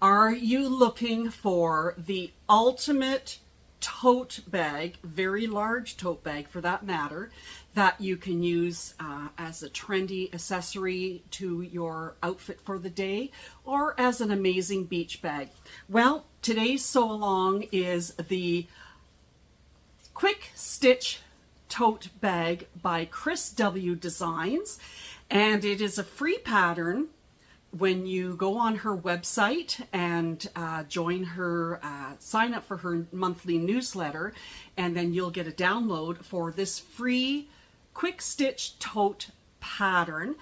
Are you looking for the ultimate tote bag, very large tote bag for that matter, that you can use as a trendy accessory to your outfit for the day, or as an amazing beach bag? Well, today's sew along is the Quick Stitch Tote Bag by Chris W. Designs, and it is a free pattern. When you go on her website and join her, sign up for her monthly newsletter, and then you'll get a download for this free Quick Stitch Tote pattern.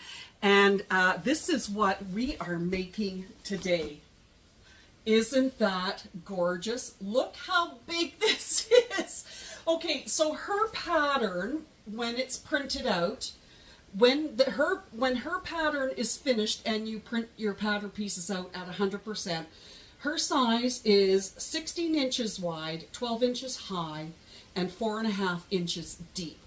And this is what we are making today. Isn't that gorgeous? Look how big this is. Okay, so her pattern, when it's printed out, when her pattern is finished and you print your pattern pieces out at 100%, her size is 16 inches wide, 12 inches high, and 4.5 inches deep.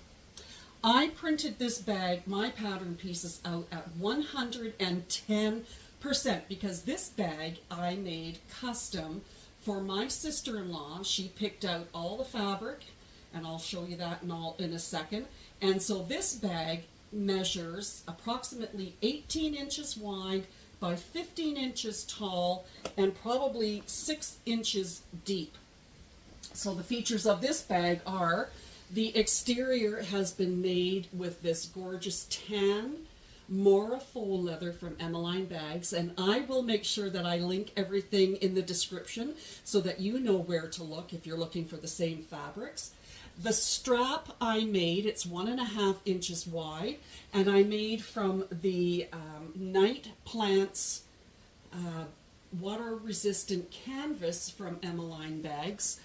I printed this bag, my pattern pieces, out at 110% because this bag I made custom for my sister-in-law. She picked out all the fabric, and I'll show you that in a second. And so this bag measures approximately 18 inches wide by 15 inches tall and probably 6 inches deep. So the features of this bag are: the exterior has been made with this gorgeous tan Mora faux leather from EMMALINE bags, and I will make sure that I link everything in the description so that you know where to look if you're looking for the same fabrics. The strap I made, it's 1.5 inches wide, and I made from the Night Plants water-resistant canvas from EMMALINE bags.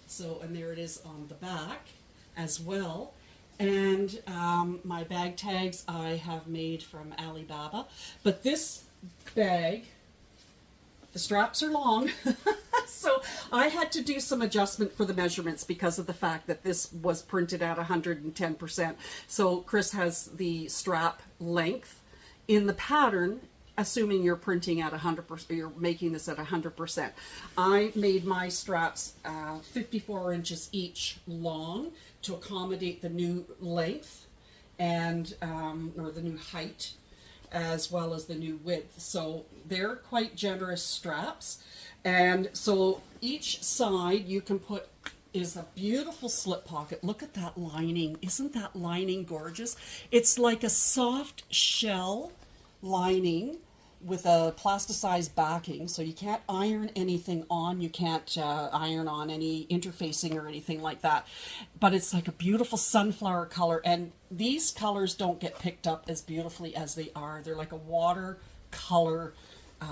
So, and there it is on the back as well. And my bag tags I have made from Alibaba. But this bag, the straps are long, so I had to do some adjustment for the measurements because of the fact that this was printed at 110%. So Chris has the strap length in the pattern, assuming you're printing at 100%, you're making this at 100%. I made my straps 54 inches each long to accommodate the new length and or the new height, as well as the new width. So they're quite generous straps. And so each side you can put is a beautiful slip pocket. Look at that lining. Isn't that lining gorgeous? It's like a soft shell lining with a plasticized backing, so you can't iron anything on. You can't iron on any interfacing or anything like that. But it's like a beautiful sunflower color, and these colors don't get picked up as beautifully as they are. They're like a watercolor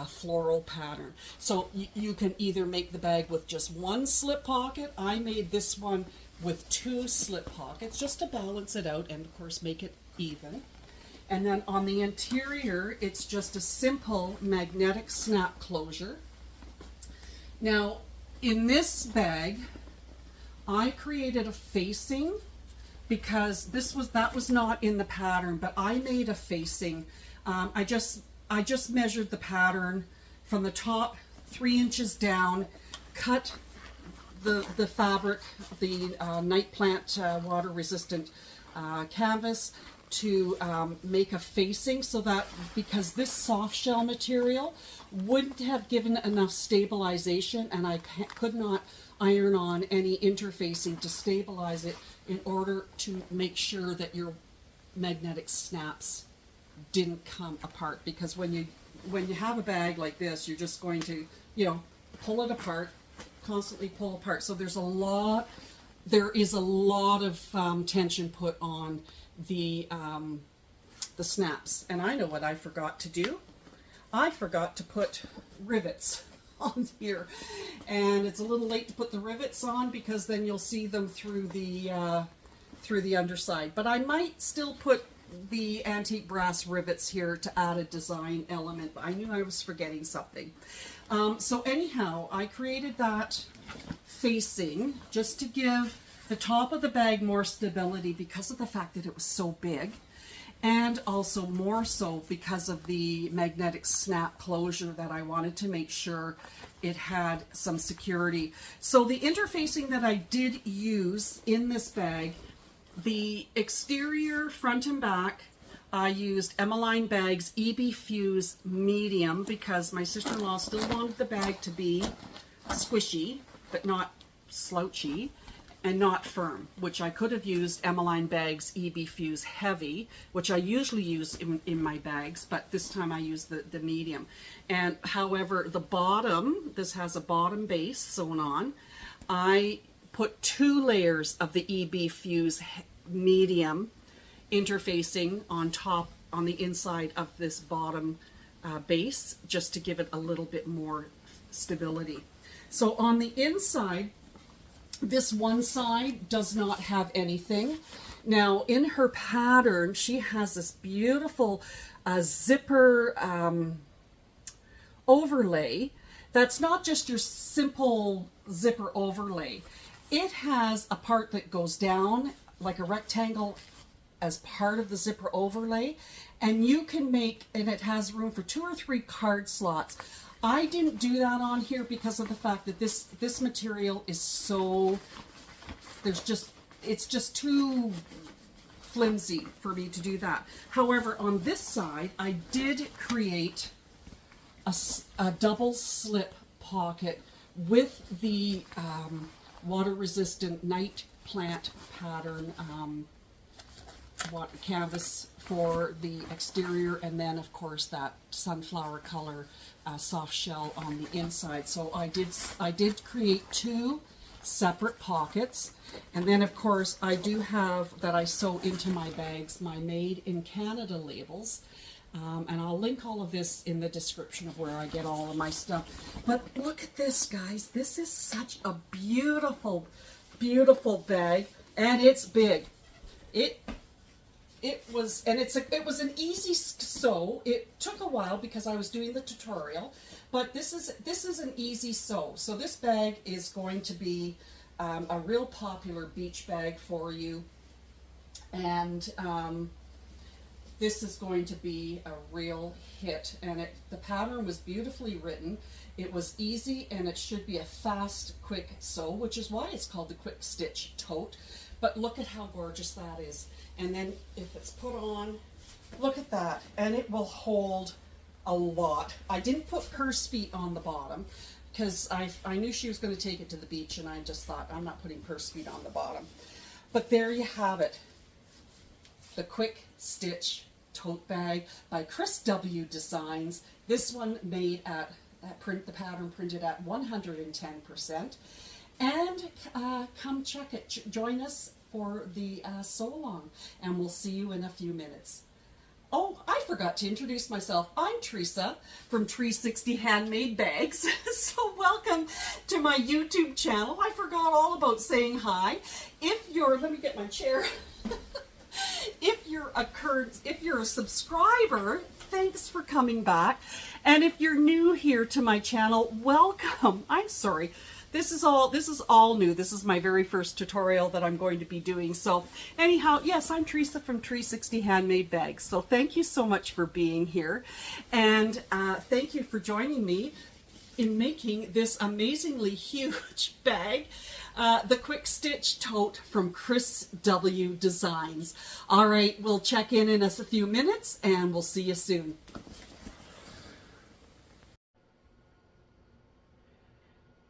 floral pattern. So you can either make the bag with just one slip pocket. I made this one with 2 slip pockets just to balance it out and of course make it even. And then on the interior, it's just a simple magnetic snap closure. Now, in this bag, I created a facing because that was not in the pattern, but I made a facing. I just measured the pattern from the top 3 inches down, cut the fabric, the Night Plant water-resistant canvas, to make a facing, so that because this soft shell material wouldn't have given enough stabilization, and I could not iron on any interfacing to stabilize it in order to make sure that your magnetic snaps didn't come apart. Because when you have a bag like this, you're just going to, you know, pull it apart, constantly pull apart. So there is a lot of tension put on the snaps. And I know what I forgot to do. I forgot to put rivets on here, and it's a little late to put the rivets on because then you'll see them through the underside. But I might still put the antique brass rivets here to add a design element. But I knew I was forgetting something. So anyhow, I created that facing just to give the top of the bag more stability because of the fact that it was so big, and also more so because of the magnetic snap closure that I wanted to make sure it had some security. So the interfacing that I did use in this bag, the exterior front and back, I used EMMALINE bags EB Fuse medium because my sister-in-law still wanted the bag to be squishy but not slouchy and not firm, which I could have used EMMALINE bags EB Fuse heavy, which I usually use in my bags, but this time I used the medium. And however, the bottom, this has a bottom base sewn on, I put 2 layers of the EB Fuse medium interfacing on top, on the inside of this bottom base, just to give it a little bit more stability. So on the inside, this one side does not have anything. Now in her pattern, she has this beautiful zipper overlay. That's not just your simple zipper overlay. It has a part that goes down like a rectangle as part of the zipper overlay, and you can make, and it has room for 2 or 3 card slots. I didn't do that on here because of the fact that this material is so, it's just too flimsy for me to do that. However, on this side, I did create a double slip pocket with the water resistant night plant pattern canvas for the exterior, and then of course that sunflower color soft shell on the inside. So I did create 2 separate pockets, and then of course I do have that I sew into my bags my Made in Canada labels, and I'll link all of this in the description of where I get all of my stuff. But look at this, guys. This is such a beautiful, beautiful bag, and it's big. It was an easy sew. It took a while because I was doing the tutorial, but this is an easy sew. So this bag is going to be a real popular beach bag for you, and this is going to be a real hit. And the pattern was beautifully written. It was easy, and it should be a fast, quick sew, which is why it's called the Quick Stitch Tote. But look at how gorgeous that is. And then if it's put on, look at that, and it will hold a lot. I didn't put purse feet on the bottom because I knew she was going to take it to the beach, and I just thought, I'm not putting purse feet on the bottom. But there you have it, the Quick Stitch Tote Bag by Chris W. Designs. This one made at the pattern printed at 110%. And come check it. Join us for the sew along, and we'll see you in a few minutes. Oh, I forgot to introduce myself. I'm Teresa from 360 Handmade Bags. So welcome to my YouTube channel. I forgot all about saying hi. Let me get my chair. If you're a subscriber, thanks for coming back. And if you're new here to my channel, welcome. I'm sorry. This is all new. This is my very first tutorial that I'm going to be doing. So anyhow, yes, I'm Teresa from 360 Handmade Bags. So thank you so much for being here. And thank you for joining me in making this amazingly huge bag, the Quick Stitch Tote from Chris W. Designs. All right, we'll check in a few minutes, and we'll see you soon.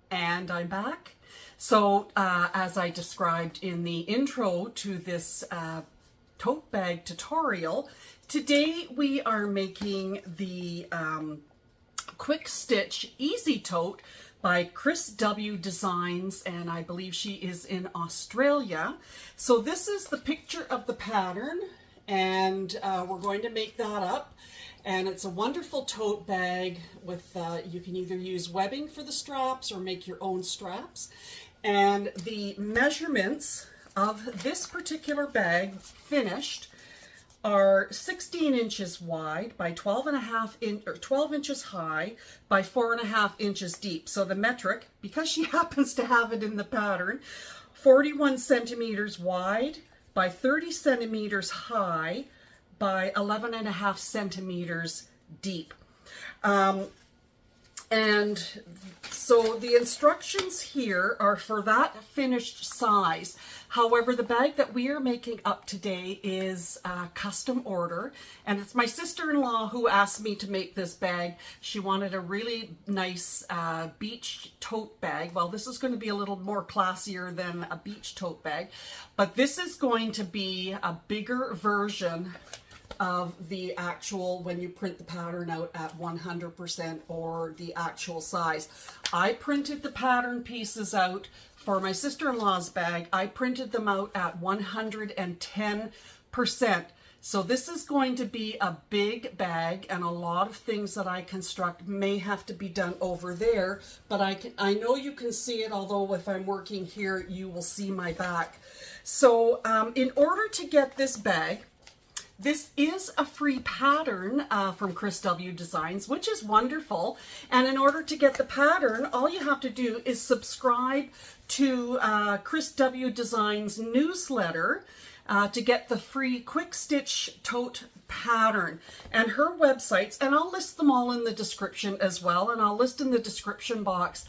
And I'm back. So as I described in the intro to this tote bag tutorial, today we are making the Quick Stitch Easy Tote by Chris W. Designs, and I believe she is in Australia. So this is the picture of the pattern, and we're going to make that up. And it's a wonderful tote bag with, you can either use webbing for the straps or make your own straps. And the measurements of this particular bag finished are 16 inches wide by 12 inches high by 4.5 inches deep. So the metric, because she happens to have it in the pattern, 41 centimeters wide by 30 centimeters high by 11.5 centimeters deep. And So the instructions here are for that finished size. However, the bag that we are making up today is a custom order, and it's my sister-in-law who asked me to make this bag. She wanted a really nice beach tote bag. Well, this is going to be a little more classier than a beach tote bag, but this is going to be a bigger version of the actual, when you print the pattern out at 100% or the actual size. I printed the pattern pieces out for my sister-in-law's bag. I printed them out at 110%. So this is going to be a big bag, and a lot of things that I construct may have to be done over there, but I know you can see it, although if I'm working here, you will see my back. So in order to get this bag, this is a free pattern from Chris W. Designs, which is wonderful. And in order to get the pattern, all you have to do is subscribe to Chris W. Designs newsletter to get the free Quick Stitch Tote pattern. And her websites, and I'll list them all in the description as well, and I'll list in the description box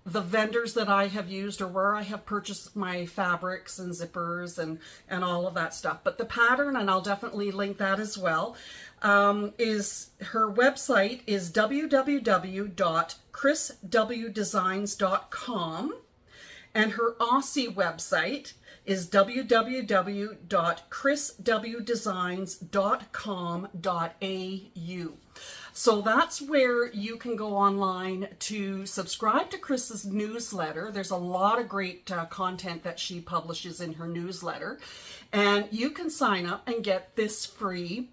the vendors that I have used or where I have purchased my fabrics and zippers and all of that stuff. But the pattern, and I'll definitely link that as well, is her website is www.chriswdesigns.com, and her Aussie website is www.chriswdesigns.com.au. So that's where you can go online to subscribe to Chris's newsletter. There's a lot of great content that she publishes in her newsletter. And you can sign up and get this free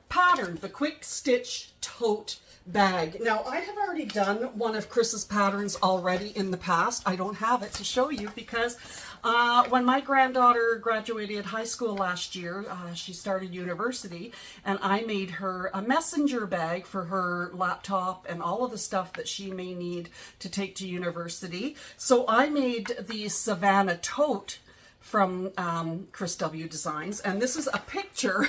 pattern, the Quick Stitch Tote bag. Now, I have already done one of Chris's patterns already in the past. I don't have it to show you because when my granddaughter graduated high school last year, she started university, and I made her a messenger bag for her laptop and all of the stuff that she may need to take to university. So I made the Savannah tote from Chris W. Designs, and this is a picture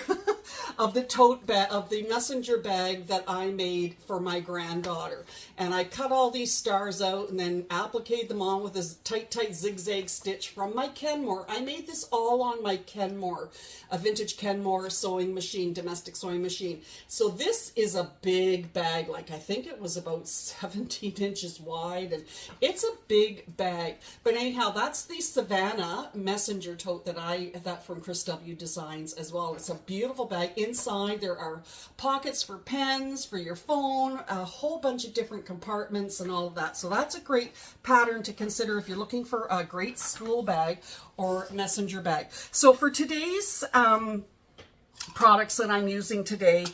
of the tote bag, of the messenger bag that I made for my granddaughter. And I cut all these stars out and then appliqued them on with this tight zigzag stitch from my Kenmore. I made this all on my Kenmore, a vintage Kenmore sewing machine, domestic sewing machine. So this is a big bag, like I think it was about 17 inches wide, and it's a big bag. But anyhow, that's the Savannah messenger tote that from Chris W. Designs as well. It's a beautiful bag. Inside there are pockets for pens, for your phone, a whole bunch of different compartments and all of that. So that's a great pattern to consider if you're looking for a great school bag or messenger bag. So for today's products that I'm using today,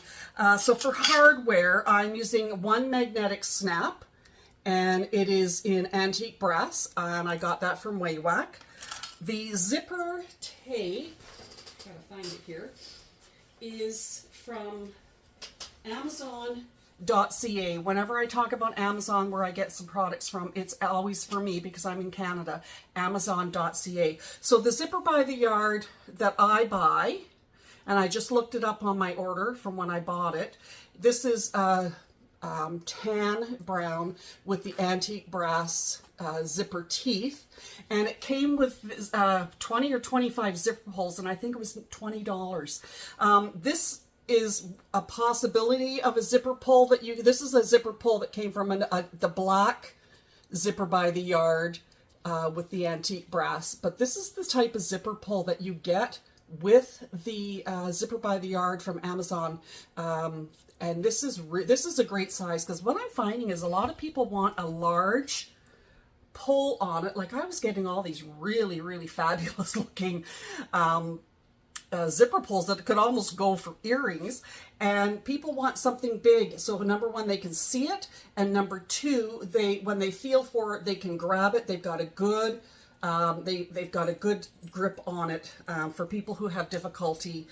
so for hardware, I'm using one magnetic snap, and it is in antique brass, and I got that from WAWAK. The zipper tape, gotta find it here, is from Amazon.ca. Whenever I talk about Amazon, where I get some products from, it's always for me because I'm in Canada, Amazon.ca. So the zipper by the yard that I buy, and I just looked it up on my order from when I bought it, this is tan brown with the antique brass zipper teeth, and it came with 20 or 25 zipper holes, and I think it was $20. This is a possibility of a zipper pull that this is a zipper pull that came from the black zipper by the yard with the antique brass, but this is the type of zipper pull that you get with the zipper by the yard from Amazon. And this is a great size, because what I'm finding is a lot of people want a large pull on it. Like I was getting all these really fabulous looking zipper pulls that could almost go for earrings, and people want something big. So number one, they can see it, and number two, when they feel for it, they can grab it. They've got a good they've got a good grip on it for people who have difficulty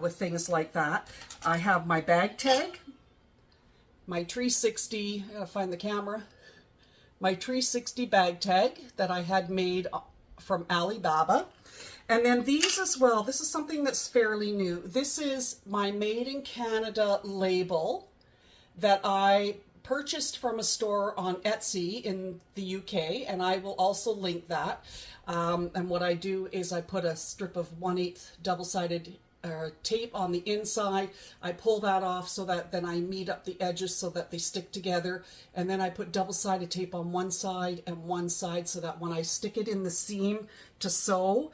with things like that. I have my bag tag, my 360, I gotta find the camera, my 360 bag tag that I had made from Alibaba. And then these as well, this is something that's fairly new. This is my Made in Canada label that I purchased from a store on Etsy in the UK, and I will also link that. And what I do is I put a strip of 1/8 double-sided tape on the inside. I pull that off so that then I meet up the edges so that they stick together, and then I put double-sided tape on one side and one side so that when I stick it in the seam to sew,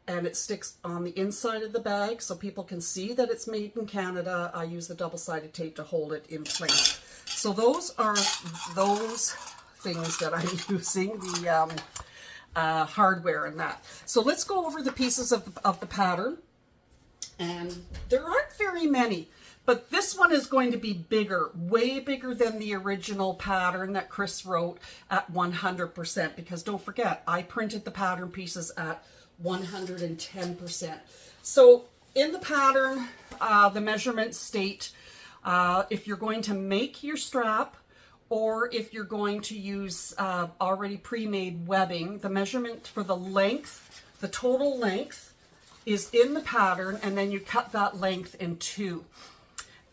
and it sticks on the inside of the bag so people can see that it's made in Canada, I use the double-sided tape to hold it in place. So those are those things that I'm using, the hardware and that. So let's go over the pieces of the pattern. And there aren't very many, but this one is going to be bigger, way bigger than the original pattern that Chris wrote at 100%, because don't forget, I printed the pattern pieces at 110%. So in the pattern, the measurements state if you're going to make your strap or if you're going to use already pre-made webbing, the measurement for the length, the total length, is in the pattern, and then you cut that length in two.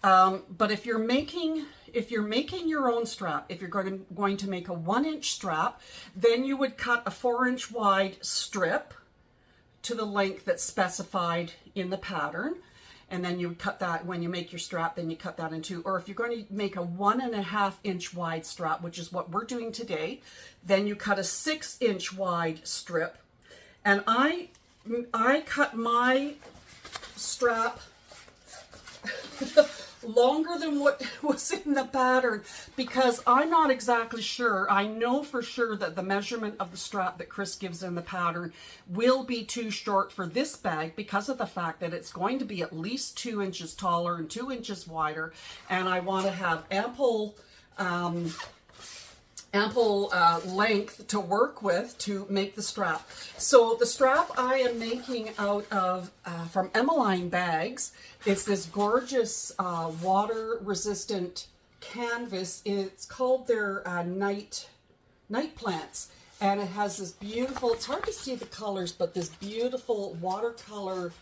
But if you're making your own strap, if you're going to make a 1-inch strap, then you would cut a 4-inch wide strip to the length that's specified in the pattern, and then you would cut that when you make your strap. Then you cut that in two. Or if you're going to make a 1.5-inch wide strap, which is what we're doing today, then you cut a 6-inch wide strip. And I cut my strap longer than what was in the pattern because I'm not exactly sure. I know for sure that the measurement of the strap that Chris gives in the pattern will be too short for this bag because of the fact that it's going to be at least 2 inches taller and 2 inches wider, and I want to have ample length to work with to make the strap. So the strap I am making out of from EMMALINE bags. It's this gorgeous water resistant canvas. It's called their night plants, and it has this beautiful, it's hard to see the colors, but this beautiful watercolor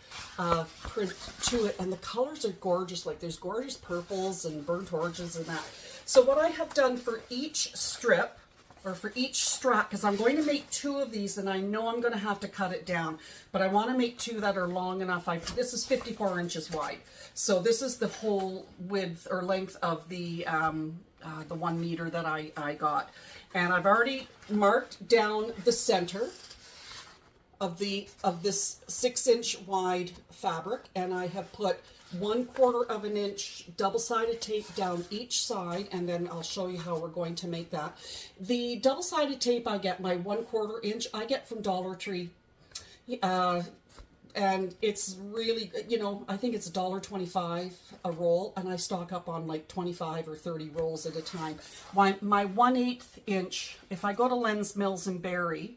print to it, and the colors are gorgeous. Like there's gorgeous purples and burnt oranges and that. So what I have done for each strip, or for each strap, because I'm going to make 2 of these and I know I'm going to have to cut it down, but I want to make 2 that are long enough. This is 54 inches wide. So this is the whole width or length of the 1 meter that I got. And I've already marked down the center of this 6-inch wide fabric, and I have put 1/4 of an inch double-sided tape down each side, and then I'll show you how we're going to make that. The double-sided tape I get, my 1/4 inch, I get from Dollar Tree. And it's really, I think it's $1.25 a roll, and I stock up on like 25 or 30 rolls at a time. My 1/8 inch, if I go to Len's Mills in Barrie,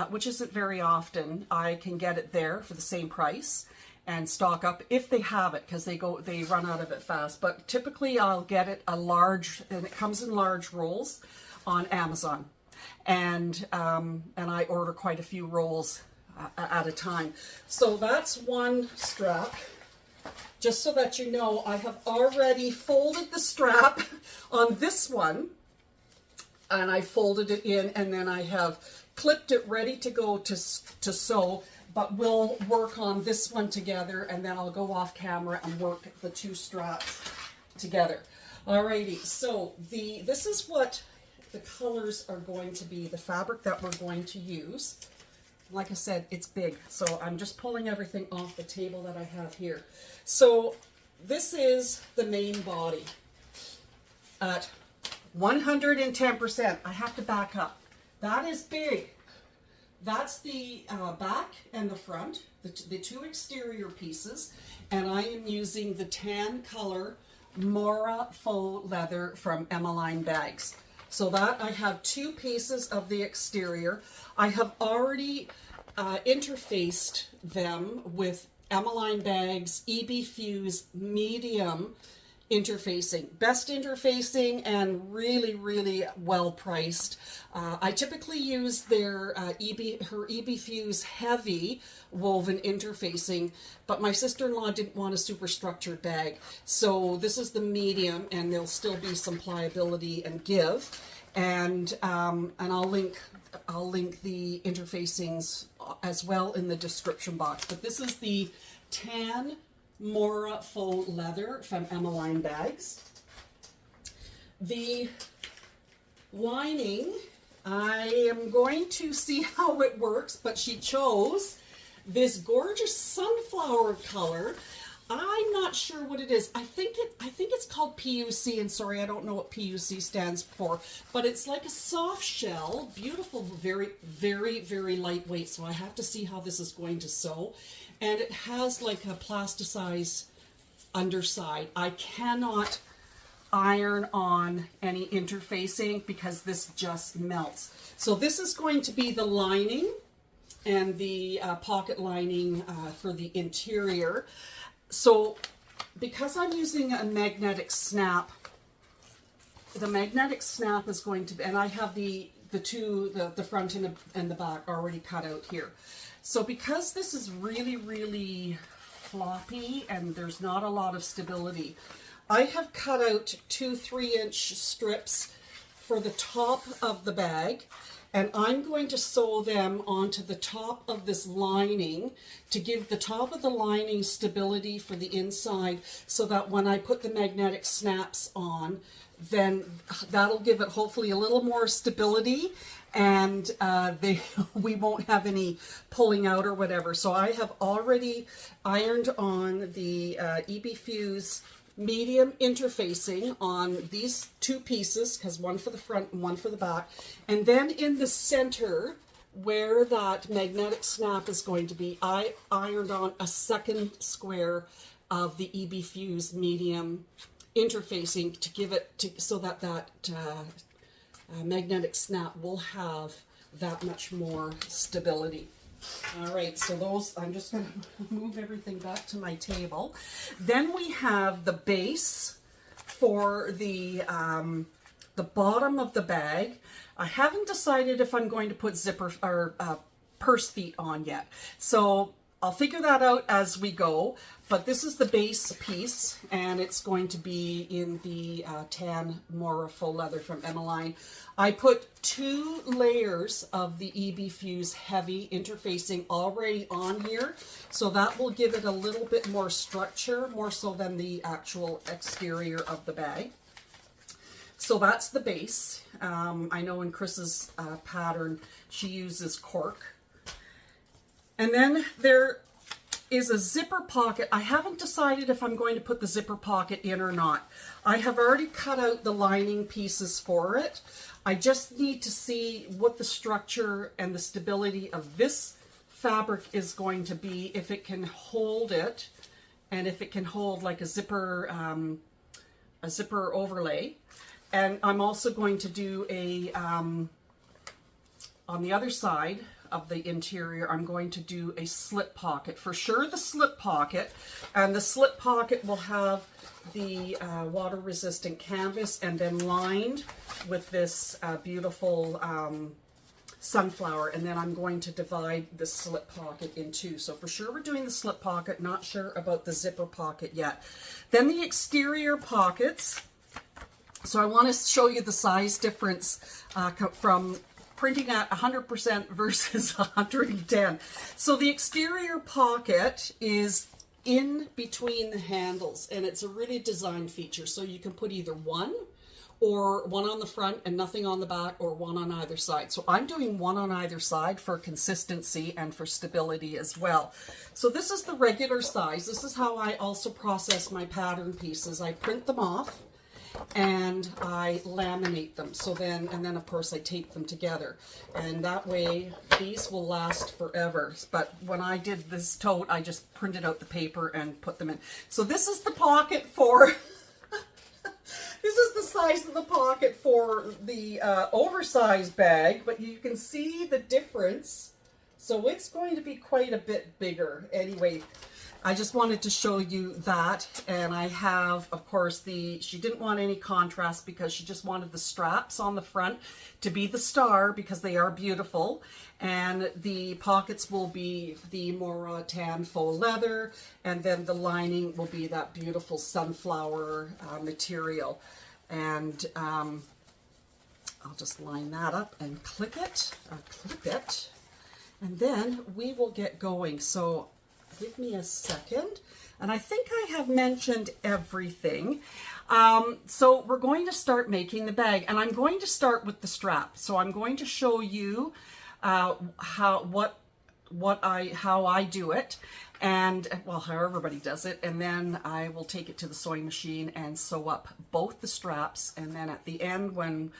which isn't very often, I can get it there for the same price and stock up if they have it, because they run out of it fast. But typically I'll get it a large, and it comes in large rolls on Amazon, and I order quite a few rolls at a time. So that's one strap. Just so that you know, I have already folded the strap on this one, and I folded it in, and then I have clipped it ready to go to sew. But we'll work on this one together, and then I'll go off camera and work the 2 straps together. Alrighty, so this is what the colors are going to be, the fabric that we're going to use. Like I said, it's big, so I'm just pulling everything off the table that I have here. So this is the main body at 110%. I have to back up. That is big. That's the back and the front, the 2 exterior pieces, and I am using the tan color Mora faux leather from EMMALINE bags. So that I have 2 pieces of the exterior. I have already interfaced them with EMMALINE bags EB Fuse medium interfacing. Best interfacing and really, really well priced. I typically use their her EB Fuse heavy woven interfacing, but my sister-in-law didn't want a super structured bag. So this is the medium, and there'll still be some pliability and give. And I'll link the interfacings as well in the description box. But this is the tan Mora faux leather from EMMALINE bags. The lining, I am going to see how it works, but she chose this gorgeous sunflower color. I'm not sure what it is. I think it's called PUC, and sorry, I don't know what PUC stands for, but it's like a soft shell, beautiful, very, very, very lightweight. So I have to see how this is going to sew. And it has like a plasticized underside. I cannot iron on any interfacing because this just melts. So this is going to be the lining and the pocket lining for the interior. So because I'm using a magnetic snap, the magnetic snap is going to be, and I have the front and the back already cut out here. So because this is really, really floppy and there's not a lot of stability, I have cut out 2 3-inch strips for the top of the bag, and I'm going to sew them onto the top of this lining to give the top of the lining stability for the inside, so that when I put the magnetic snaps on, then that'll give it hopefully a little more stability, and we won't have any pulling out or whatever. So I have already ironed on the EB Fuse medium interfacing on these 2 pieces, because one for the front and one for the back. And then in the center where that magnetic snap is going to be, I ironed on a second square of the EB Fuse medium interfacing to give it so that magnetic snap will have that much more stability. All right, so those, I'm just going to move everything back to my table. Then we have the base for the bottom of the bag. I haven't decided if I'm going to put zipper or purse feet on yet, so I'll figure that out as we go. But this is the base piece, and it's going to be in the tan Mora faux leather from EMMALINE. I put 2 layers of the EB Fuse heavy interfacing already on here, so that will give it a little bit more structure, more so than the actual exterior of the bag. So that's the base. I know in Chris's pattern, she uses cork. And then there is a zipper pocket. I haven't decided if I'm going to put the zipper pocket in or not. I have already cut out the lining pieces for it. I just need to see what the structure and the stability of this fabric is going to be, if it can hold it, and if it can hold like a zipper overlay. And I'm also going to do a, on the other side of the interior, I'm going to do a slip pocket. For sure the slip pocket, and the slip pocket will have the water resistant canvas and then lined with this beautiful sunflower, and then I'm going to divide the slip pocket in 2. So for sure we're doing the slip pocket, not sure about the zipper pocket yet. Then the exterior pockets. So I want to show you the size difference from printing at 100% versus 110. So the exterior pocket is in between the handles, and it's a really design feature. So you can put either one on the front and nothing on the back, or one on either side. So I'm doing one on either side for consistency and for stability as well. So this is the regular size. This is how I also process my pattern pieces. I print them off and I laminate them. So then, and then of course I tape them together, and that way these will last forever. But when I did this tote, I just printed out the paper and put them in. So this is the pocket for this is the size of the pocket for the oversized bag, but you can see the difference. So it's going to be quite a bit bigger. Anyway, I just wanted to show you that. And I have, of course, she didn't want any contrast because she just wanted the straps on the front to be the star because they are beautiful. And the pockets will be the Mora tan faux leather, and then the lining will be that beautiful sunflower material. And I'll just line that up and clip it, and then we will get going. So give me a second. And I think I have mentioned everything. So we're going to start making the bag, and I'm going to start with the strap. So I'm going to show you how I do it, and well, how everybody does it, and then I will take it to the sewing machine and sew up both the straps. And then at the end, when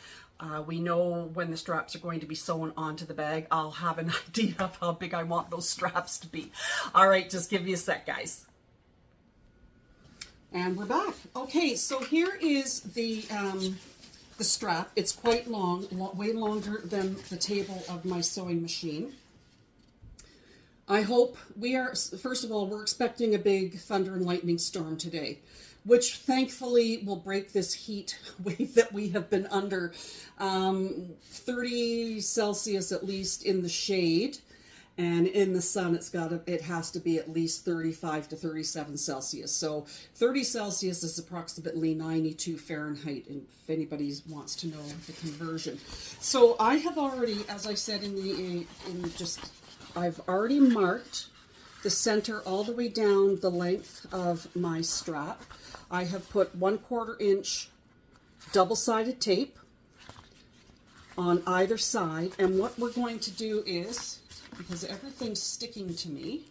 we know when the straps are going to be sewn onto the bag, I'll have an idea of how big I want those straps to be. All right, just give me a sec, guys. And we're back. Okay, so here is the strap. It's quite long, way longer than the table of my sewing machine. I hope first of all, we're expecting a big thunder and lightning storm today, which thankfully will break this heat wave that we have been under. 30 Celsius at least in the shade, and in the sun it has to be at least 35 to 37 Celsius. So 30 Celsius is approximately 92 Fahrenheit, if anybody wants to know the conversion. So I have already, as I said I've already marked the center all the way down the length of my strap. I have put 1/4 inch double-sided tape on either side, and what we're going to do is, because everything's sticking to me,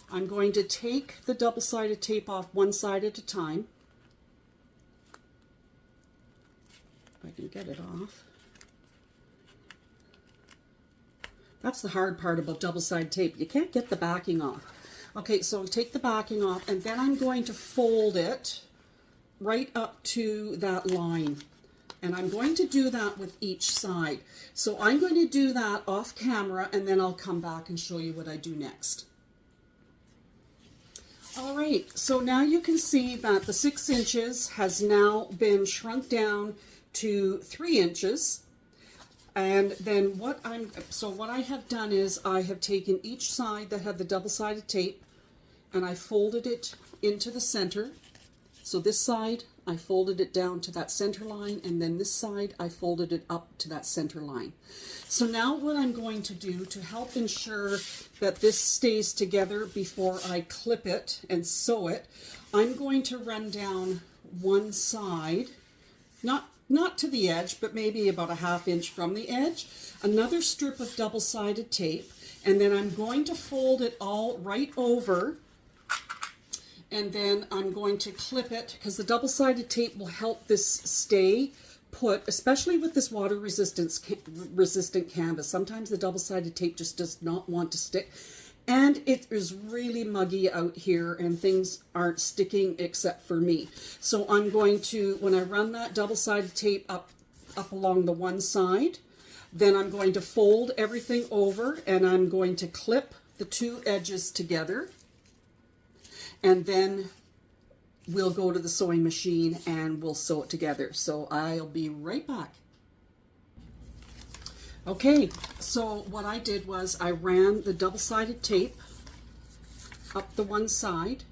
I'm going to take the double-sided tape off one side at a time. If I can get it off. That's the hard part about double-sided tape. You can't get the backing off. Okay, so take the backing off, and then I'm going to fold it right up to that line. And I'm going to do that with each side. So I'm going to do that off camera, and then I'll come back and show you what I do next. All right, so now you can see that the 6 inches has now been shrunk down to 3 inches. And then what I have done is I have taken each side that had the double-sided tape, and I folded it into the center. So this side, I folded it down to that center line, and then this side, I folded it up to that center line. So now what I'm going to do to help ensure that this stays together before I clip it and sew it, I'm going to run down one side, not to the edge, but maybe about a 1/2 inch from the edge, another strip of double-sided tape, and then I'm going to fold it all right over, and then I'm going to clip it, because the double-sided tape will help this stay put, especially with this water resistant canvas. Sometimes the double-sided tape just does not want to stick. And it is really muggy out here, and things aren't sticking except for me. So I'm going to, when I run that double-sided tape up along the one side, then I'm going to fold everything over, and I'm going to clip the two edges together. And then we'll go to the sewing machine and we'll sew it together. So I'll be right back. Okay, so what I did was I ran the double-sided tape up the one side,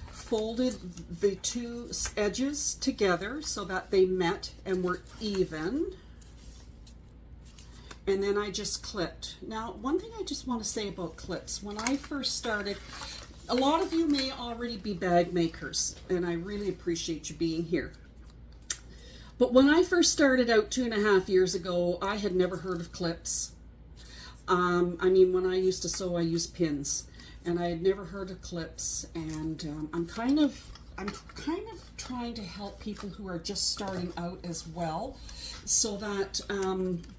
folded the two edges together so that they met and were even, and then I just clipped. Now, one thing I just want to say about clips, when I first started, a lot of you may already be bag makers, and I really appreciate you being here. But when I first started out 2.5 years ago, I had never heard of clips. I mean, when I used to sew, I used pins, and I had never heard of clips. And I'm kind of trying to help people who are just starting out as well, so that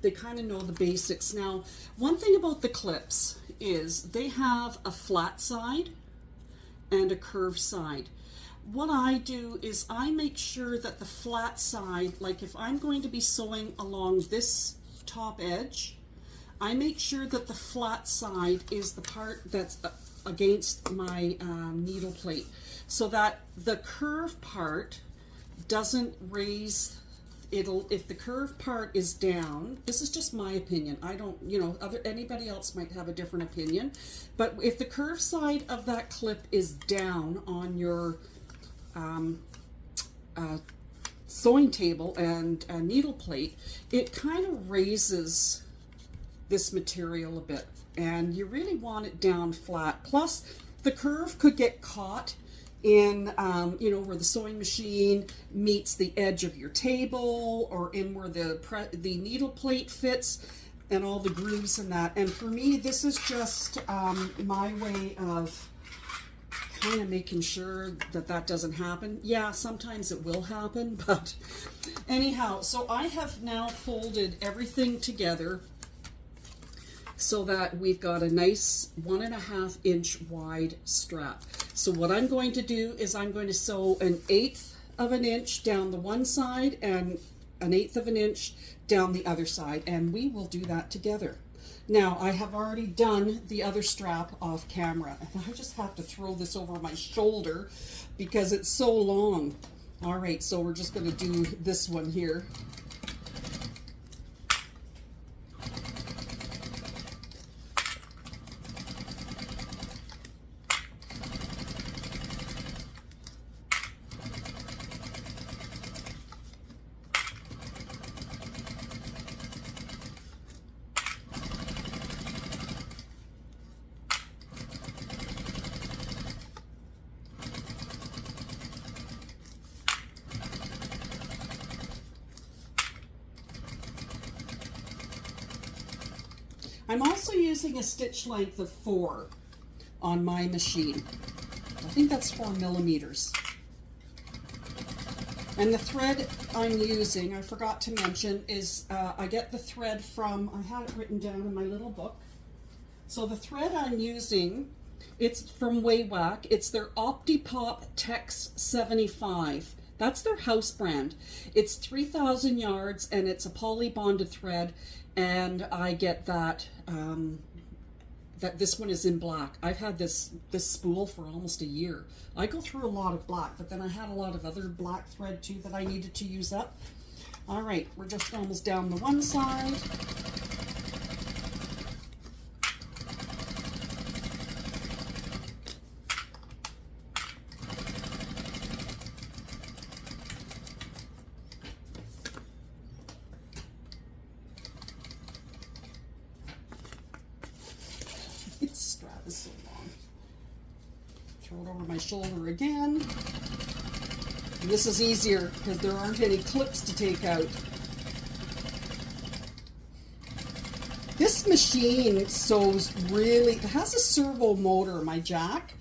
they kind of know the basics. Now, one thing about the clips is they have a flat side and a curved side. What I do is I make sure that the flat side, like if I'm going to be sewing along this top edge, I make sure that the flat side is the part that's against my needle plate so that the curved part doesn't raise. If the curved part is down, this is just my opinion, I don't, you know, anybody else might have a different opinion, but if the curved side of that clip is down on your sewing table and needle plate, it kind of raises this material a bit, and you really want it down flat. Plus the curve could get caught in, you know, where the sewing machine meets the edge of your table, or in where the needle plate fits, and all the grooves and that. And for me, this is just my way of kind of making sure that that doesn't happen. Yeah, sometimes it will happen, but anyhow, so I have now folded everything together so that we've got a nice 1.5 inch wide strap. So what I'm going to do is I'm going to sew 1/8 of an inch down the one side and 1/8 of an inch down the other side, and we will do that together. Now, I have already done the other strap off camera, and I just have to throw this over my shoulder because it's so long. All right, so we're just going to do this one here. I'm also using a stitch length of 4 on my machine. I think that's 4 millimeters. And the thread I'm using, I forgot to mention, is I get the thread from, I have it written down in my little book. So the thread I'm using, it's from WAWAK. It's their Optipop Tex 75. That's their house brand. It's 3,000 yards and it's a poly bonded thread, and I get that that this one is in black. I've had this spool for almost a year. I go through a lot of black, but then I had a lot of other black thread too that I needed to use up. All right, we're just almost down the one side. This strap is so long. Throw it over my shoulder again. And this is easier because there aren't any clips to take out. This machine sews really, it has a servo motor, my jack.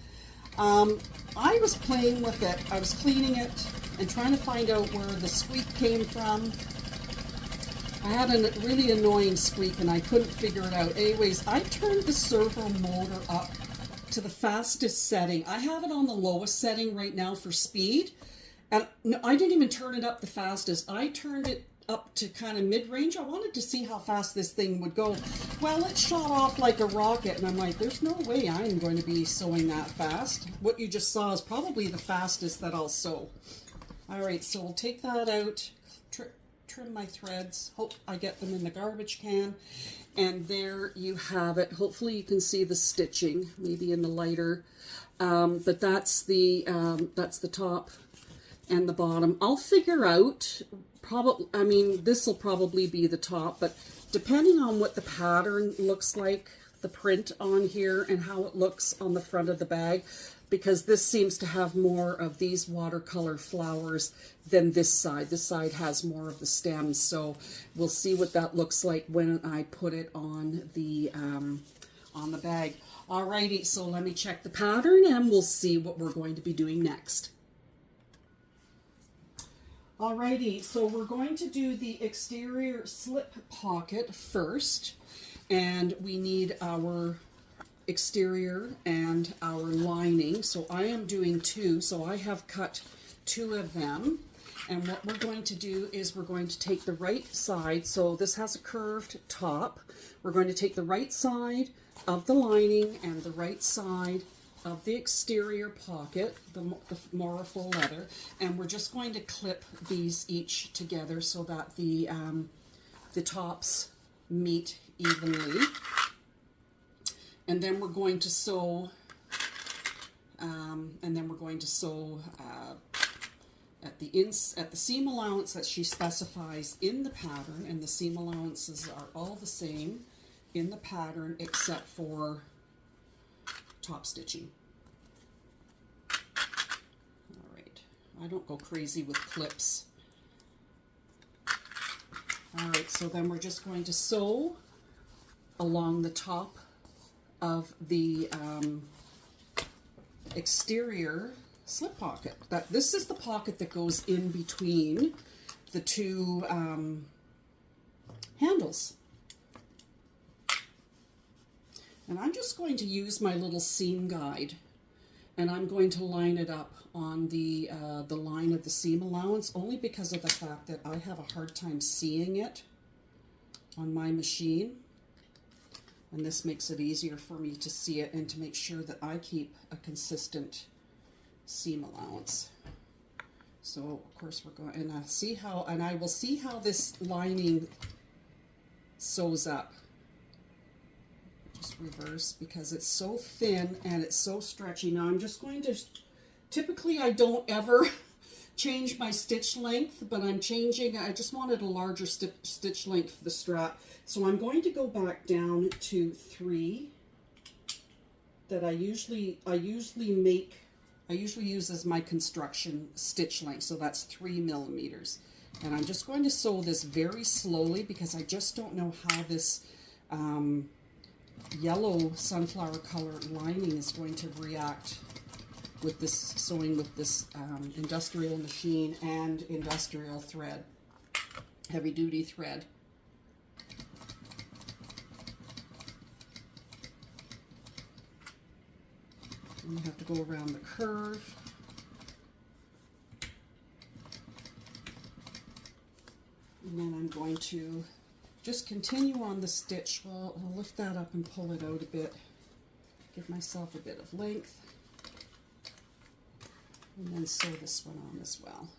I was playing with it. I was cleaning it and trying to find out where the squeak came from. I had a really annoying squeak and I couldn't figure it out. Anyways, I turned the servo motor up to the fastest setting. I have it on the lowest setting right now for speed. And no, I didn't even turn it up the fastest. I turned it up to kind of mid-range. I wanted to see how fast this thing would go. Well, it shot off like a rocket, and I'm like, there's no way I'm going to be sewing that fast. What you just saw is probably the fastest that I'll sew. All right, so we'll take that out, trim my threads. Hope I get them in the garbage can. And there you have it. Hopefully you can see the stitching, maybe in the lighter. But that's the top and the bottom. I'll figure out, I mean, this will probably be the top, but depending on what the pattern looks like, the print on here, and how it looks on the front of the bag, because this seems to have more of these watercolor flowers than this side. This side has more of the stems, so we'll see what that looks like when I put it on the bag. Alrighty, so let me check the pattern and we'll see what we're going to be doing next. Alrighty, so we're going to do the exterior slip pocket first, and we need our exterior and our lining. So I am doing 2, so I have cut 2 of them. And what we're going to do is we're going to take the right side, so this has a curved top. We're going to take the right side of the lining and the right side of the exterior pocket, the Mora faux leather, and we're just going to clip these each together so that the tops meet evenly. And then we're going to sew, at the seam allowance that she specifies in the pattern, and the seam allowances are all the same in the pattern except for top stitching. All right, I don't go crazy with clips. All right, so then we're just going to sew along the top of the exterior slip pocket. This is the pocket that goes in between the two handles. And I'm just going to use my little seam guide, and I'm going to line it up on the line of the seam allowance, only because of the fact that I have a hard time seeing it on my machine. And this makes it easier for me to see it and to make sure that I keep a consistent seam allowance. So of course we're going and I will see how this lining sews up. Just reverse, because it's so thin and it's so stretchy. Now I'm just going to, typically I don't ever change my stitch length, but I just wanted a larger stitch length for the strap. So I'm going to go back down to 3 that I usually use as my construction stitch length. So that's 3 millimeters. And I'm just going to sew this very slowly because I just don't know how this yellow sunflower color lining is going to react with this sewing with this industrial machine and industrial thread, heavy duty thread. And you have to go around the curve. And then I'm going to just continue on the stitch. Well, I'll lift that up and pull it out a bit. Give myself a bit of length. And then sew this one on as well.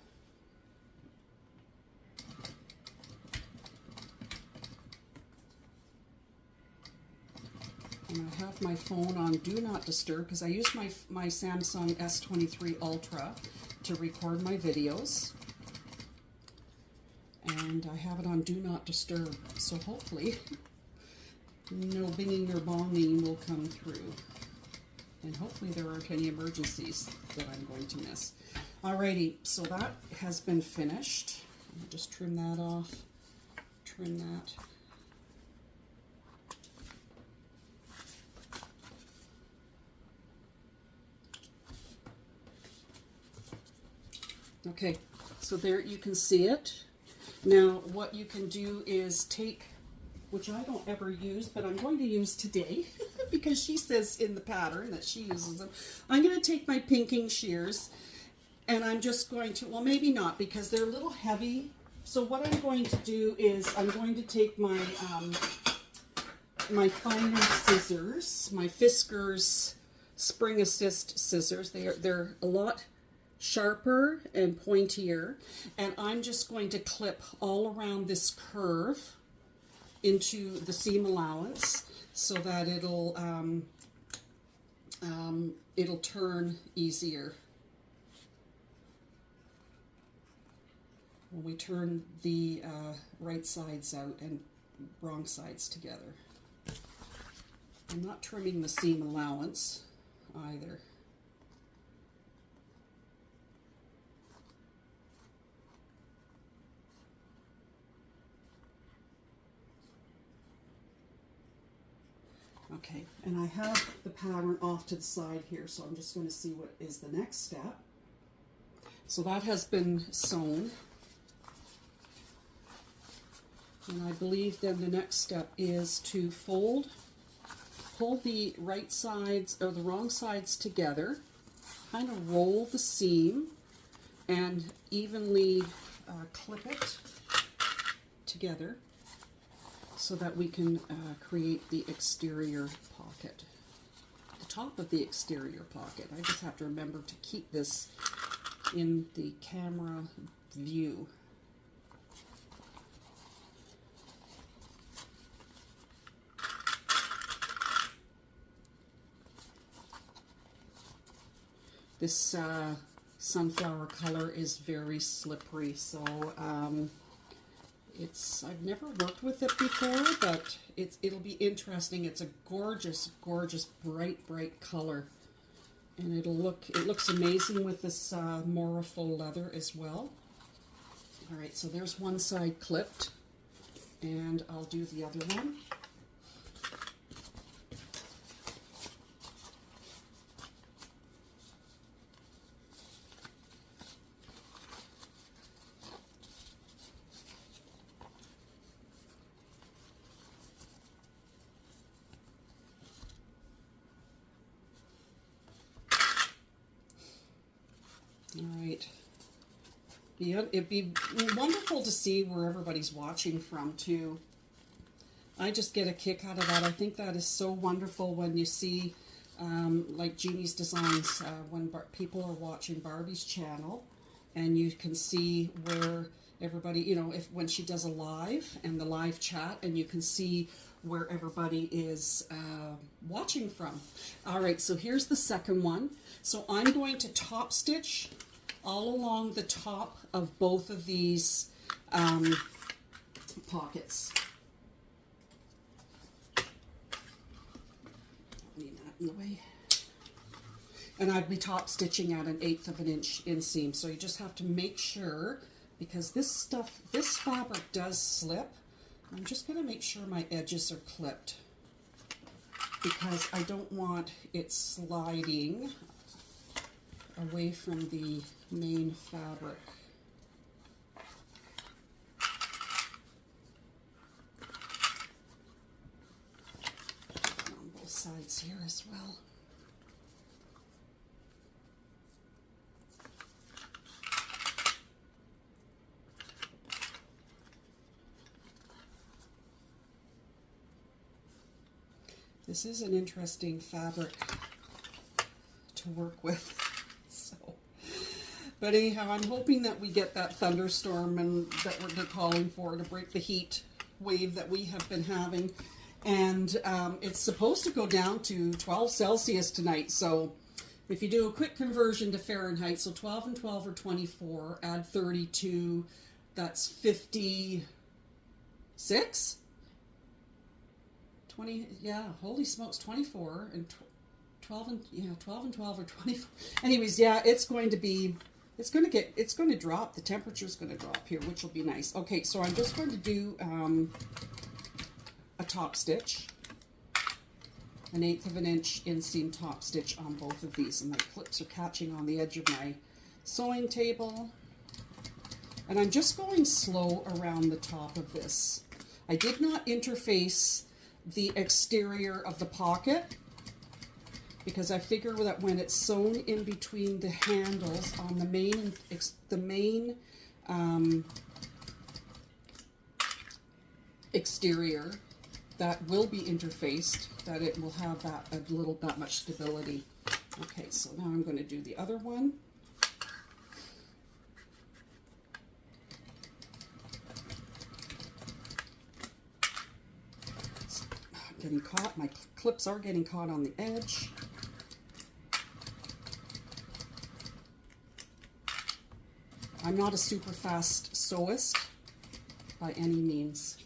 And I have my phone on Do Not Disturb because I use my Samsung S23 Ultra to record my videos. And I have it on Do Not Disturb, so hopefully no binging or bonging will come through. And hopefully there aren't any emergencies that I'm going to miss. Alrighty, so that has been finished. I'll just trim that off, trim that. Okay, so there you can see it. Now what you can do is take, which I don't ever use, but I'm going to use today because she says in the pattern that she uses them. I'm going to take my pinking shears and I'm just going to, well maybe not because they're a little heavy. So what I'm going to do is I'm going to take my my finer scissors, my Fiskars Spring Assist scissors. They're a lot sharper and pointier, and I'm just going to clip all around this curve into the seam allowance so that it'll turn easier when we turn the right sides out and wrong sides together. I'm not trimming the seam allowance either. Okay, and I have the pattern off to the side here, so I'm just going to see what is the next step. So that has been sewn. And I believe then the next step is to fold, pull the right sides or the wrong sides together, kind of roll the seam, and evenly clip it together, so that we can create the exterior pocket, the top of the exterior pocket. I just have to remember to keep this in the camera view. This sunflower color is very slippery, so I've never worked with it before, but it'll be interesting. It's a gorgeous, gorgeous, bright color, and it looks amazing with this Mora faux leather as well. All right, so there's one side clipped, and I'll do the other one. All right. It'd be wonderful to see where everybody's watching from, too. I just get a kick out of that. I think that is so wonderful when you see, like Jeannie's Designs, when people are watching Barbie's channel, and you can see where everybody, you know, when she does a live, and the live chat, and you can see where everybody is watching from. All right, so here's the second one. So I'm going to top stitch all along the top of both of these pockets. Leave that in the way. And I'd be top stitching at 1/8 of an inch inseam. So you just have to make sure, because this fabric does slip. I'm just going to make sure my edges are clipped, because I don't want it sliding away from the main fabric. On both sides here as well. This is an interesting fabric to work with. But anyhow, I'm hoping that we get that thunderstorm and that we're calling for to break the heat wave that we have been having. And it's supposed to go down to 12 Celsius tonight. So if you do a quick conversion to Fahrenheit, so 12 and 12 are 24, add 32, that's 56? 20, yeah, holy smokes, 24 and 12 and, yeah, 12 and 12 are 24. Anyways, yeah, it's going to drop. The temperature is going to drop here, which will be nice. Okay, so I'm just going to do a top stitch, 1/8 of an inch inseam top stitch on both of these, and my clips are catching on the edge of my sewing table. And I'm just going slow around the top of this. I did not interface the exterior of the pocket, because I figure that when it's sewn in between the handles on the main exterior, that will be interfaced, that it will have that much stability. Okay, so now I'm going to do the other one. Getting caught, my clips are getting caught on the edge. I'm not a super fast sewist by any means.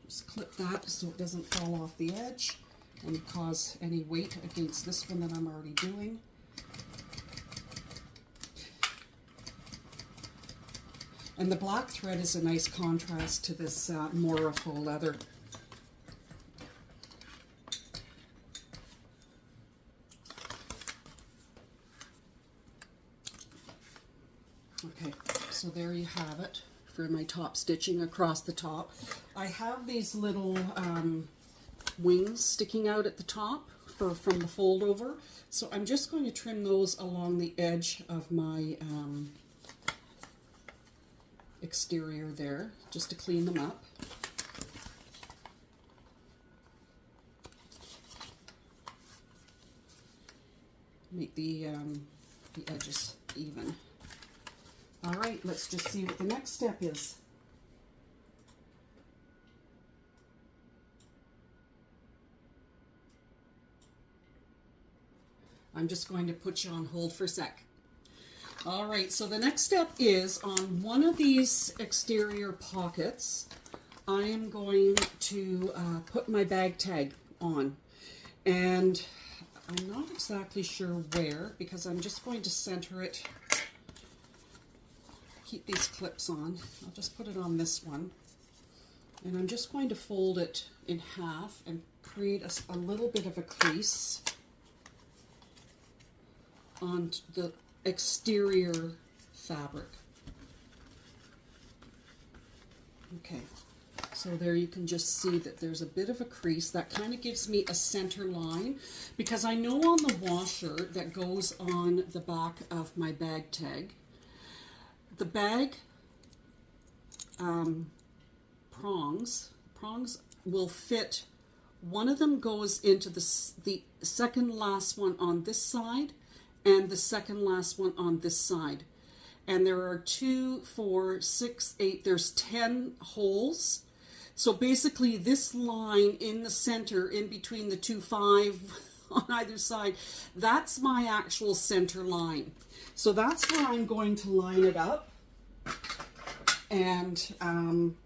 Just clip that so it doesn't fall off the edge and cause any weight against this one that I'm already doing. And the black thread is a nice contrast to this Mora faux leather. Okay, so there you have it for my top stitching across the top. I have these little wings sticking out at the top from the fold over, so I'm just going to trim those along the edge of my exterior there, just to clean them up. keep the edges even. All right, let's just see what the next step is. I'm just going to put you on hold for a sec. All right, so the next step is on one of these exterior pockets, I am going to put my bag tag on. And I'm not exactly sure where, because I'm just going to center it. Keep these clips on. I'll just put it on this one. And I'm just going to fold it in half and create a little bit of a crease on the exterior fabric. Okay, so there you can just see that there's a bit of a crease. That kind of gives me a center line, because I know on the washer that goes on the back of my bag tag, the bag prongs will fit. One of them goes into the second last one on this side, and the second last one on this side. And there are 2, 4, 6, 8, there's 10 holes. So basically this line in the center, in between the 2, 5 on either side, that's my actual center line. So that's where I'm going to line it up. And I'm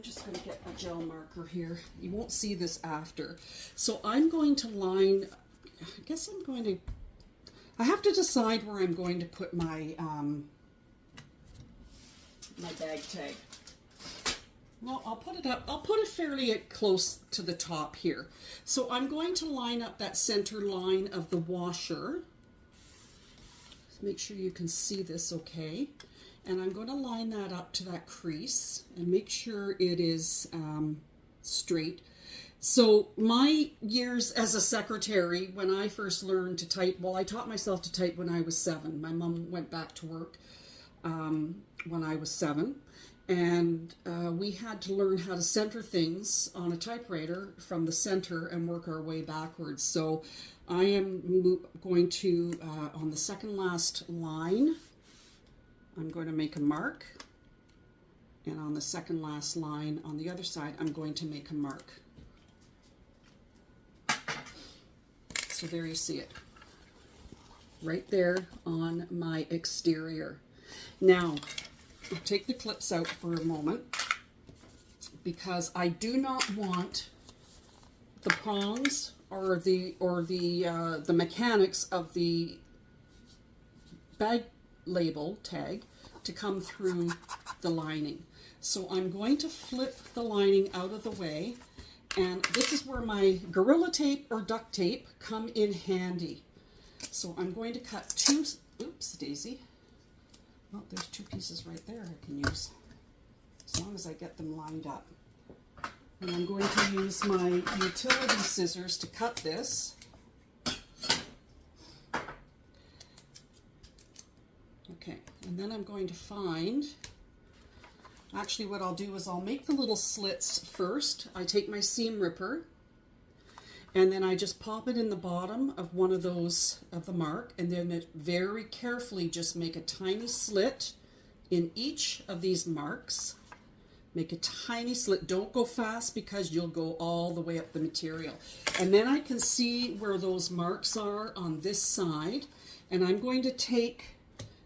just going to get a gel marker here. You won't see this after. So I'm going to line, I guess I'm going to, I have to decide where I'm going to put my my bag tag. Well, I'll put it up, I'll put it fairly close to the top here. So I'm going to line up that center line of the washer. Make sure you can see this okay. And I'm going to line that up to that crease and make sure it is straight. So my years as a secretary, when I first learned to type, well, I taught myself to type when I was 7. My mom went back to work when I was 7. And we had to learn how to center things on a typewriter from the center and work our way backwards. So I am going to, on the second last line, I'm going to make a mark. And on the second last line on the other side, I'm going to make a mark. So there you see it, right there on my exterior. Now, I'll take the clips out for a moment, because I do not want the prongs or the mechanics of the bag label tag to come through the lining. So I'm going to flip the lining out of the way. And this is where my Gorilla Tape or duct tape come in handy. So I'm going to cut 2, oops, daisy. Oh, there's 2 pieces right there I can use, as long as I get them lined up. And I'm going to use my utility scissors to cut this. Okay, and then I'm going to find, actually what I'll do is I'll make the little slits first. I take my seam ripper and then I just pop it in the bottom of one of those, of the mark, and then very carefully just make a tiny slit in each of these marks. Make a tiny slit. Don't go fast, because you'll go all the way up the material. And then I can see where those marks are on this side, and I'm going to take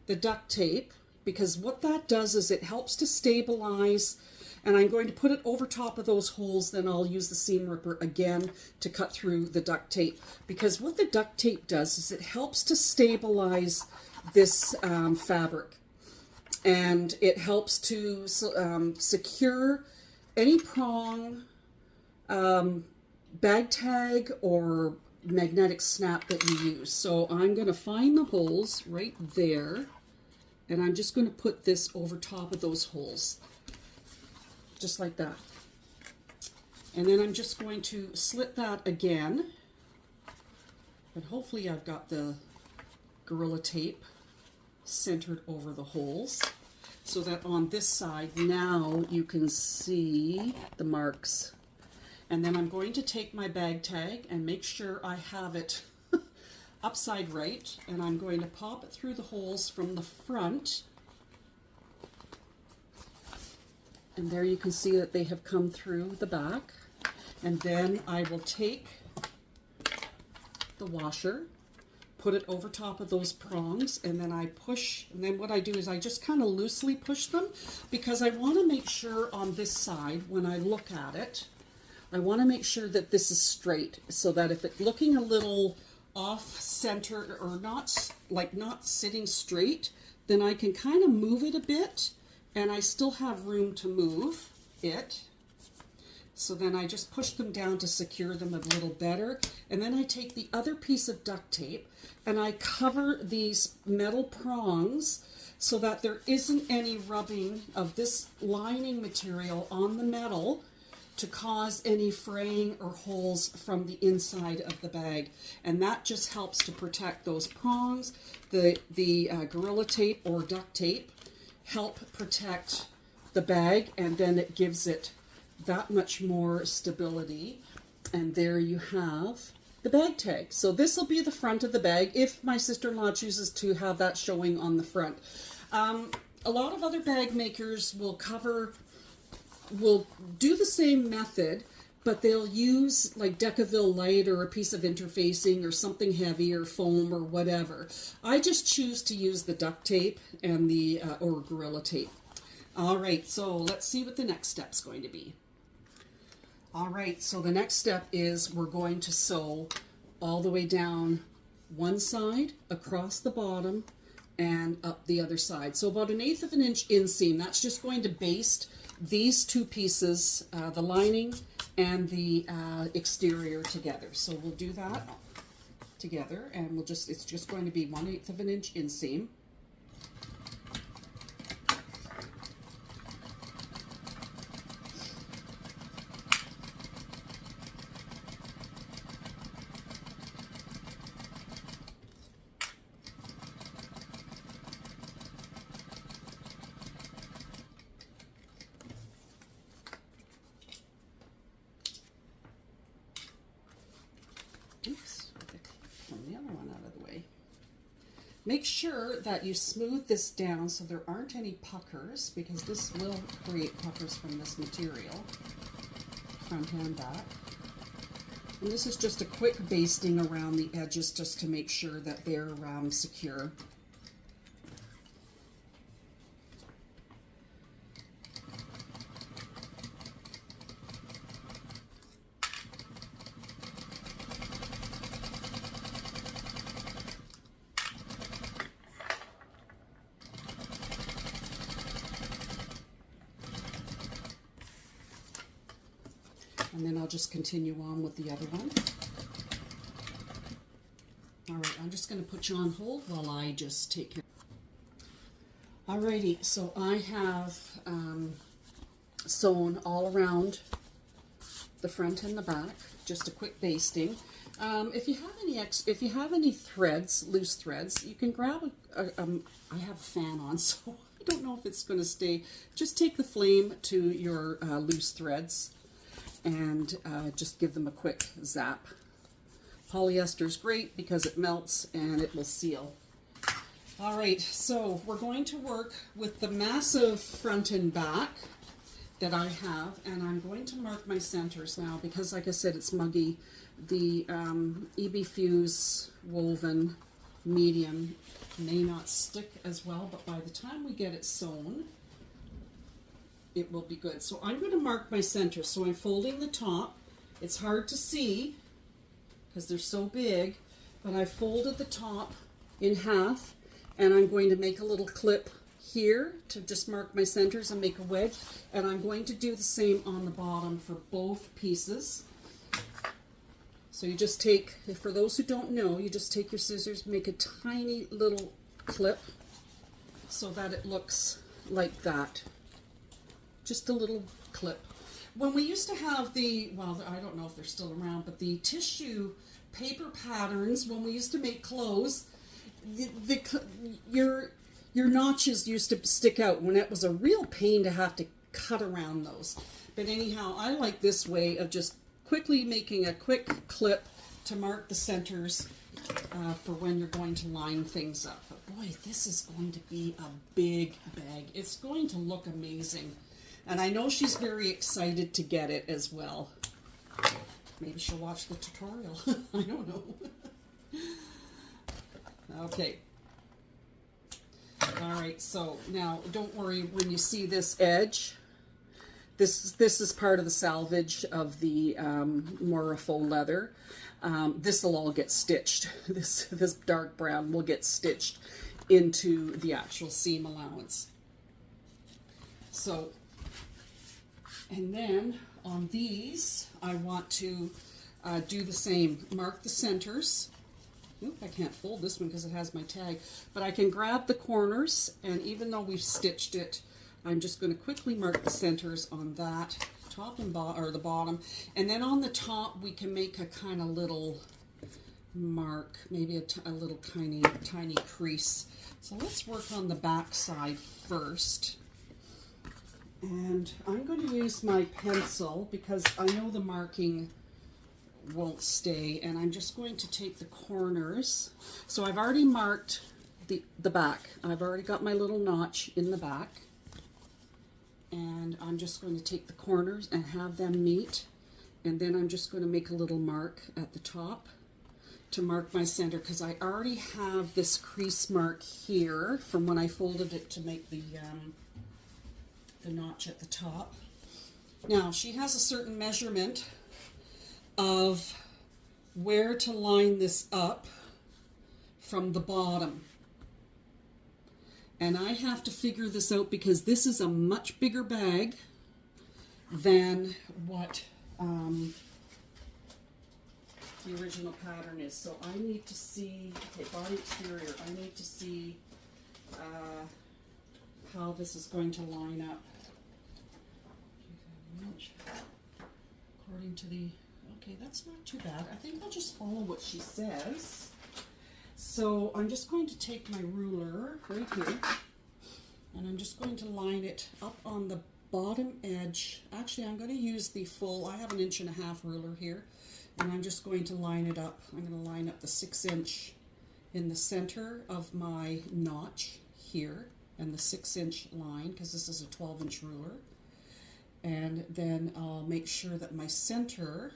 the duct tape, because what that does is it helps to stabilize, and I'm going to put it over top of those holes. Then I'll use the seam ripper again to cut through the duct tape, because what the duct tape does is it helps to stabilize this fabric, and it helps to secure any prong, bag tag, or magnetic snap that you use. So I'm going to find the holes right there, and I'm just going to put this over top of those holes, just like that. And then I'm just going to slit that again, and hopefully I've got the Gorilla Tape centered over the holes, so that on this side now you can see the marks. And then I'm going to take my bag tag and make sure I have it upside right, and I'm going to pop it through the holes from the front. And there you can see that they have come through the back. And then I will take the washer, put it over top of those prongs, and then I push, and then what I do is I just kind of loosely push them, because I want to make sure on this side, when I look at it, I want to make sure that this is straight, so that if it's looking a little off center or not, like not sitting straight, then I can kind of move it a bit, and I still have room to move it. So then I just push them down to secure them a little better. And then I take the other piece of duct tape and I cover these metal prongs so that there isn't any rubbing of this lining material on the metal to cause any fraying or holes from the inside of the bag. And that just helps to protect those prongs. The Gorilla Tape or duct tape help protect the bag, and then it gives it that much more stability. And there you have the bag tag. So this will be the front of the bag if my sister-in-law chooses to have that showing on the front. A lot of other bag makers will do the same method, but they'll use like Decaville Light or a piece of interfacing or something heavy or foam or whatever. I just choose to use the duct tape and the or Gorilla Tape. All right, so let's see what the next step's going to be. All right, so the next step is we're going to sew all the way down one side, across the bottom, and up the other side. So about 1/8 of an inch inseam. That's just going to baste these two pieces, the lining and the exterior together. So we'll do that together, and it's just going to be 1/8 of an inch inseam. Oops, from the other one out of the way. Make sure that you smooth this down so there aren't any puckers, because this will create puckers from this material, front and back. And this is just a quick basting around the edges just to make sure that they're secure. And then I'll just continue on with the other one. All right, I'm just going to put you on hold while I just take care. Alrighty, so I have sewn all around the front and the back, just a quick basting. If you have any threads, loose threads, you can grab I have a fan on, so I don't know if it's going to stay. Just take the flame to your loose threads and just give them a quick zap. Polyester is great because it melts and it will seal. All right, so we're going to work with the massive front and back that I have, and I'm going to mark my centers now because, like I said, it's muggy. The EB Fuse woven medium may not stick as well, but by the time we get it sewn, it will be good. So I'm going to mark my centers. So I'm folding the top. It's hard to see because they're so big, but I folded the top in half, and I'm going to make a little clip here to just mark my centers and make a wedge, and I'm going to do the same on the bottom for both pieces. So you just take, for those who don't know, you just take your scissors, make a tiny little clip so that it looks like that. Just a little clip. When we used to have the, well, I don't know if they're still around, but the tissue paper patterns, when we used to make clothes, your notches used to stick out when it was a real pain to have to cut around those. But anyhow, I like this way of just quickly making a quick clip to mark the centers for when you're going to line things up. But boy, this is going to be a big bag. It's going to look amazing. And I know she's very excited to get it as well. Maybe she'll watch the tutorial. I don't know. Okay. All right, so now don't worry when you see this edge. This is part of the salvage of the Mora faux leather. This will all get stitched. This dark brown will get stitched into the actual seam allowance. So, and then on these, I want to do the same. Mark the centers. Oop, I can't fold this one because it has my tag, but I can grab the corners, and even though we've stitched it, I'm just going to quickly mark the centers on that top and bottom, or the bottom, and then on the top we can make a kind of little mark, maybe a little tiny crease. So let's work on the back side first, and I'm going to use my pencil because I know the marking won't stay, and I'm just going to take the corners. So I've already marked the back. I've already got my little notch in the back, and I'm just going to take the corners and have them meet, and then I'm just going to make a little mark at the top to mark my center, because I already have this crease mark here from when I folded it to make the notch at the top. Now she has a certain measurement of where to line this up from the bottom, and I have to figure this out because this is a much bigger bag than what the original pattern is. So I need to see, okay, body exterior, I need to see how this is going to line up according to the. Okay, that's not too bad. I think I'll just follow what she says. So I'm just going to take my ruler right here, and I'm just going to line it up on the bottom edge. Actually, I'm going to use the full, I have an 1.5 inch ruler here, and I'm just going to line it up. I'm going to line up the 6 inch in the center of my notch here, and the 6 inch line, because this is a 12 inch ruler. And then I'll make sure that my center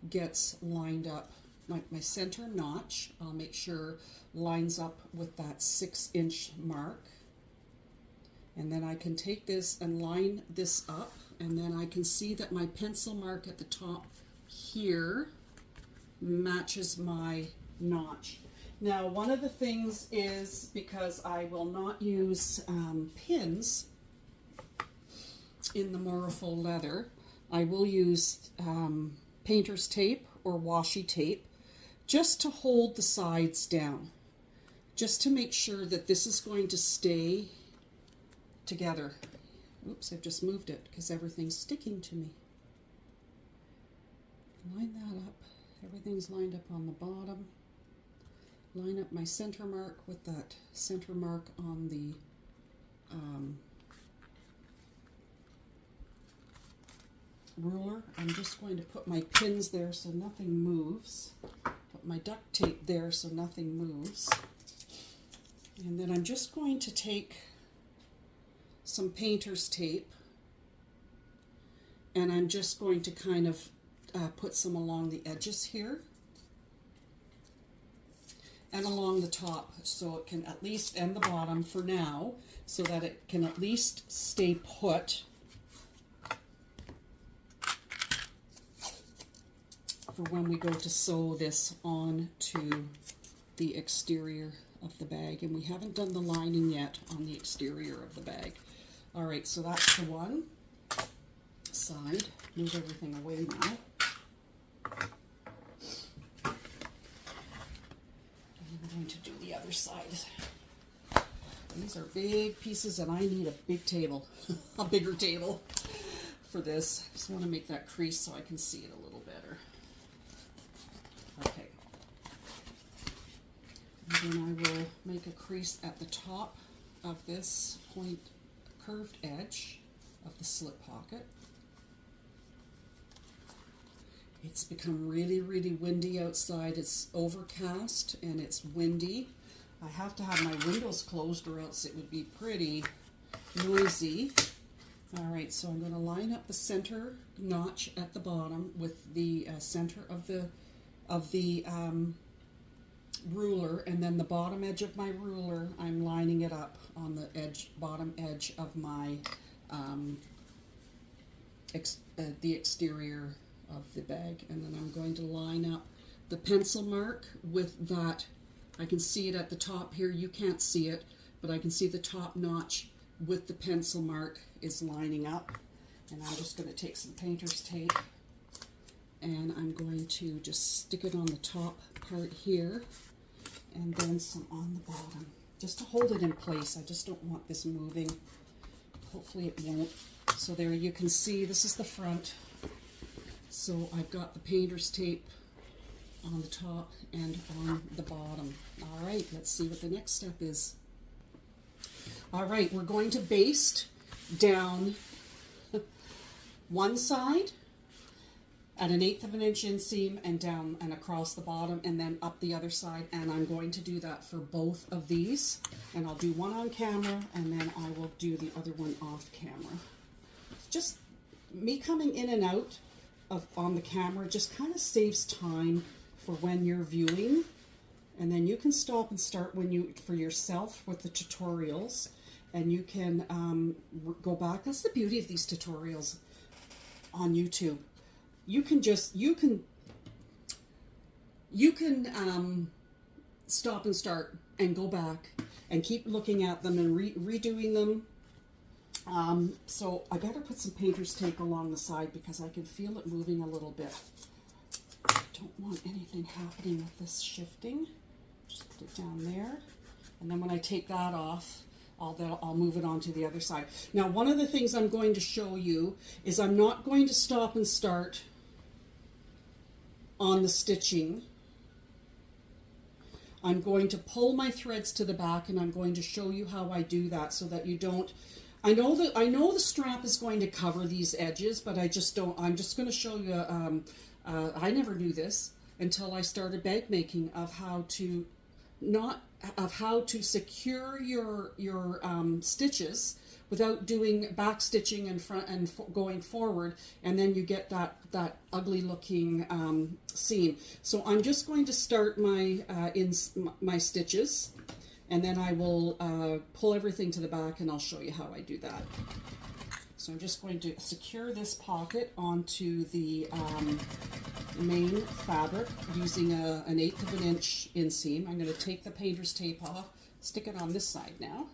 gets lined up. My center notch, I'll make sure lines up with that 6 inch mark. And then I can take this and line this up, and then I can see that my pencil mark at the top here matches my notch. Now, one of the things is, because I will not use pins in the Mora faux leather, I will use painter's tape or washi tape just to hold the sides down, just to make sure that this is going to stay together. Oops, I've just moved it because everything's sticking to me. Line that up. Everything's lined up on the bottom. Line up my center mark with that center mark on the ruler. I'm just going to put my pins there so nothing moves. Put my duct tape there so nothing moves. And then I'm just going to take some painter's tape, and I'm just going to kind of put some along the edges here and along the top, so it can at least, and the bottom for now, so that it can at least stay put for when we go to sew this on to the exterior of the bag. And we haven't done the lining yet on the exterior of the bag. All right, so that's the one side. Move everything away now. And I'm going to do the other side. These are big pieces, and I need a big table, a bigger table for this. Just want to make that crease so I can see it a little better. Okay. And then I will make a crease at the top of this curved edge of the slip pocket. It's become really, really windy outside. It's overcast and it's windy. I have to have my windows closed or else it would be pretty noisy. All right, so I'm going to line up the center notch at the bottom with the center of the ruler, and then the bottom edge of my ruler, I'm lining it up on the bottom edge of my the exterior of the bag, and then I'm going to line up the pencil mark with that. I can see it at the top here. You can't see it, but I can see the top notch with the pencil mark is lining up. And I'm just going to take some painter's tape and I'm going to just stick it on the top part here and then some on the bottom just to hold it in place. I just don't want this moving. Hopefully it won't. So there you can see this is the front. So I've got the painter's tape on the top and on the bottom. All right, let's see what the next step is. All right, we're going to baste down one side at 1/8 of an inch inseam and down and across the bottom and then up the other side, and I'm going to do that for both of these, and I'll do one on camera and then I will do the other one off camera. Just me coming in and out on the camera just kind of saves time for when you're viewing, and then you can stop and start when you for yourself with the tutorials, and you can go back. That's the beauty of these tutorials on YouTube. You can stop and start and go back and keep looking at them and redoing them. So I better put some painter's tape along the side because I can feel it moving a little bit. I don't want anything happening with this shifting. Just put it down there. And then when I take that off, I'll move it on to the other side. Now, one of the things I'm going to show you is I'm not going to stop and start on the stitching. I'm going to pull my threads to the back, and I'm going to show you how I do that so that you don't. I know the strap is going to cover these edges, but I just don't. I'm just going to show you. I never knew this until I started bag making of how to secure your stitches without doing back stitching and front and going forward, and then you get that ugly looking seam. So I'm just going to start my my stitches, and then I will pull everything to the back and I'll show you how I do that. So I'm just going to secure this pocket onto the main fabric using an 1/8 of an inch inseam. I'm going to take the painter's tape off, stick it on this side now.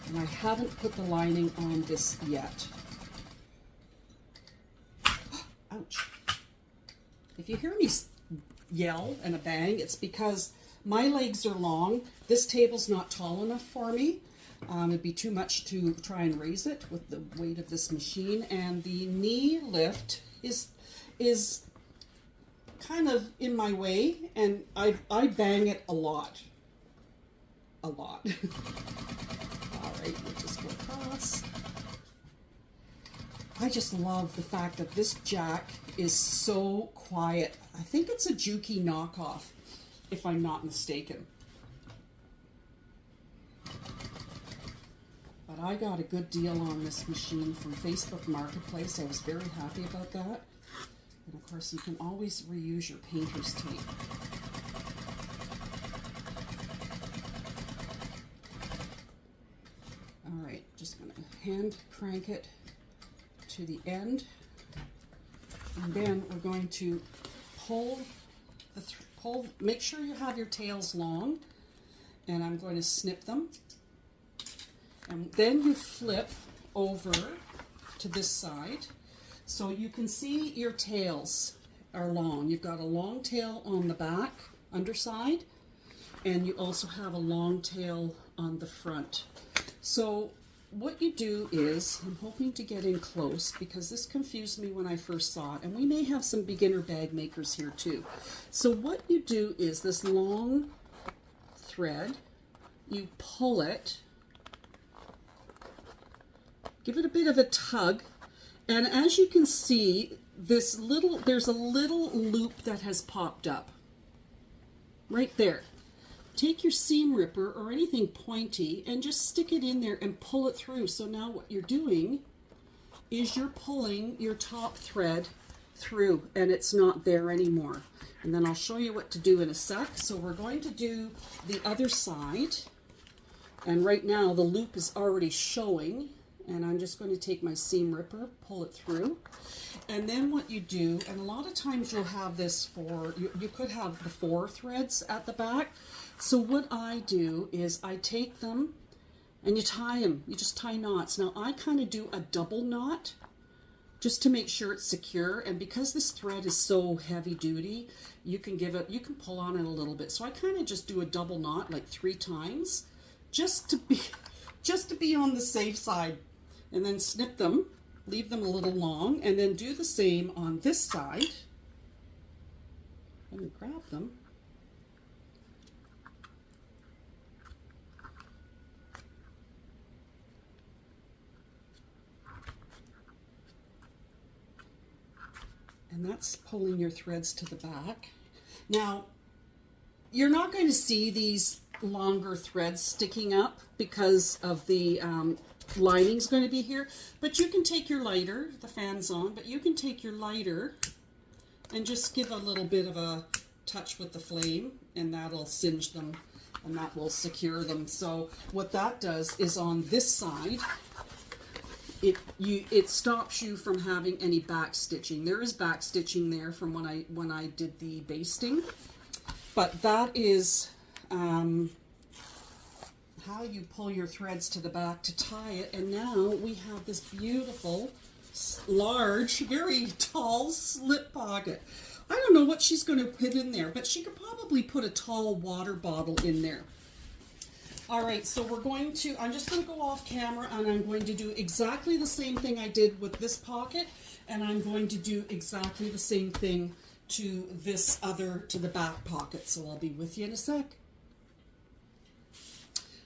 And I haven't put the lining on this yet. Ouch. If you hear me yell and a bang, it's because my legs are long. This table's not tall enough for me. It'd be too much to try and raise it with the weight of this machine, and the knee lift is kind of in my way, and I bang it a lot. All right, we'll just go across. I just love the fact that this jack is so quiet. I think it's a Juki knockoff, if I'm not mistaken. But I got a good deal on this machine from Facebook Marketplace. I was very happy about that. And of course, you can always reuse your painter's tape. All right, just going to hand crank it to the end. And then we're going to pull, make sure you have your tails long. And I'm going to snip them. And then you flip over to this side so you can see your tails are long. You've got a long tail on the back, underside, and you also have a long tail on the front. So what you do is, I'm hoping to get in close because this confused me when I first saw it, and we may have some beginner bag makers here too. So what you do is this long thread, you pull it, give it a bit of a tug, And as you can see, there's a little loop that has popped up right there. Take your seam ripper or anything pointy and just stick it in there and pull it through. So now what you're doing is you're pulling your top thread through and it's not there anymore. And then I'll show you what to do in a sec. So we're going to do the other side. And right now the loop is already showing. And I'm just going to take my seam ripper, pull it through. And then what you do, and a lot of times you'll have this for, you could have the 4 threads at the back. So what I do is I take them and you tie them. You just tie knots. Now I kind of do a double knot just to make sure it's secure. And because this thread is so heavy duty, you can pull on it a little bit. So I kind of just do a double knot like 3 times just to be on the safe side. And then snip them, leave them a little long, and then do the same on this side. And grab them. And that's pulling your threads to the back. Now, you're not going to see these longer threads sticking up because of the lining's going to be here, but you can take your lighter, the fan's on, but you can take your lighter and just give a little bit of a touch with the flame and that'll singe them and that will secure them. So what that does is on this side, it stops you from having any back stitching. There is back stitching there from when I did the basting, but that is how you pull your threads to the back to tie it. And now we have this beautiful, large, very tall slip pocket. I don't know what she's going to put in there, but she could probably put a tall water bottle in there. All right, so I'm just going to go off camera and I'm going to do exactly the same thing I did with this pocket, and I'm going to do exactly the same thing to the back pocket. So I'll be with you in a sec.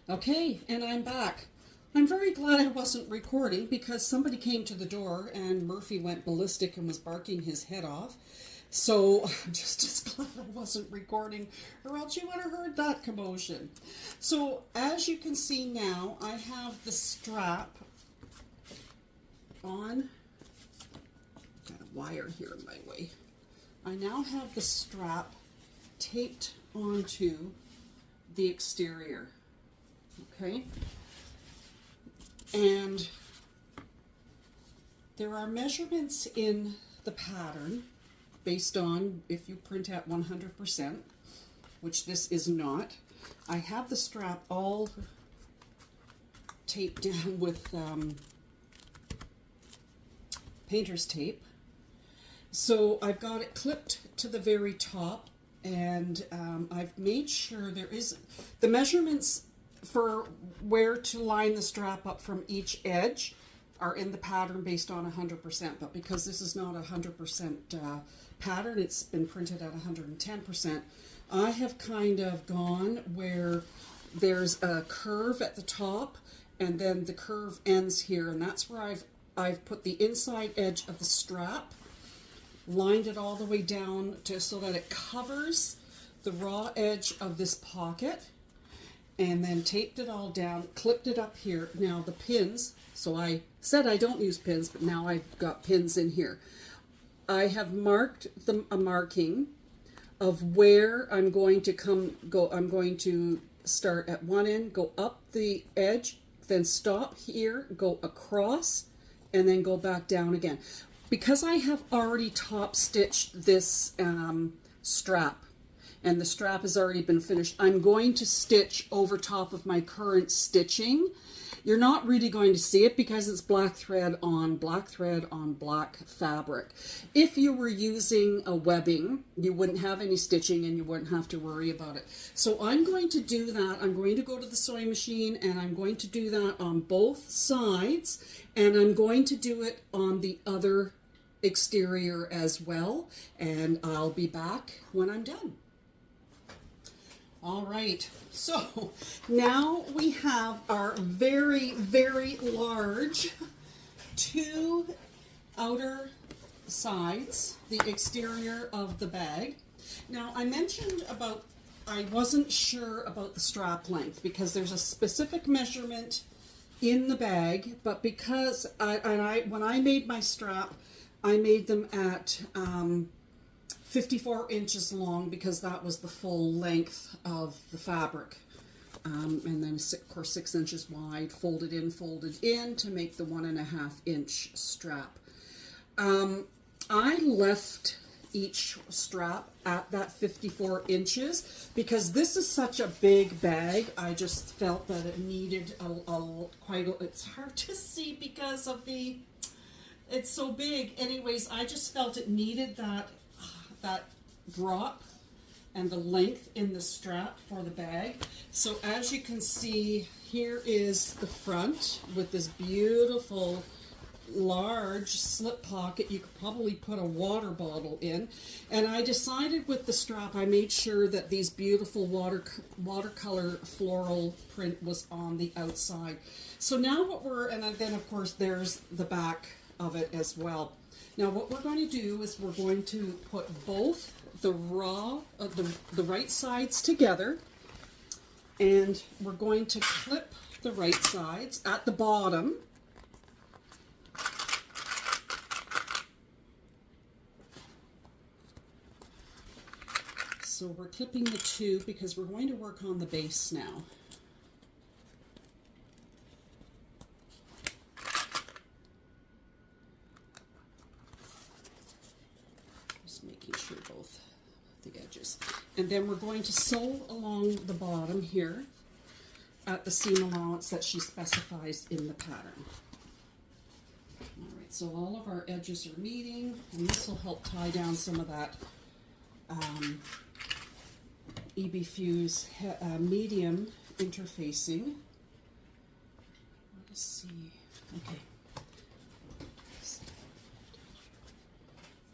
Okay, and I'm back. I'm very glad I wasn't recording because somebody came to the door and Murphy went ballistic and was barking his head off. So I'm just as glad I wasn't recording, or else you would have heard that commotion. So as you can see now, I have the strap on. Got a wire here in my way. I now have the strap taped onto the exterior. Okay, and there are measurements in the pattern based on if you print at 100%, which this is not. I have the strap all taped down with painter's tape. So I've got it clipped to the very top, and I've made sure there is the measurements for where to line the strap up from each edge are in the pattern based on 100%, but because this is not a 100% pattern, it's been printed at 110%, I have kind of gone where there's a curve at the top and then the curve ends here, and that's where I've put the inside edge of the strap, lined it all the way down so that it covers the raw edge of this pocket, and then taped it all down, clipped it up here. Now the pins, so I said I don't use pins, but now I've got pins in here. I have marked a marking of where I'm going to I'm going to start at one end, go up the edge, then stop here, go across, and then go back down again. Because I have already top stitched this strap, and the strap has already been finished, I'm going to stitch over top of my current stitching. You're not really going to see it because it's black thread on black fabric. If you were using a webbing, you wouldn't have any stitching and you wouldn't have to worry about it. So I'm going to do that. I'm going to go to the sewing machine and I'm going to do that on both sides, and I'm going to do it on the other exterior as well, and I'll be back when I'm done. All right, so now we have our very, very large 2 outer sides, the exterior of the bag. Now, I mentioned about, I wasn't sure about the strap length because there's a specific measurement in the bag, but because when I made my strap, I made them at 54 inches long because that was the full length of the fabric. And then of course 6 inches wide, folded in to make the 1.5 inch strap. I left each strap at that 54 inches because this is such a big bag. I just felt that it needed it's hard to see because of it's so big. Anyways, I just felt it needed that drop and the length in the strap for the bag. So as you can see, here is the front with this beautiful large slip pocket. You could probably put a water bottle in. And I decided with the strap, I made sure that these beautiful watercolor floral print was on the outside. So now and then of course there's the back of it as well. Now what we're going to do is we're going to put both the right sides together, and we're going to clip the right sides at the bottom. So we're clipping the two because we're going to work on the base now. Just making sure both the edges. And then we're going to sew along the bottom here at the seam allowance that she specifies in the pattern. All right, so all of our edges are meeting, and this will help tie down some of that EB Fuse medium interfacing. Let's see. Okay.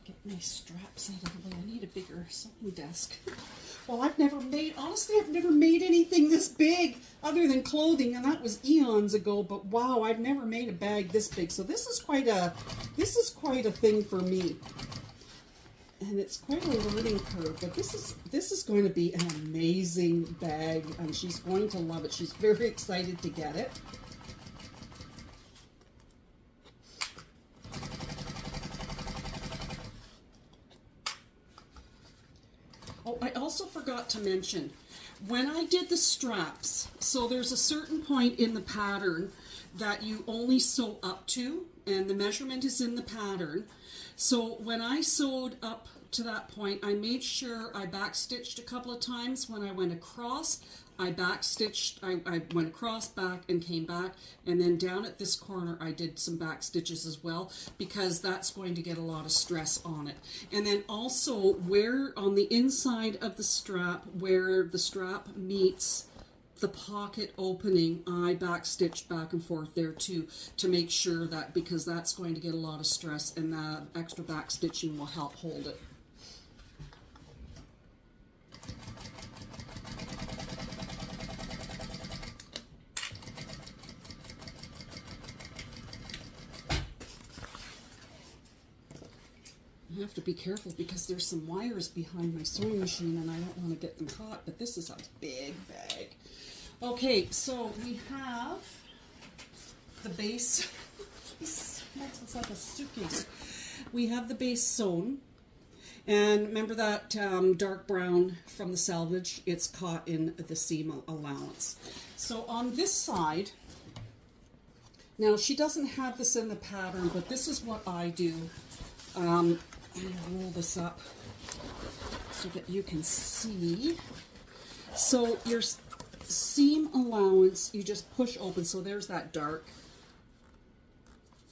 Get my straps out of the way. I need a bigger sewing desk. Well, honestly, I've never made anything this big other than clothing, and that was eons ago, but wow, I've never made a bag this big. So this is quite a thing for me. And it's quite a learning curve, but this is going to be an amazing bag, and she's going to love it. She's very excited to get it. Oh, I also forgot to mention, when I did the straps, so there's a certain point in the pattern that you only sew up to, and the measurement is in the pattern. So when I sewed up to that point, I made sure I backstitched a couple of times. When I went across, I backstitched, I went across, back, and came back, and then down at this corner I did some back stitches as well, because that's going to get a lot of stress on it. And then also where on the inside of the strap, where the strap meets the pocket opening, I backstitched back and forth there too, to make sure that, because that's going to get a lot of stress, and that extra backstitching will help hold it. I have to be careful because there's some wires behind my sewing machine and I don't want to get them caught, but this is a big bag. Okay, so we have the base. It's like a suitcase. We have the base sewn, and remember that dark brown from the selvage? It's caught in the seam allowance. So on this side, now she doesn't have this in the pattern, but this is what I do. I'm going to roll this up so that you can see. So your seam allowance, you just push open. So there's that dark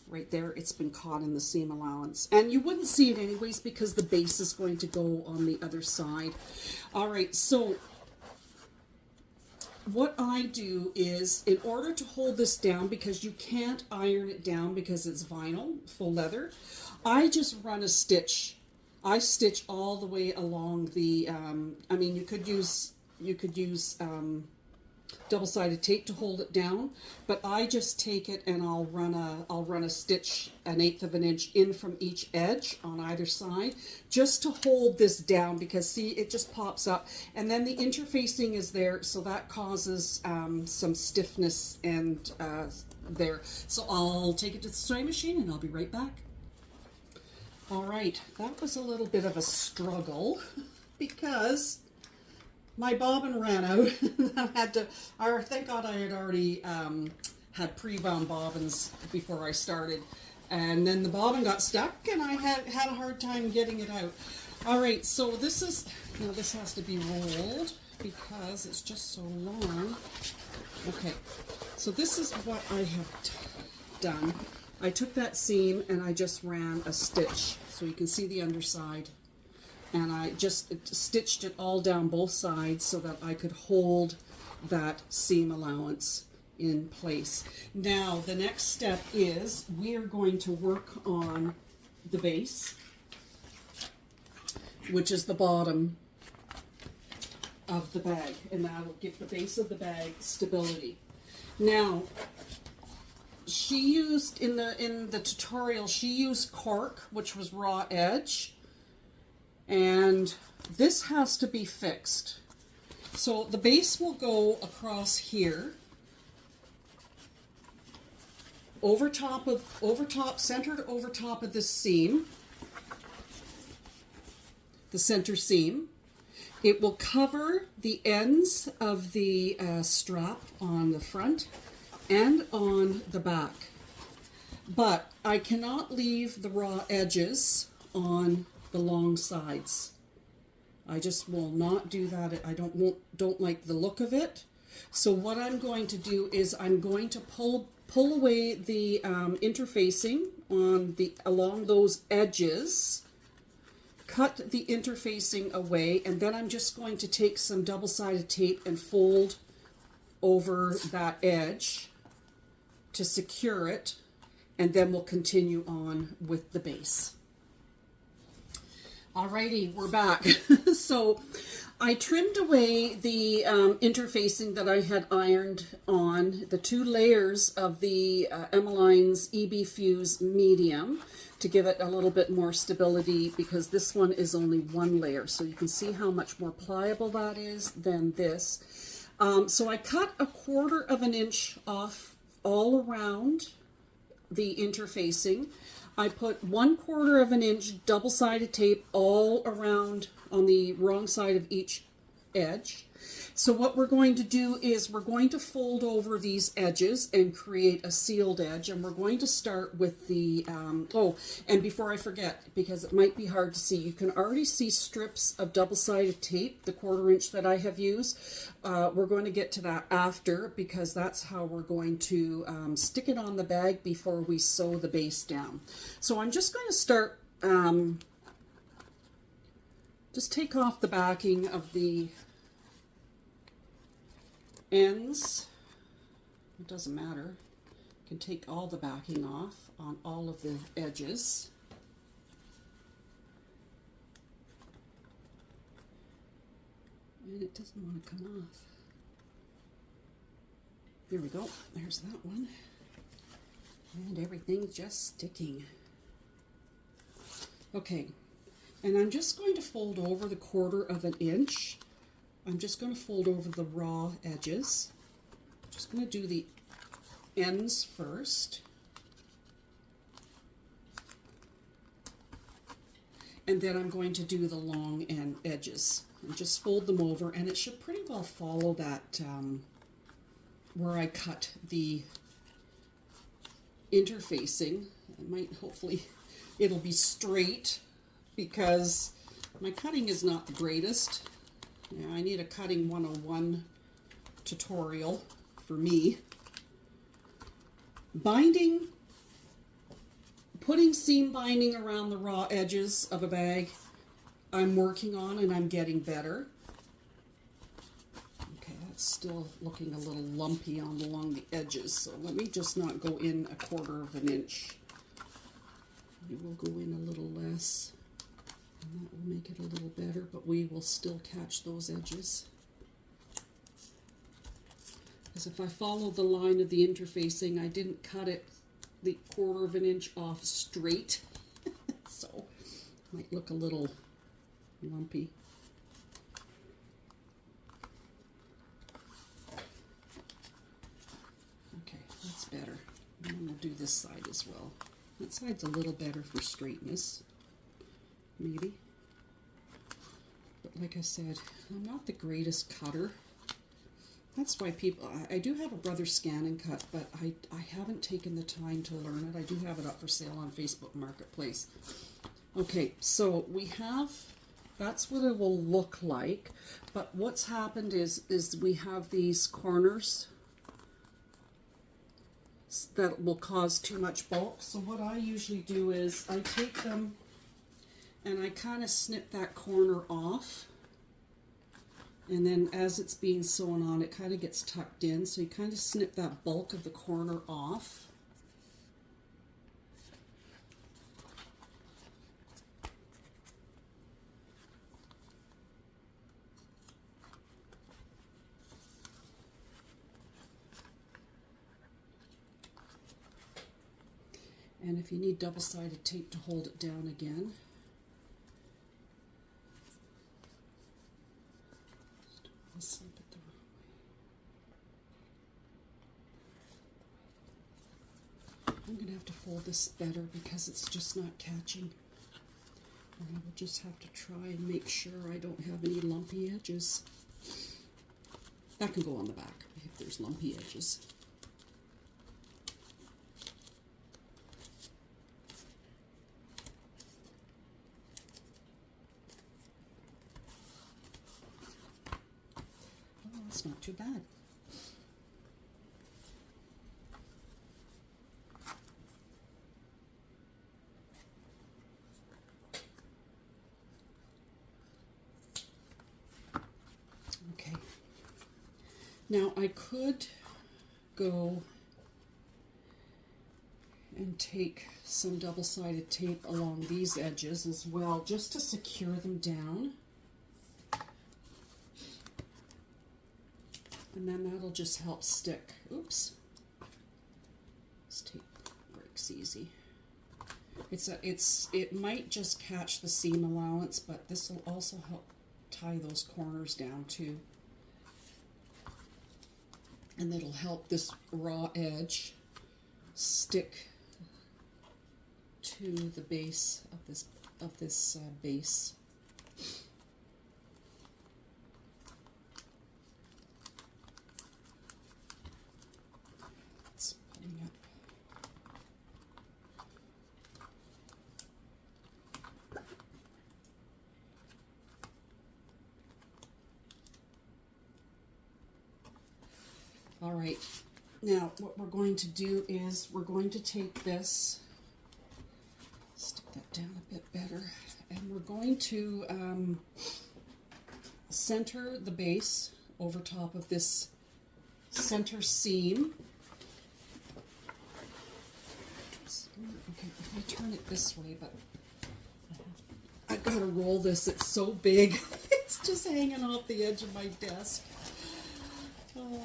right there. It's been caught in the seam allowance. And you wouldn't see it anyways because the base is going to go on the other side. All right, so what I do is, in order to hold this down, because you can't iron it down because it's vinyl, faux leather, I just run a stitch. I stitch all the way along the, I mean, you could use double-sided tape to hold it down, but I just take it and I'll run a stitch 1/8 of an inch in from each edge on either side just to hold this down, because see, it just pops up, and then the interfacing is there, so that causes some stiffness and there. So I'll take it to the sewing machine and I'll be right back. All right, that was a little bit of a struggle because my bobbin ran out. Thank God I had already had pre-wound bobbins before I started. And then the bobbin got stuck and I had a hard time getting it out. All right, so this is, this has to be rolled because it's just so long. Okay, so this is what I have done. I took that seam and I just ran a stitch so you can see the underside. And I just stitched it all down both sides so that I could hold that seam allowance in place. Now, the next step is we are going to work on the base, which is the bottom of the bag, and that will give the base of the bag stability. Now, she used, in the tutorial, she used cork, which was raw edge. And this has to be fixed. So the base will go across here, centered over top of this seam, the center seam. It will cover the ends of the strap on the front and on the back. But I cannot leave the raw edges on the long sides. I just will not do that. I don't like the look of it. So what I'm going to do is I'm going to pull away the interfacing along those edges, cut the interfacing away, and then I'm just going to take some double-sided tape and fold over that edge to secure it, and then we'll continue on with the base. Alrighty, we're back. So I trimmed away the interfacing that I had ironed on the 2 layers of the EMMALINE's EB Fuse Medium to give it a little bit more stability, because this one is only 1 layer. So you can see how much more pliable that is than this. So I cut 1/4 of an inch off all around the interfacing. I put 1/4 of an inch double-sided tape all around on the wrong side of each edge. So what we're going to do is we're going to fold over these edges and create a sealed edge, and we're going to start with the, oh, and before I forget, because it might be hard to see, you can already see strips of double-sided tape, the 1/4 inch that I have used. We're going to get to that after, because that's how we're going to stick it on the bag before we sew the base down. So I'm just going to start, just take off the backing of the ends. It doesn't matter. You can take all the backing off on all of the edges. And it doesn't want to come off. There we go. There's that one. And everything's just sticking. Okay. And I'm just going to fold over the 1/4 of an inch. I'm just going to fold over the raw edges. I'm just going to do the ends first. And then I'm going to do the long end edges. And just fold them over, and it should pretty well follow that where I cut the interfacing. I might, hopefully, it'll be straight, because my cutting is not the greatest. Yeah, I need a cutting 101 tutorial for me. Binding, putting seam binding around the raw edges of a bag, I'm working on, and I'm getting better. Okay, that's still looking a little lumpy along the edges, so let me just not go in 1/4 of an inch. We will go in a little less. And that will make it a little better, but we will still catch those edges. Because if I follow the line of the interfacing, I didn't cut it the 1/4 of an inch off straight. So it might look a little lumpy. Okay, that's better. And then we'll do this side as well. That side's a little better for straightness, maybe. But like I said, I'm not the greatest cutter. That's why people, I do have a brother scan and cut, but I haven't taken the time to learn it. I do have it up for sale on Facebook Marketplace. Okay, so we have, that's what it will look like. But what's happened is we have these corners that will cause too much bulk. So what I usually do is I take them and I kind of snip that corner off. And then as it's being sewn on, it kind of gets tucked in. So you kind of snip that bulk of the corner off. And if you need double-sided tape to hold it down again, slip it the wrong way. I'm going to have to fold this better because it's just not catching. And I will just have to try and make sure I don't have any lumpy edges. That can go on the back if there's lumpy edges. It's not too bad. Okay. Now I could go and take some double-sided tape along these edges as well, just to secure them down. And then that'll just help stick. Oops. This tape breaks easy. It might just catch the seam allowance, but this will also help tie those corners down too. And it'll help this raw edge stick to the base of this base. It's putting up. All right, now what we're going to do is we're going to take this, stick that down a bit better, and we're going to center the base over top of this center seam. Okay, if I turn it this way, but I've got to roll this, it's so big. It's just hanging off the edge of my desk. Oh.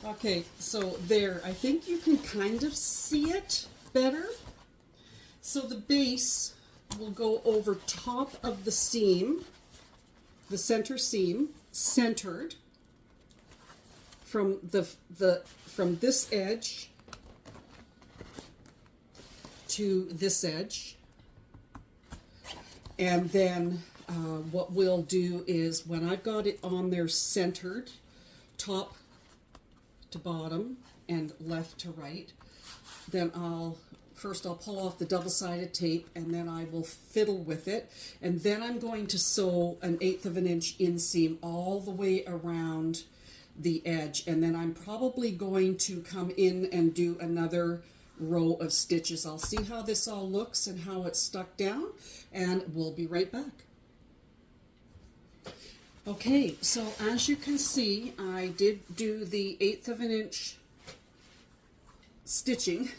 Okay, so there, I think you can kind of see it better. So the base will go over top of the seam, the center seam, centered from from this edge to this edge. And then what we'll do is when I've got it on there centered, top to bottom and left to right, then I'll pull off the double-sided tape, and then I will fiddle with it, and then I'm going to sew an 1/8 of an inch inseam all the way around the edge, and then I'm probably going to come in and do another row of stitches. I'll see how this all looks and how it's stuck down, and we'll be right back. Okay, so as you can see, I did do the 1/8 of an inch stitching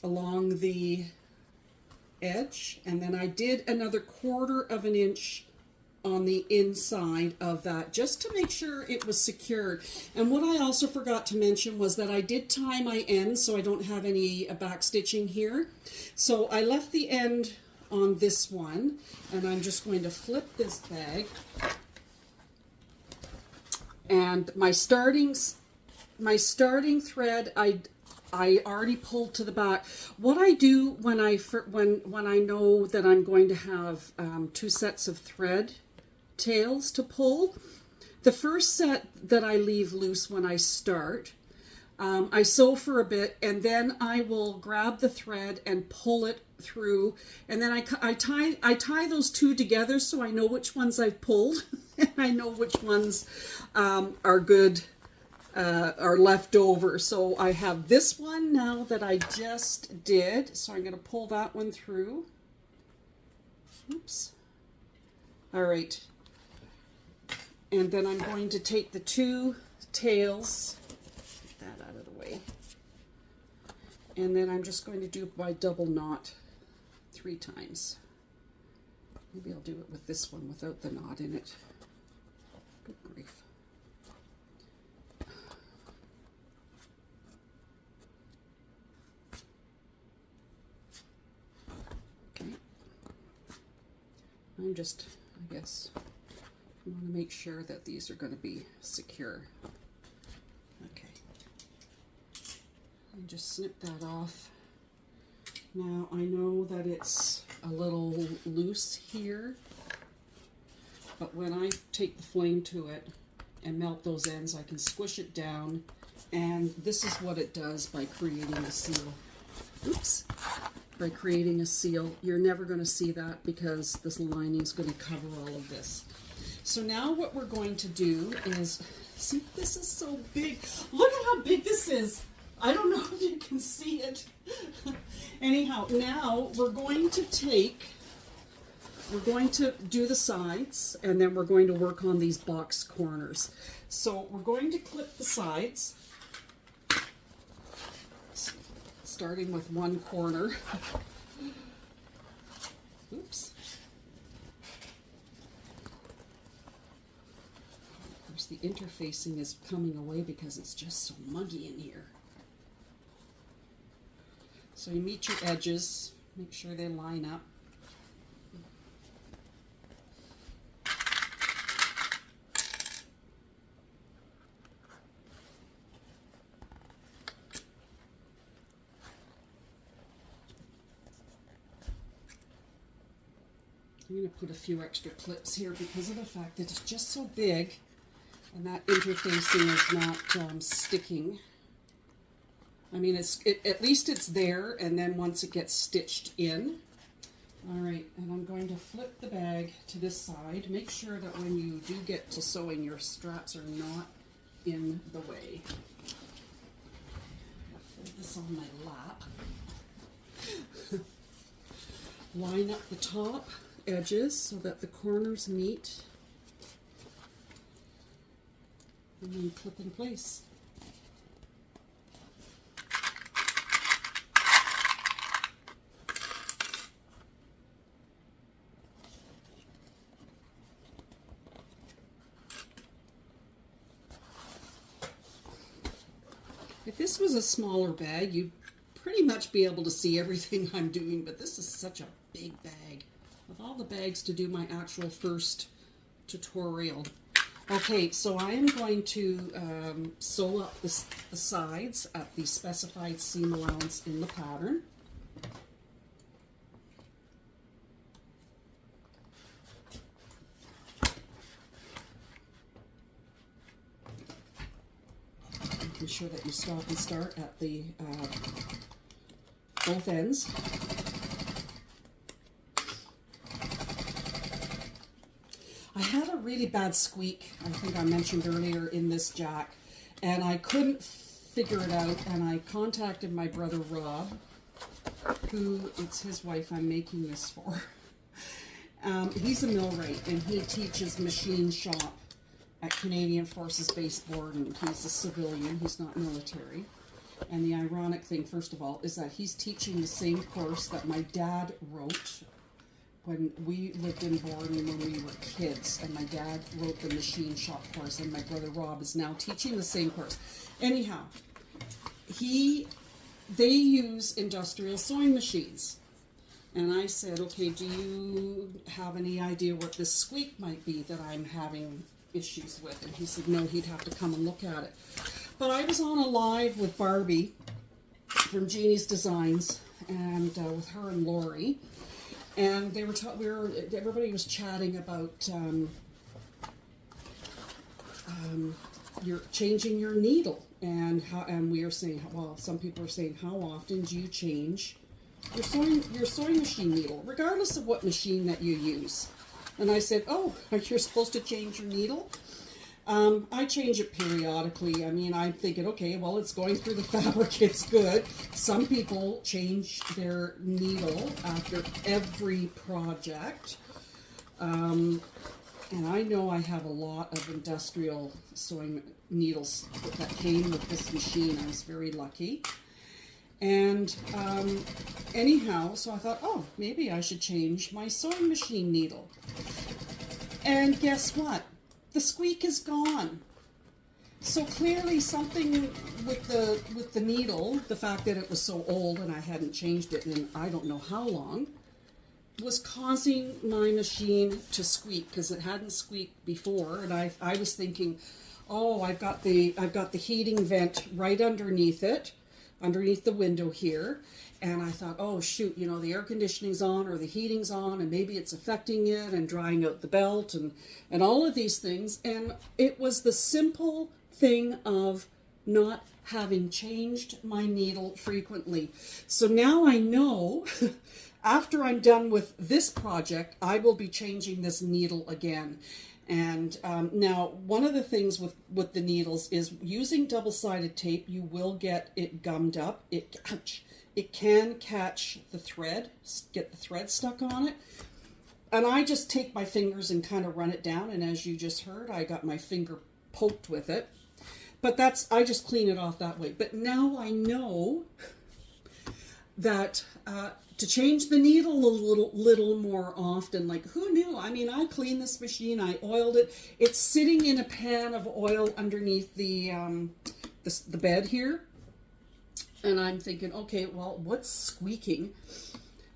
along the edge, and then I did another 1/4 of an inch on the inside of that, just to make sure it was secured. And what I also forgot to mention was that I did tie my ends so I don't have any back stitching here. So I left the end on this one, and I'm just going to flip this bag. And my starting thread, I already pulled to the back. What I do when I know that I'm going to have 2 sets of thread tails to pull, the first set that I leave loose when I start, I sew for a bit, and then I will grab the thread and pull it through, and then I tie those 2 together so I know which ones I've pulled and I know which ones are good, are left over. So I have this one now that I just did, so I'm going to pull that one through. Oops. All right. And then I'm going to take the 2 tails, get that out of the way, and then I'm just going to do my double knot 3 times. Maybe I'll do it with this one without the knot in it. Good grief. Okay. I'm just, I guess, I want to make sure that these are going to be secure. Okay. And just snip that off. Now I know that it's a little loose here, but when I take the flame to it and melt those ends, I can squish it down, and this is what it does by creating a seal. Oops. By creating a seal. You're never going to see that because this lining is going to cover all of this. So now what we're going to do is, see, this is so big. Look at how big this is. I don't know if you can see it. Anyhow, now we're going to do the sides, and then we're going to work on these box corners. So we're going to clip the sides, starting with one corner. Oops. Of course, the interfacing is coming away because it's just so muggy in here. So you meet your edges, make sure they line up. I'm going to put a few extra clips here because of the fact that it's just so big and that interfacing is not sticking. I mean, at least it's there, and then once it gets stitched in. All right, and I'm going to flip the bag to this side. Make sure that when you do get to sewing, your straps are not in the way. I'll fold this on my lap. Line up the top edges so that the corners meet, and then clip in place. If this was a smaller bag, you'd pretty much be able to see everything I'm doing, but this is such a big bag. With all the bags to do my actual first tutorial. Okay, so I am going to sew up the sides at the specified seam allowance in the pattern. Making sure that you stop and start at the both ends. I had a really bad squeak, I think I mentioned earlier, in this jack, and I couldn't figure it out, and I contacted my brother Rob, who, it's his wife I'm making this for. He's a millwright, and he teaches machine shop at Canadian Forces Base Borden. He's a civilian, he's not military. And the ironic thing, first of all, is that he's teaching the same course that my dad wrote when we lived in Borden when we were kids, and my dad wrote the machine shop course, and my brother Rob is now teaching the same course. Anyhow, they use industrial sewing machines. And I said, okay, do you have any idea what this squeak might be that I'm having issues with? And he said, no, he'd have to come and look at it. But I was on a live with Barbie from Jeannie's Designs, and with her and Lori, and they were everybody was chatting about you're changing your needle, and we are saying, well, some people are saying, how often do you change your sewing machine needle, regardless of what machine that you use? And I said, oh, you're supposed to change your needle? I change it periodically. I mean, I'm thinking, okay, well, it's going through the fabric, it's good. Some people change their needle after every project. And I know I have a lot of industrial sewing needles that came with this machine. I was very lucky. And anyhow, so I thought, oh, maybe I should change my sewing machine needle. And guess what? The squeak is gone. So clearly something with the needle, the fact that it was so old and I hadn't changed it in I don't know how long, was causing my machine to squeak, because it hadn't squeaked before. And I was thinking, oh, I've got the heating vent right underneath it, underneath the window here. And I thought, oh shoot, you know, the air conditioning's on or the heating's on, and maybe it's affecting it and drying out the belt and all of these things. And it was the simple thing of not having changed my needle frequently. So now I know after I'm done with this project, I will be changing this needle again. And now, one of the things with the needles is using double-sided tape, you will get it gummed up. It can catch the thread, get the thread stuck on it. And I just take my fingers and kind of run it down. And as you just heard, I got my finger poked with it. But I just clean it off that way. But now I know that to change the needle a little more often. Like, who knew? I mean, I cleaned this machine, I oiled it. It's sitting in a pan of oil underneath the bed here. And I'm thinking, okay, well, what's squeaking?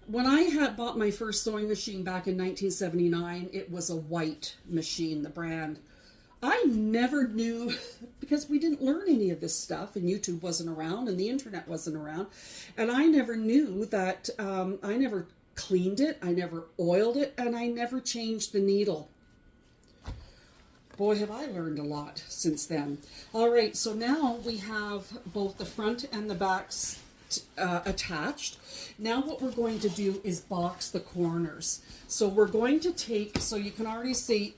When I had bought my first sewing machine back in 1979, it was a white machine, the brand. I never knew, because we didn't learn any of this stuff, and YouTube wasn't around, and the internet wasn't around, and I never knew that, I never cleaned it, I never oiled it, and I never changed the needle. Boy, have I learned a lot since then. All right, so now we have both the front and the backs attached. Now what we're going to do is box the corners. So we're going to take, so you can already see,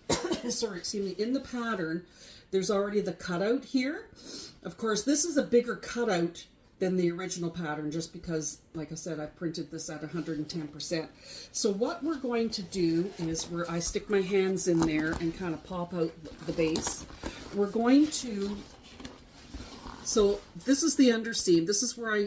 sorry, excuse me, in the pattern, there's already the cutout here. Of course, this is a bigger cutout than the original pattern, just because, like I said, I printed this at 110%. So what we're going to do is, I stick my hands in there and kind of pop out the base. We're going to, so this is the underseam. This is where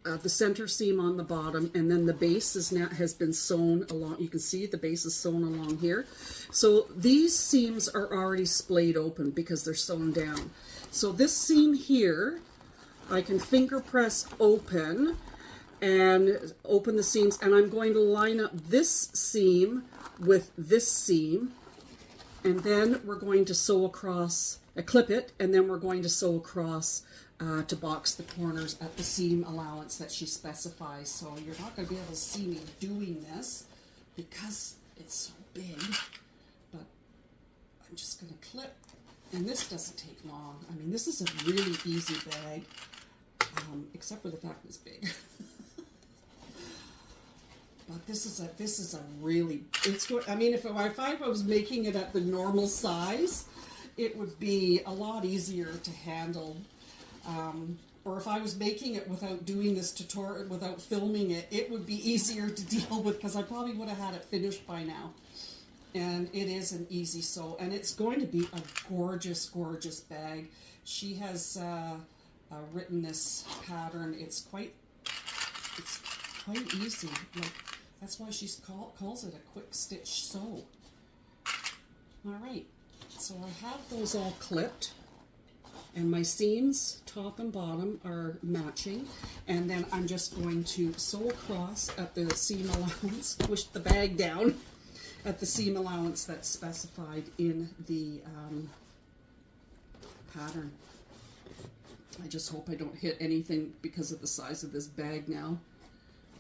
the center seam on the bottom, and then the base has been sewn along. You can see the base is sewn along here. So these seams are already splayed open because they're sewn down. So this seam here, I can finger press open and open the seams, and I'm going to line up this seam with this seam, and then we're going to sew across, clip it, and then we're going to sew across to box the corners at the seam allowance that she specifies. So you're not going to be able to see me doing this because it's so big, but I'm just going to clip, and this doesn't take long. I mean, this is a really easy bag. Except for the fact it's big. But this is a really, it's good. I mean, if I was making it at the normal size, it would be a lot easier to handle. Or if I was making it without doing this tutorial, without filming it, it would be easier to deal with, because I probably would have had it finished by now. And it is an easy sew, and it's going to be a gorgeous, gorgeous bag. She has written this pattern. It's quite easy. Like, That's why she calls it a quick stitch sew. All right, so I have those all clipped, and my seams, top and bottom, are matching. And then I'm just going to sew across at the seam allowance, push the bag down at the seam allowance that's specified in the pattern. I just hope I don't hit anything because of the size of this bag now.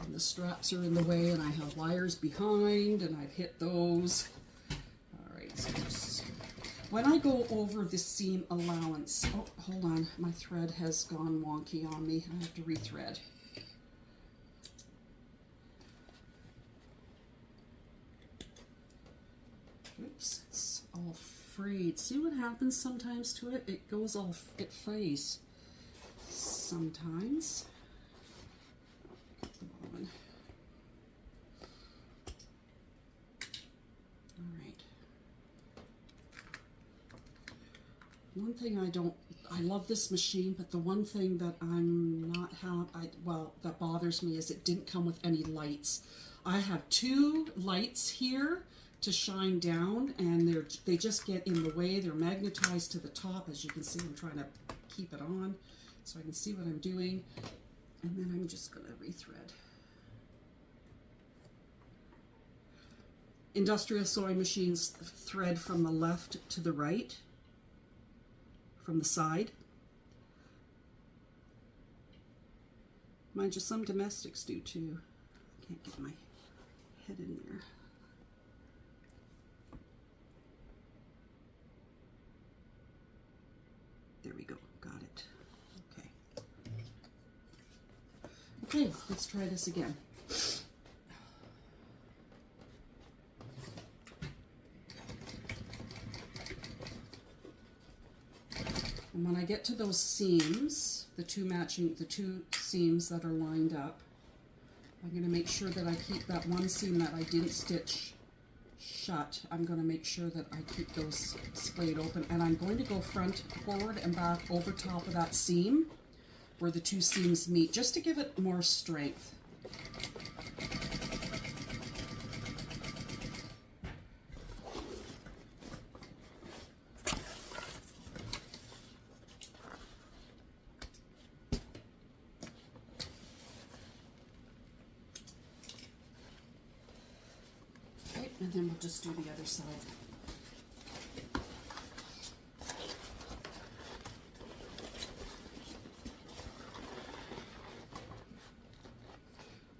And the straps are in the way, and I have wires behind, and I've hit those. All right, so just, when I go over the seam allowance, oh, hold on, my thread has gone wonky on me. I have to rethread. Oops, it's all frayed. See what happens sometimes to it? It goes all, it frays sometimes. One thing I love this machine, but the one thing that I'm not that bothers me is it didn't come with any lights. I have 2 lights here to shine down, and they just get in the way. They're magnetized to the top. As you can see, I'm trying to keep it on so I can see what I'm doing. And then I'm just going to rethread. Industrial sewing machines thread from the left to the right, from the side. Mind you, some domestics do too. I can't get my head in there. There we go, got it. Okay. Okay, let's try this again. And when I get to those seams, the two seams that are lined up, I'm going to make sure that I keep that one seam that I didn't stitch shut. I'm going to make sure that I keep those splayed open, and I'm going to go forward and back over top of that seam where the 2 seams meet, just to give it more strength. And then we'll just do the other side.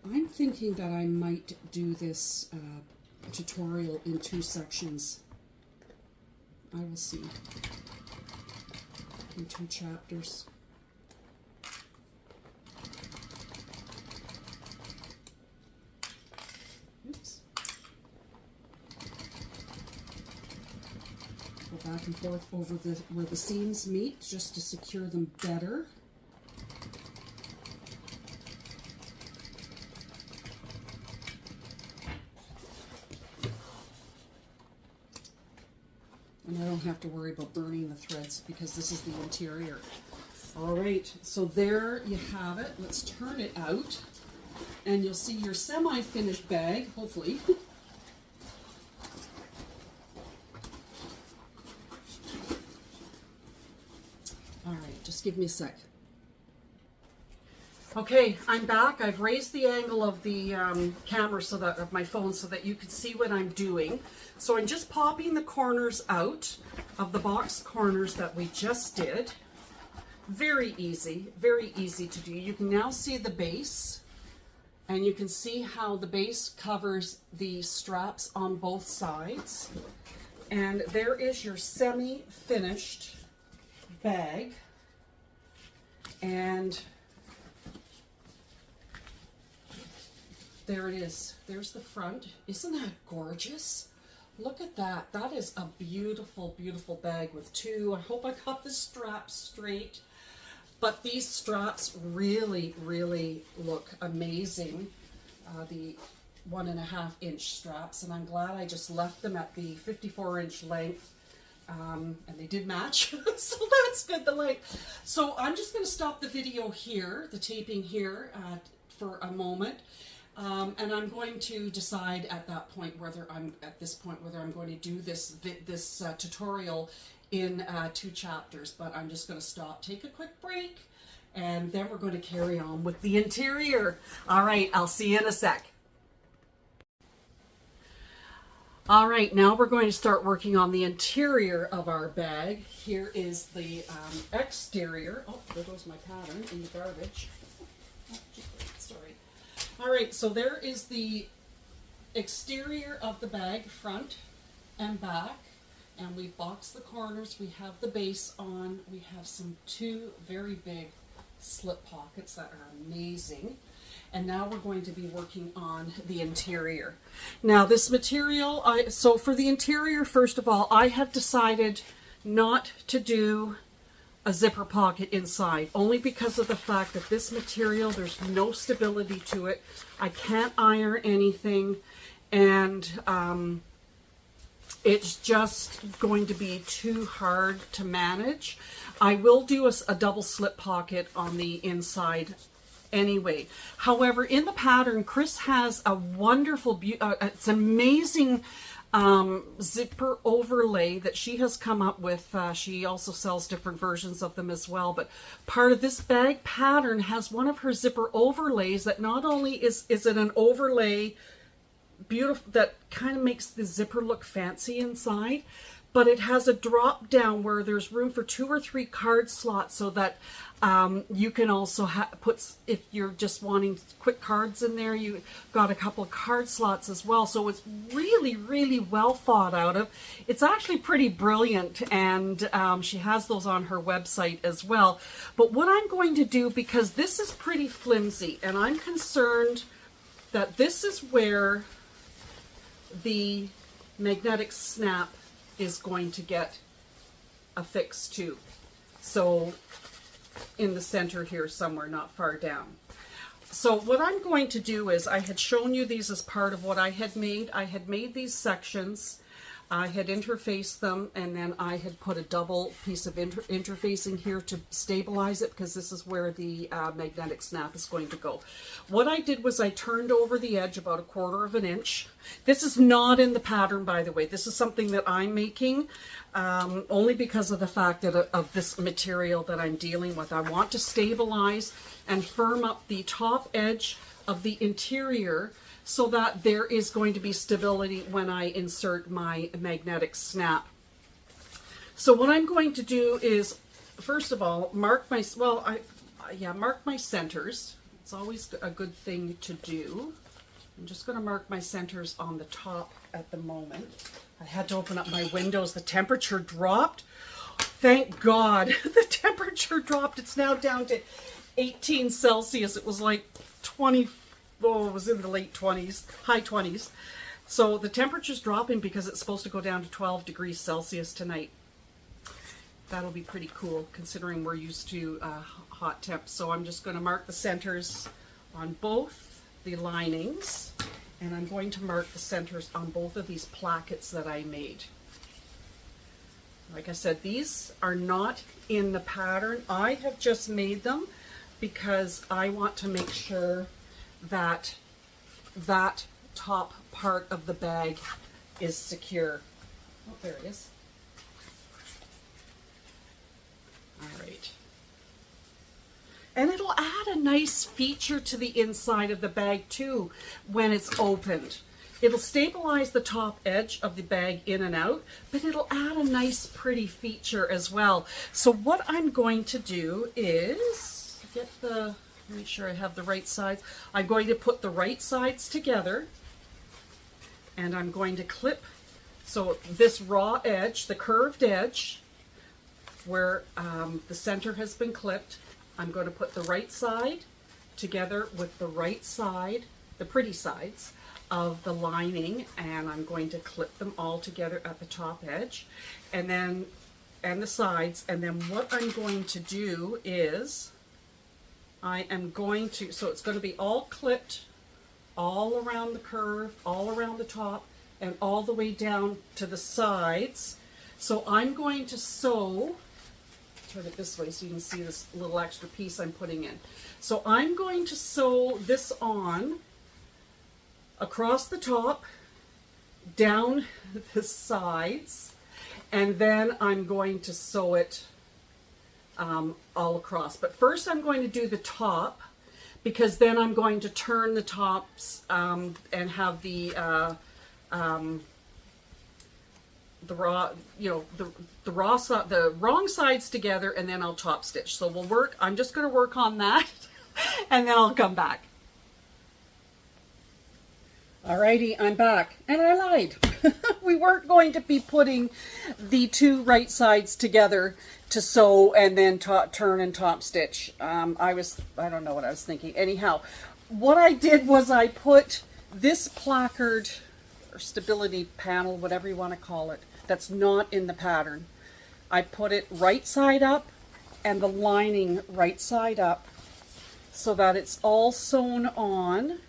I'm thinking that I might do this tutorial in 2 sections. I will see. In 2 chapters. Back and forth over where the seams meet, just to secure them better. And I don't have to worry about burning the threads because this is the interior. All right, so there you have it. Let's turn it out, and you'll see your semi-finished bag, hopefully. Just give me a sec. Okay, I'm back. I've raised the angle of the camera of my phone so that you can see what I'm doing. So I'm just popping the corners out of the box corners that we just did. Very easy to do. You can now see the base, and you can see how the base covers the straps on both sides. And there is your semi-finished bag. And there it is. There's the front. Isn't that gorgeous? Look at that. That is a beautiful, beautiful bag with 2. I hope I got the straps straight. But these straps really, really look amazing. The 1.5 inch straps. And I'm glad I just left them at the 54-inch length. And they did match, so that's good, the length. So I'm just going to stop the video here, the taping here, for a moment. And I'm going to decide at that point whether I'm going to do this tutorial in 2 chapters. But I'm just going to stop, take a quick break, and then we're going to carry on with the interior. All right, I'll see you in a sec. All right, now we're going to start working on the interior of our bag. Here is the exterior. Oh, there goes my pattern in the garbage. Oh, sorry. All right, so there is the exterior of the bag, front and back. And we've boxed the corners. We have the base on. We have 2 very big slip pockets that are amazing. And now we're going to be working on the interior. Now this material, so for the interior, first of all, I have decided not to do a zipper pocket inside, only because of the fact that this material, there's no stability to it. I can't iron anything, and it's just going to be too hard to manage. I will do a double slip pocket on the inside anyway. However, in the pattern, Chris has a wonderful, it's amazing zipper overlay that she has come up with. She also sells different versions of them as well, but part of this bag pattern has one of her zipper overlays that not only is it an overlay beautiful that kind of makes the zipper look fancy inside, but it has a drop down where there's room for 2 or 3 card slots, so that you can also put, if you're just wanting quick cards in there, you got a couple of card slots as well. So it's really, really well thought out of. It's actually pretty brilliant, and she has those on her website as well. But what I'm going to do, because this is pretty flimsy, and I'm concerned that this is where the magnetic snap is going to get affixed to. So in the center here somewhere, not far down. So what I'm going to do is, I had shown you these as part of what I had made. I had made these sections. I had interfaced them, and then I had put a double piece of interfacing here to stabilize it, because this is where the magnetic snap is going to go. What I did was I turned over the edge about 1/4 of an inch. This is not in the pattern, by the way. This is something that I'm making only because of the fact that of this material that I'm dealing with. I want to stabilize and firm up the top edge of the interior, so that there is going to be stability when I insert my magnetic snap. So what I'm going to do is, first of all, mark my, mark my centers. It's always a good thing to do. I'm just going to mark my centers on the top at the moment. I had to open up my windows. The temperature dropped. Thank God. The temperature dropped. It's now down to 18 Celsius. It was like 24. Oh, it was in the late 20s, high 20s. So the temperature's dropping because it's supposed to go down to 12 degrees Celsius tonight. That'll be pretty cool considering we're used to hot temps. So I'm just going to mark the centers on both the linings, and I'm going to mark the centers on both of these plackets that I made. Like I said, these are not in the pattern. I have just made them because I want to make sure that that top part of the bag is secure. Oh, there it is. All right. And it'll add a nice feature to the inside of the bag too when it's opened. It'll stabilize the top edge of the bag in and out, but it'll add a nice pretty feature as well. So what I'm going to do is make sure I have the right sides. I'm going to put the right sides together, and I'm going to clip, so this raw edge, the curved edge, where the center has been clipped, I'm going to put the right side together with the right side, the pretty sides of the lining, and I'm going to clip them all together at the top edge, and the sides. And then what I'm going to do is, I am going to, so it's going to be all clipped all around the curve, all around the top, and all the way down to the sides. So I'm going to sew, turn it this way so you can see this little extra piece I'm putting in. So I'm going to sew this on across the top, down the sides, and then I'm going to sew it all across. But first I'm going to do the top, because then I'm going to turn the tops and have the wrong sides together, and then I'll top stitch. So we'll work. I'm just going to work on that, and then I'll come back. Alrighty, I'm back, and I lied. We weren't going to be putting the two right sides together to sew and then turn and top stitch. I don't know what I was thinking. Anyhow, what I did was I put this placard or stability panel, whatever you want to call it, that's not in the pattern. I put it right side up and the lining right side up so that it's all sewn on.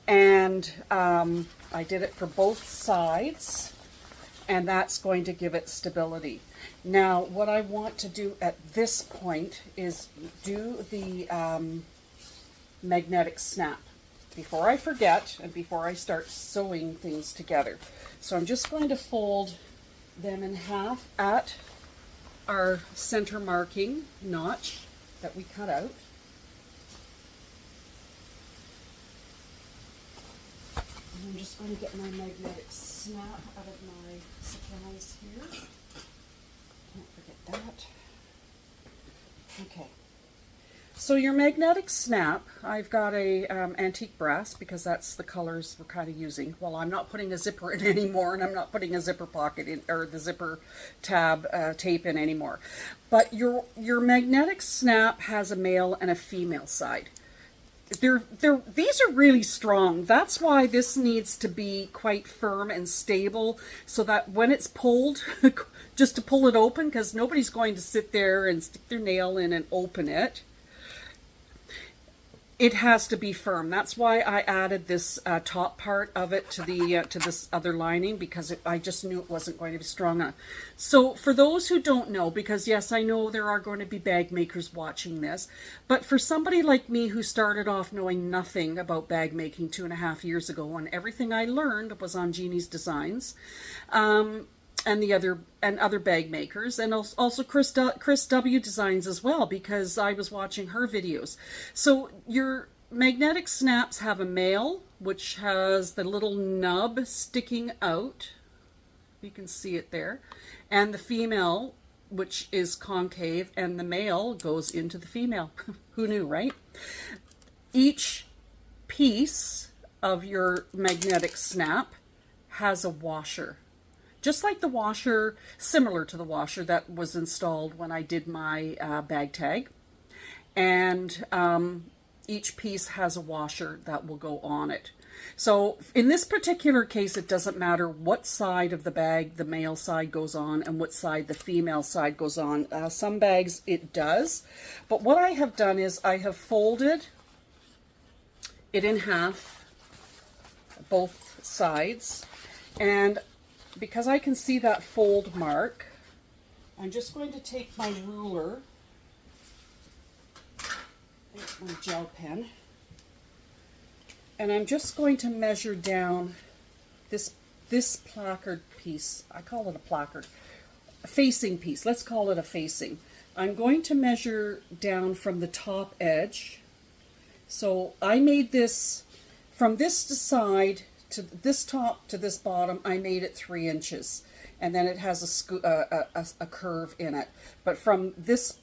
And I did it for both sides, and that's going to give it stability. Now, what I want to do at this point is do the magnetic snap before I forget and before I start sewing things together. So I'm just going to fold them in half at our center marking notch that we cut out. I'm just going to get my magnetic snap out of my supplies here. Can't forget that. Okay. So your magnetic snap, I've got a antique brass because that's the colors we're kind of using. Well, I'm not putting a zipper in anymore, and I'm not putting a zipper pocket in, or the zipper tab tape in anymore. But your magnetic snap has a male and a female side. These are really strong. That's why this needs to be quite firm and stable, so that when it's pulled, just to pull it open, because nobody's going to sit there and stick their nail in and open it. It has to be firm. That's why I added this top part of it to the to this other lining, because I just knew it wasn't going to be strong enough. So for those who don't know, because yes, I know there are going to be bag makers watching this, but for somebody like me who started off knowing nothing about bag making 2.5 years ago, and everything I learned was on Jeannie's Designs, and other bag makers, and also Chris W Designs as well, because I was watching her videos. So your magnetic snaps have a male, which has the little nub sticking out. You can see it there. And the female, which is concave, and the male goes into the female. Who knew, right? Each piece of your magnetic snap has a washer. Just like the washer, similar to the washer that was installed when I did my bag tag. And each piece has a washer that will go on it. So in this particular case, it doesn't matter what side of the bag the male side goes on and what side the female side goes on. Some bags it does. But what I have done is I have folded it in half, both sides. And because I can see that fold mark, I'm just going to take my ruler, my gel pen, and I'm just going to measure down this placard piece. I call it a placard, a facing piece. Let's call it a facing. I'm going to measure down from the top edge. So I made this from this side to this top to this bottom. I made it 3 inches, and then it has a curve in it. But from this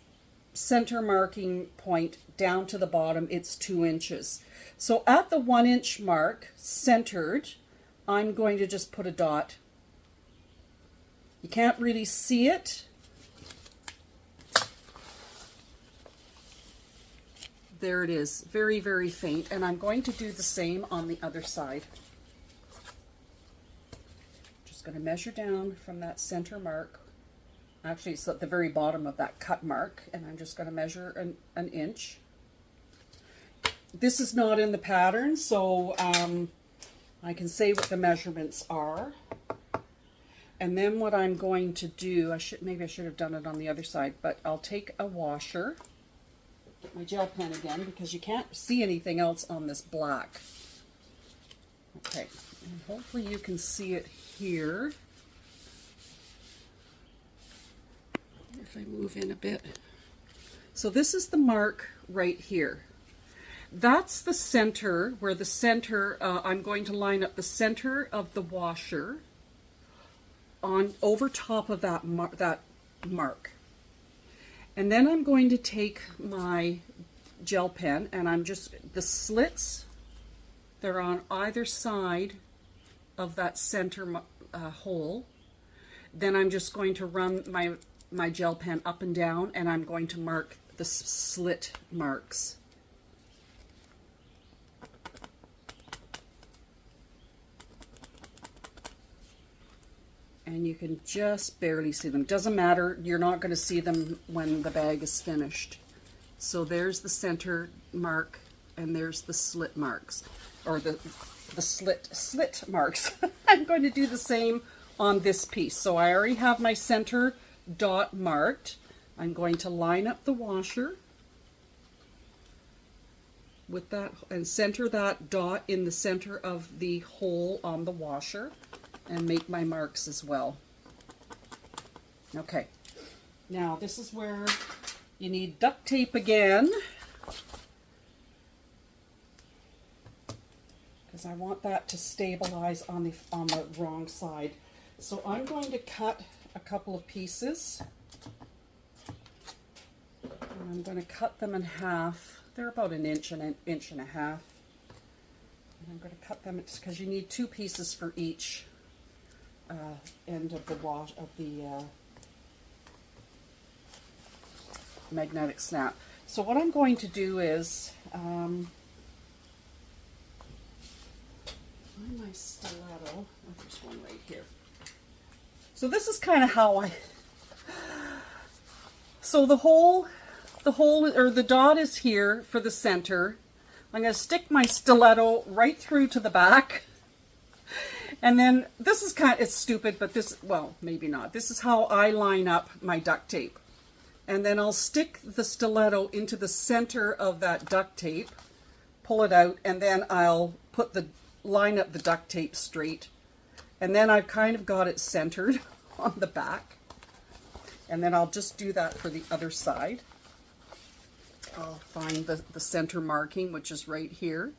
center marking point down to the bottom, it's 2 inches. So at the 1 inch mark, centered, I'm going to just put a dot. You can't really see it. There it is, very, very faint. And I'm going to do the same on the other side. Going to measure down from that center mark. Actually, it's at the very bottom of that cut mark, and I'm just going to measure an inch. This is not in the pattern, so I can say what the measurements are. And then what I'm going to do, maybe I should have done it on the other side, but I'll take a washer, get my gel pen again, because you can't see anything else on this black. Okay, and hopefully you can see it here. If I move in a bit. So this is the mark right here. That's the center, where the center, I'm going to line up the center of the washer on over top of that mark. And then I'm going to take my gel pen, and I'm just, the slits, they're on either side of that center hole. Then I'm just going to run my gel pen up and down, and I'm going to mark the slit marks. And you can just barely see them. Doesn't matter, you're not going to see them when the bag is finished. So there's the center mark, and there's the slit marks, or the slit marks. I'm going to do the same on this piece. So I already have my center dot marked. I'm going to line up the washer with that and center that dot in the center of the hole on the washer and make my marks as well. Okay, now this is where you need duct tape again, because I want that to stabilize on the wrong side. So I'm going to cut a couple of pieces. And I'm going to cut them in half. They're about an inch and a half. And I'm going to cut them because you need 2 pieces for each end of the magnetic snap. So what I'm going to do is find my stiletto. Oh, there's one right here. So this is kind of how so the hole or the dot is here for the center. I'm going to stick my stiletto right through to the back. And then this is it's stupid, but this, well, maybe not. This is how I line up my duct tape. And then I'll stick the stiletto into the center of that duct tape, pull it out, and then I'll line up the duct tape straight. And then I've kind of got it centered on the back. And then I'll just do that for the other side. I'll find the center marking, which is right here.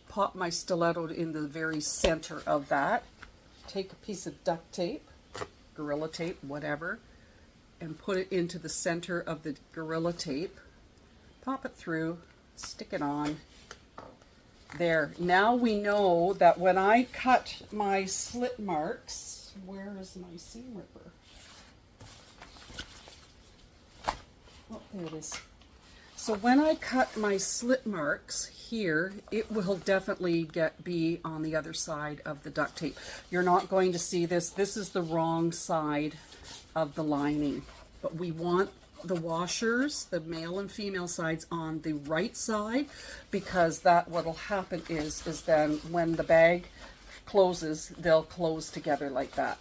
Pop my stiletto in the very center of that. Take a piece of duct tape, Gorilla Tape, whatever, and put it into the center of the Gorilla Tape. Pop it through, stick it on. There. Now we know that when I cut my slit marks, where is my seam ripper? Oh, there it is. So when I cut my slit marks here, it will definitely be on the other side of the duct tape. You're not going to see this. This is the wrong side of the lining. But we want the washers, the male and female sides, on the right side, because that what'll happen is then when the bag closes, they'll close together like that.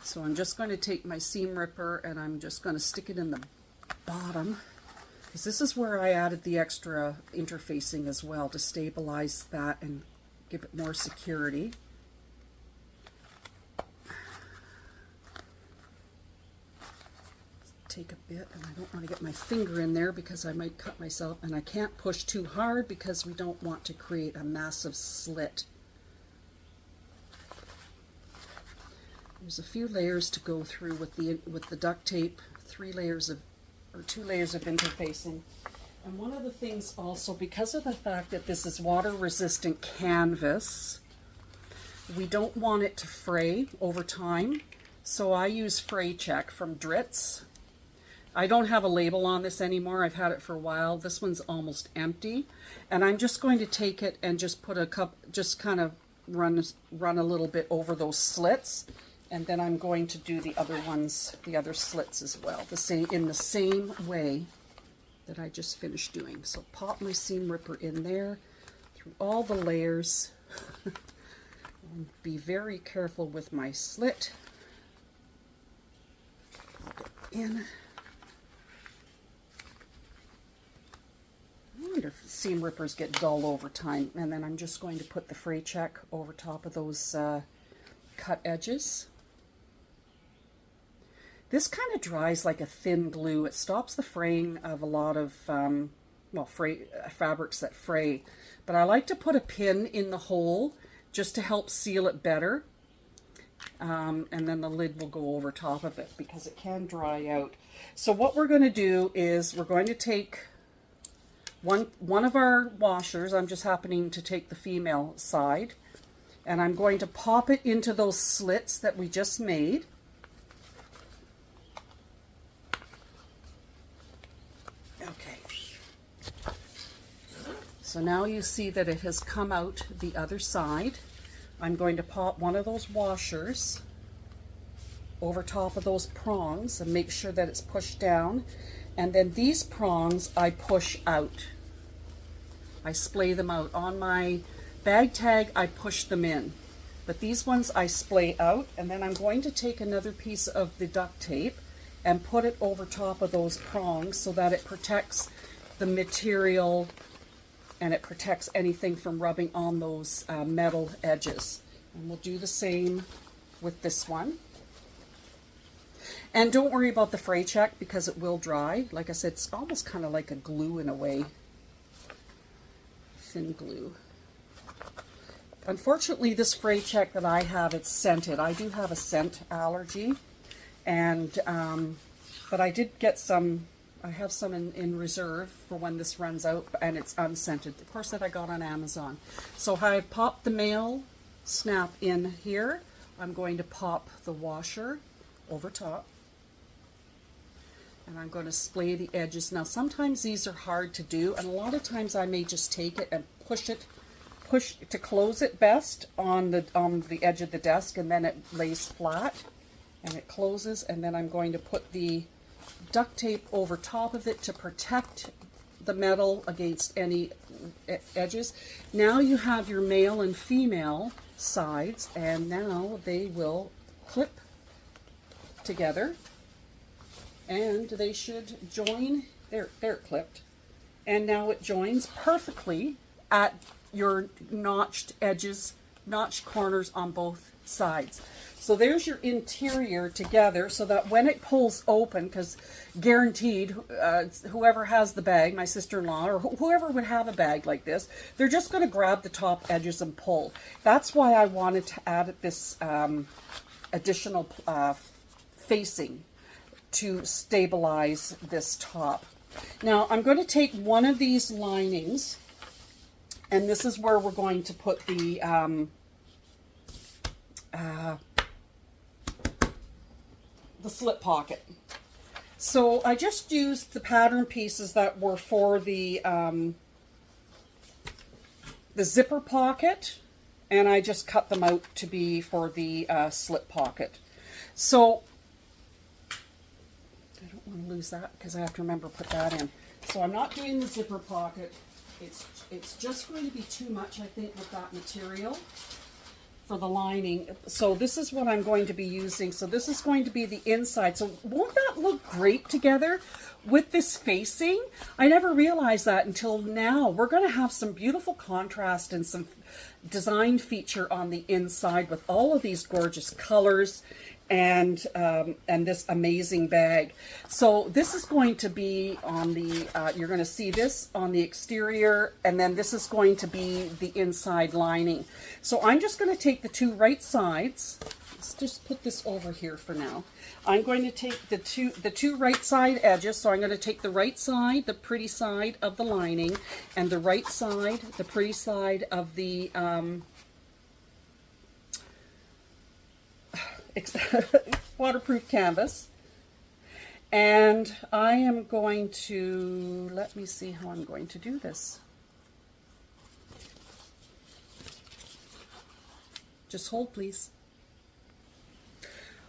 So I'm just going to take my seam ripper and I'm just going to stick it in the bottom. This is where I added the extra interfacing as well to stabilize that and give it more security. Take a bit, and I don't want to get my finger in there because I might cut myself, and I can't push too hard because we don't want to create a massive slit. There's a few layers to go through with the duct tape, 2 layers of interfacing. And one of the things also, because of the fact that this is water resistant canvas, we don't want it to fray over time. So I use Fray Check from Dritz. I don't have a label on this anymore. I've had it for a while. This one's almost empty. And I'm just going to take it and just put just kind of run a little bit over those slits. And then I'm going to do the other ones, the other slits as well, in the same way that I just finished doing. So pop my seam ripper in there through all the layers. And be very careful with my slit. Pop it in. And your seam rippers get dull over time. And then I'm just going to put the fray check over top of those cut edges. This kind of dries like a thin glue. It stops the fraying of a lot of fabrics that fray. But I like to put a pin in the hole just to help seal it better. And then the lid will go over top of it because it can dry out. So what we're going to do is we're going to take one of our washers. I'm just happening to take the female side, and I'm going to pop it into those slits that we just made. Okay. So now you see that it has come out the other side. I'm going to pop one of those washers over top of those prongs and make sure that it's pushed down. And then these prongs I push out. I splay them out. On my bag tag I push them in. But these ones I splay out, and then I'm going to take another piece of the duct tape and put it over top of those prongs so that it protects the material and it protects anything from rubbing on those metal edges. And we'll do the same with this one. And don't worry about the fray check because it will dry. Like I said, it's almost kind of like a glue in a way. Thin glue. Unfortunately, this fray check that I have, it's scented. I do have a scent allergy, and but I did get some. I have some in reserve for when this runs out, and it's unscented. Of course, that I got on Amazon. So I've popped the male snap in here. I'm going to pop the washer over top. And I'm going to splay the edges. Now, sometimes these are hard to do, and a lot of times I may just take it and push to close it best on the edge of the desk, and then it lays flat, and it closes, and then I'm going to put the duct tape over top of it to protect the metal against any edges. Now you have your male and female sides, and now they will clip together. And they should join. There, they're clipped. And now it joins perfectly at your notched edges, notched corners on both sides. So there's your interior together, so that when it pulls open, because guaranteed, whoever has the bag, my sister-in-law, or whoever would have a bag like this, they're just going to grab the top edges and pull. That's why I wanted to add this additional facing to stabilize this top. Now I'm going to take one of these linings, and this is where we're going to put the slip pocket. So I just used the pattern pieces that were for the zipper pocket, and I just cut them out to be for the slip pocket. So I don't want to lose that because I have to remember to put that in. So I'm not doing the zipper pocket. It's just going to be too much, I think, with that material for the lining. So this is what I'm going to be using. So this is going to be the inside. So won't that look great together with this facing? I never realized that until now. We're going to have some beautiful contrast and some design feature on the inside with all of these gorgeous colors and this amazing bag. So this is going to be on the, you're going to see this on the exterior, and then this is going to be the inside lining. So I'm just going to take the two right sides. Let's just put this over here for now. I'm going to take the two right side edges. So I'm going to take the right side, the pretty side of the lining, and the right side, the pretty side of the waterproof canvas, and I am going to, let me see how I'm going to do this. Just hold, please.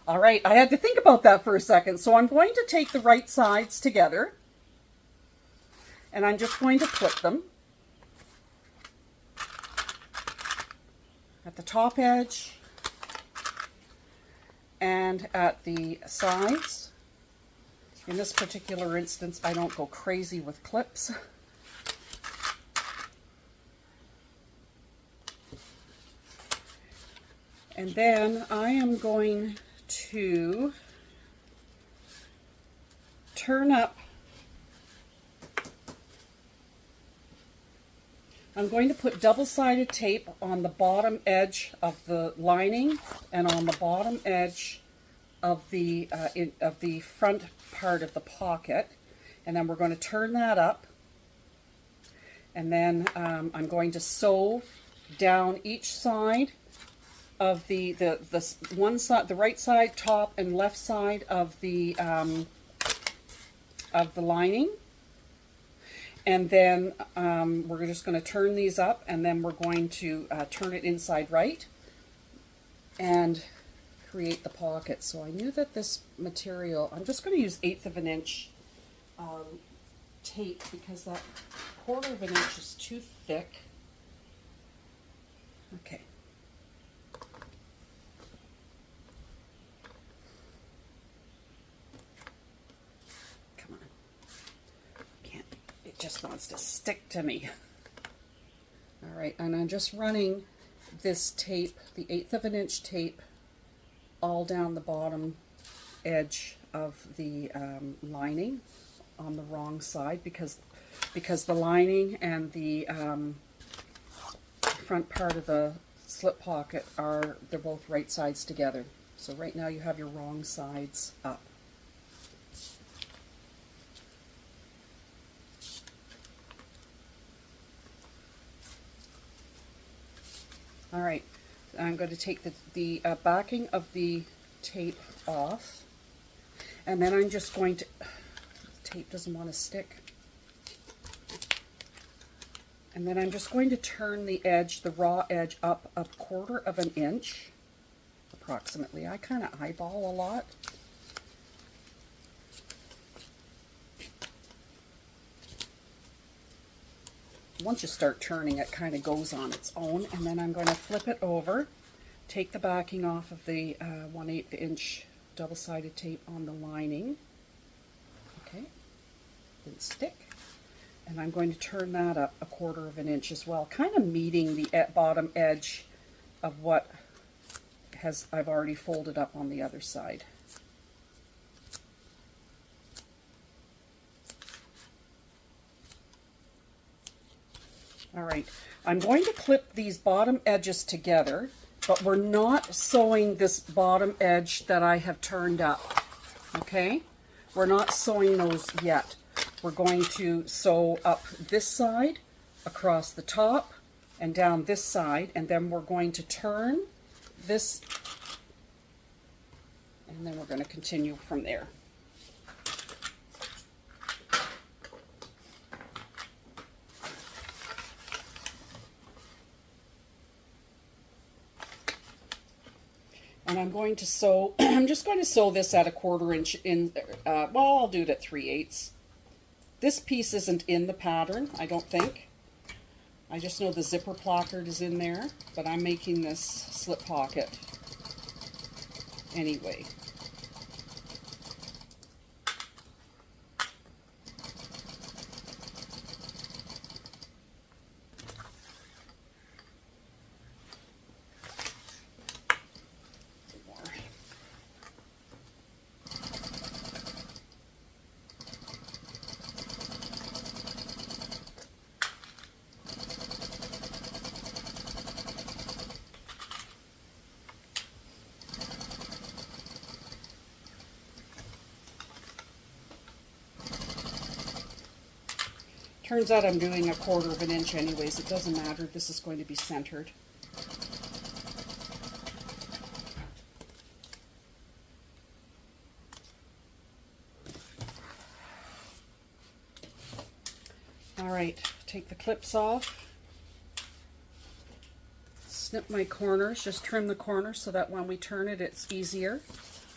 All right, I had to think about that for a second. So I'm going to take the right sides together, and I'm just going to clip them at the top edge and at the sides. In this particular instance, I don't go crazy with clips. And then I am going to turn up, I'm going to put double-sided tape on the bottom edge of the lining and on the bottom edge of the front part of the pocket, and then we're going to turn that up, and then I'm going to sew down each side of the one side, the right side, top and left side of the lining, and then we're just going to turn these up, and then we're going to turn it inside right and create the pocket. So I knew that this material, I'm just going to use 1/8 of an inch tape because that 1/4 of an inch is too thick. Okay. Come on. Can't, it just wants to stick to me. All right, and I'm just running this tape, the 1/8 of an inch tape, all down the bottom edge of the lining on the wrong side because the lining and the front part of the slip pocket they're both right sides together. So right now you have your wrong sides up. All right, I'm going to take the backing of the tape off, and then I'm just going to, the tape doesn't want to stick, and then I'm just going to turn the edge, the raw edge, up 1/4 of an inch approximately. I kind of eyeball a lot. Once you start turning, it kind of goes on its own, and then I'm going to flip it over, take the backing off of the 1/8 inch double-sided tape on the lining. Okay, didn't stick. And I'm going to turn that up 1/4 of an inch as well, kind of meeting the bottom edge of what I've already folded up on the other side. All right, I'm going to clip these bottom edges together, but we're not sewing this bottom edge that I have turned up, okay? We're not sewing those yet. We're going to sew up this side, across the top, and down this side, and then we're going to turn this, and then we're going to continue from there. And I'm going to sew, I'm just going to sew this at 1/4 inch in, well, I'll do it at 3/8. This piece isn't in the pattern, I don't think. I just know the zipper placard is in there, but I'm making this slip pocket anyway. Turns out I'm doing 1/4 of an inch anyways. It doesn't matter. This is going to be centered. All right, take the clips off. Snip my corners. Just trim the corners so that when we turn it, it's easier.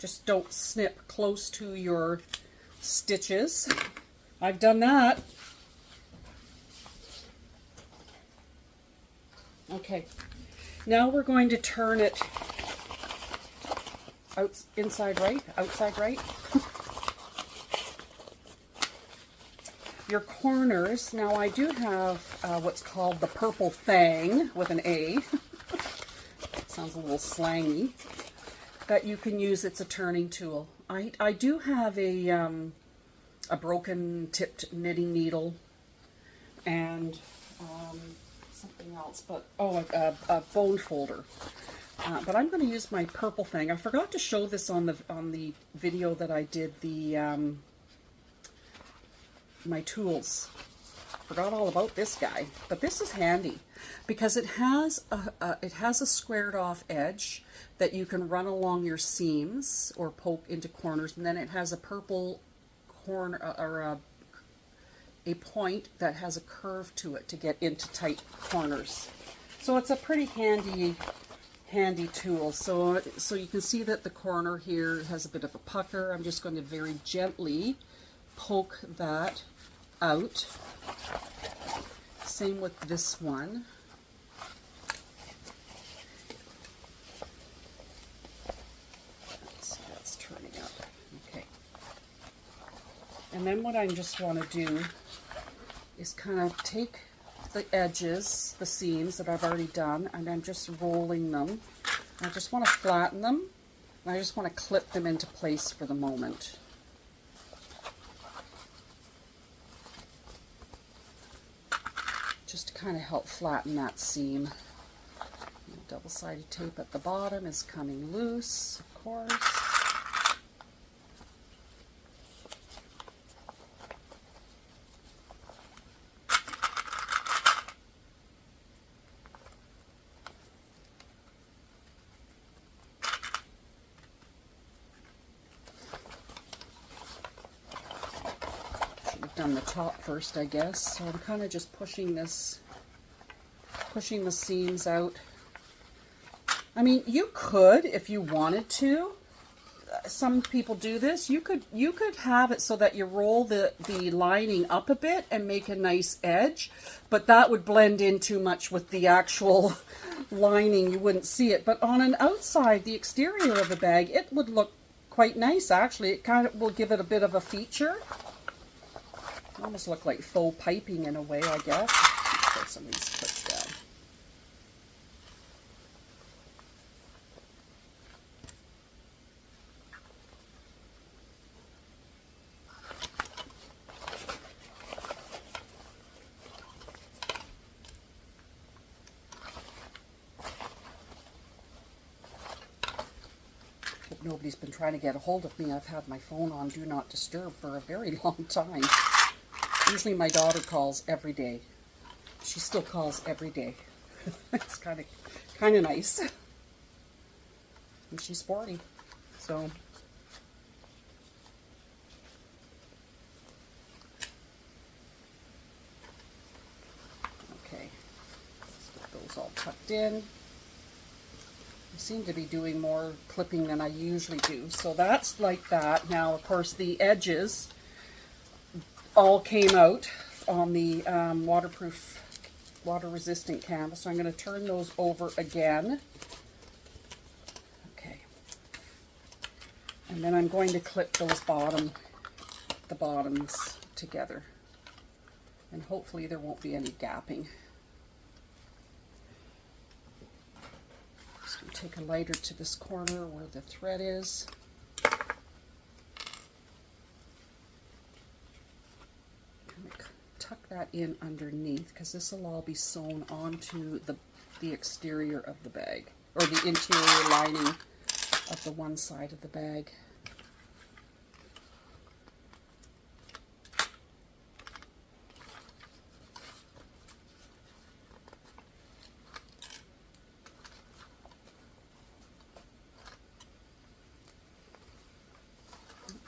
Just don't snip close to your stitches. I've done that. Okay, now we're going to turn it inside right, outside right. Your corners, now I do have what's called the purple fang with an A. sounds a little slangy, that you can use. It's a turning tool. I do have a broken tipped knitting needle and something else, but a bone folder. But I'm going to use my purple thing. I forgot to show this on the video that I did my tools. Forgot all about this guy, but this is handy because it has a squared off edge that you can run along your seams or poke into corners, and then it has a purple corner or a point that has a curve to it to get into tight corners. So it's a pretty handy tool. So you can see that the corner here has a bit of a pucker. I'm just going to very gently poke that out. Same with this one. That's turning up. Okay. And then what I just want to do is kind of take the edges, the seams that I've already done, and I'm just rolling them. I just want to flatten them, and I just want to clip them into place for the moment. Just to kind of help flatten that seam. Double-sided tape at the bottom is coming loose, of course. Done the top first, I guess. So I'm kind of just pushing the seams out. I mean, you could, if you wanted to. Some people do this. You could have it so that you roll the lining up a bit and make a nice edge, but that would blend in too much with the actual lining. You wouldn't see it. But on an outside, the exterior of a bag, it would look quite nice actually. It kind of will give it a bit of a feature. Almost look like faux piping in a way, I guess. Put some of these clips down. Hope nobody's been trying to get a hold of me. I've had my phone on Do Not Disturb for a very long time. Usually my daughter calls every day. She still calls every day. It's kind of nice. And she's sporty. So okay. Let's get those all tucked in. I seem to be doing more clipping than I usually do. So that's like that. Now of course the edges all came out on the waterproof, water-resistant canvas. So I'm going to turn those over again. Okay. And then I'm going to clip those the bottoms together. And hopefully there won't be any gapping. Just going to take a lighter to this corner where the thread is. Tuck that in underneath because this will all be sewn onto the exterior of the bag, or the interior lining of the one side of the bag.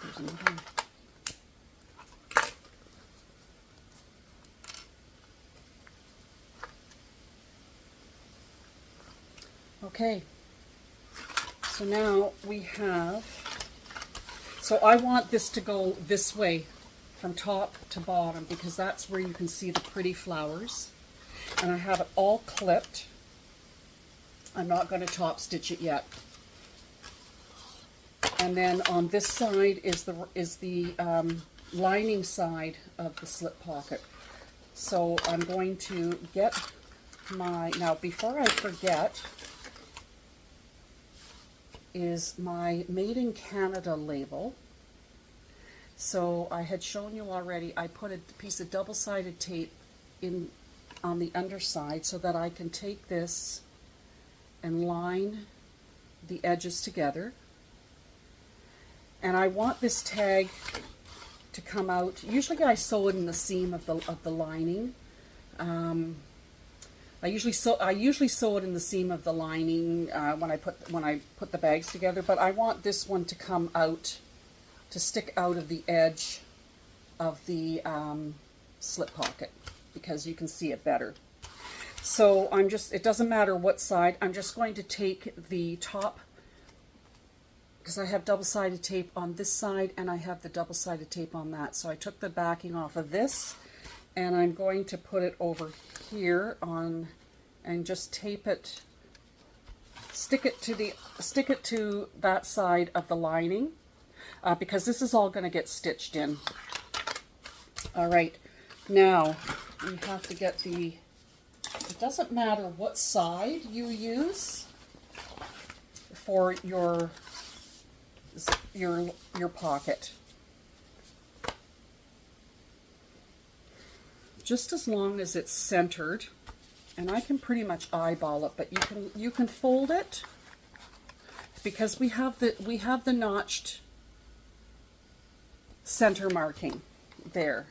There's another one. Okay, so now we have, so I want this to go this way from top to bottom because that's where you can see the pretty flowers. And I have it all clipped. I'm not going to top stitch it yet. And then on this side is the lining side of the slip pocket. So I'm going to get my, now before I forget, is my Made in Canada label. So I had shown you already, I put a piece of double-sided tape in on the underside so that I can take this and line the edges together. And I want this tag to come out. Usually I sew it in the seam of the lining. I usually sew it in the seam of the lining when I put the bags together, but I want this one to come out, to stick out of the edge of the slip pocket, because you can see it better. So it doesn't matter what side, I'm just going to take the top, because I have double-sided tape on this side and I have the double-sided tape on that. So I took the backing off of this and I'm going to put it over here on and just tape it, stick it to that side of the lining, because this is all going to get stitched in. All right, now we have to get it doesn't matter what side you use for your pocket. Just as long as it's centered, and I can pretty much eyeball it, but you can fold it, because we have the notched center marking there.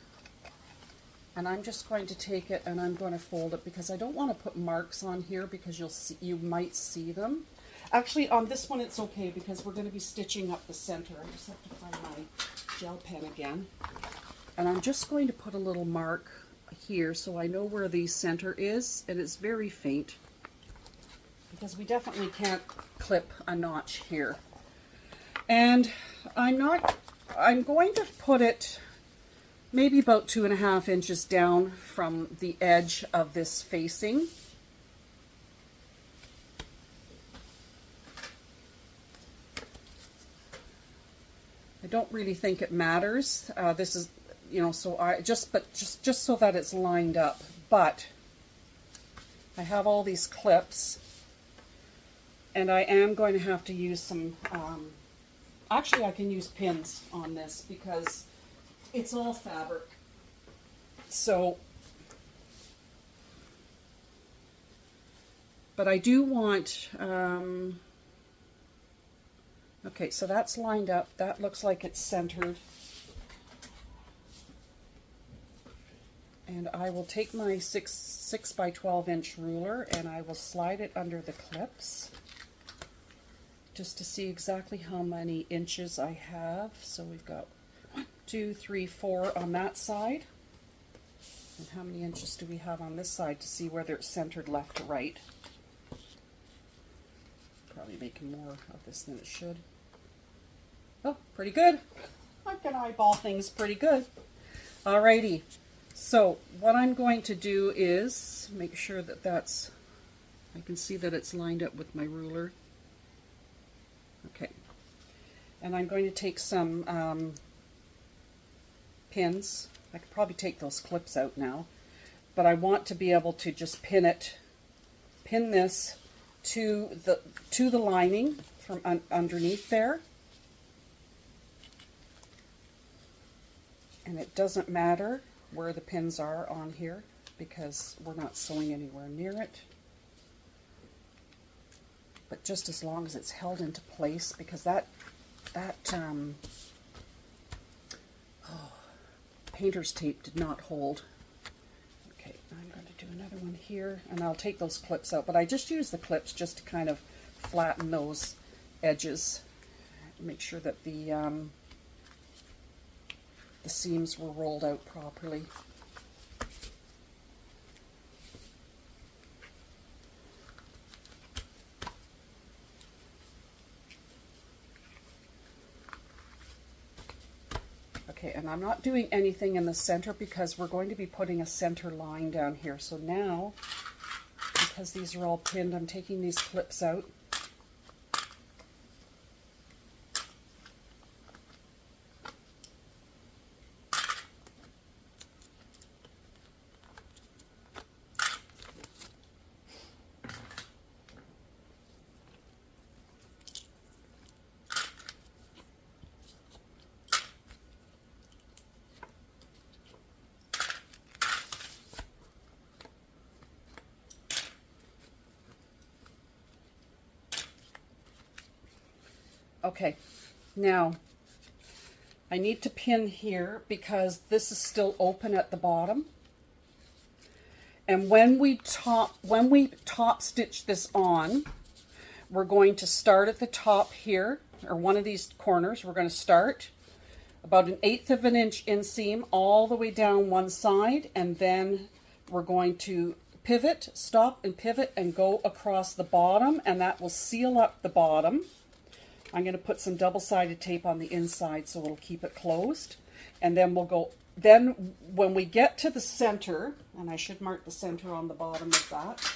And I'm just going to take it and I'm going to fold it, because I don't want to put marks on here because you might see them. Actually, on this one it's okay because we're going to be stitching up the center. I just have to find my gel pen again. And I'm just going to put a little mark here so I know where the center is, and it's very faint because we definitely can't clip a notch here. And I'm going to put it maybe about 2.5 inches down from the edge of this facing. I don't really think it matters. This is, so I just so that it's lined up. But I have all these clips, and I am going to have to use some. Actually, I can use pins on this because it's all fabric. So, but I do want. Okay, so that's lined up. That looks like it's centered. And I will take my 6 by 12 inch ruler and I will slide it under the clips just to see exactly how many inches I have. So we've got 1, 2, 3, 4 on that side. And how many inches do we have on this side to see whether it's centered left to right? Probably making more of this than it should. Oh, pretty good. I can eyeball things pretty good. Alrighty. So what I'm going to do is make sure that I can see that it's lined up with my ruler. Okay. And I'm going to take some pins. I could probably take those clips out now, but I want to be able to just pin this to the lining from underneath there. And it doesn't matter where the pins are on here because we're not sewing anywhere near it. But just as long as it's held into place, because that painter's tape did not hold. Okay, I'm going to do another one here, and I'll take those clips out. But I just use the clips just to kind of flatten those edges. Make sure that the seams were rolled out properly. Okay, and I'm not doing anything in the center because we're going to be putting a center line down here. So now, because these are all pinned, I'm taking these clips out. Okay, now I need to pin here because this is still open at the bottom. And when we top stitch this on, we're going to start at the top here, or one of these corners. We're going to start about 1/8 of an inch inseam all the way down one side, and then we're going to pivot, stop and pivot and go across the bottom, and that will seal up the bottom. I'm going to put some double-sided tape on the inside so it'll keep it closed. And then we'll go, then when we get to the center, and I should mark the center on the bottom of that.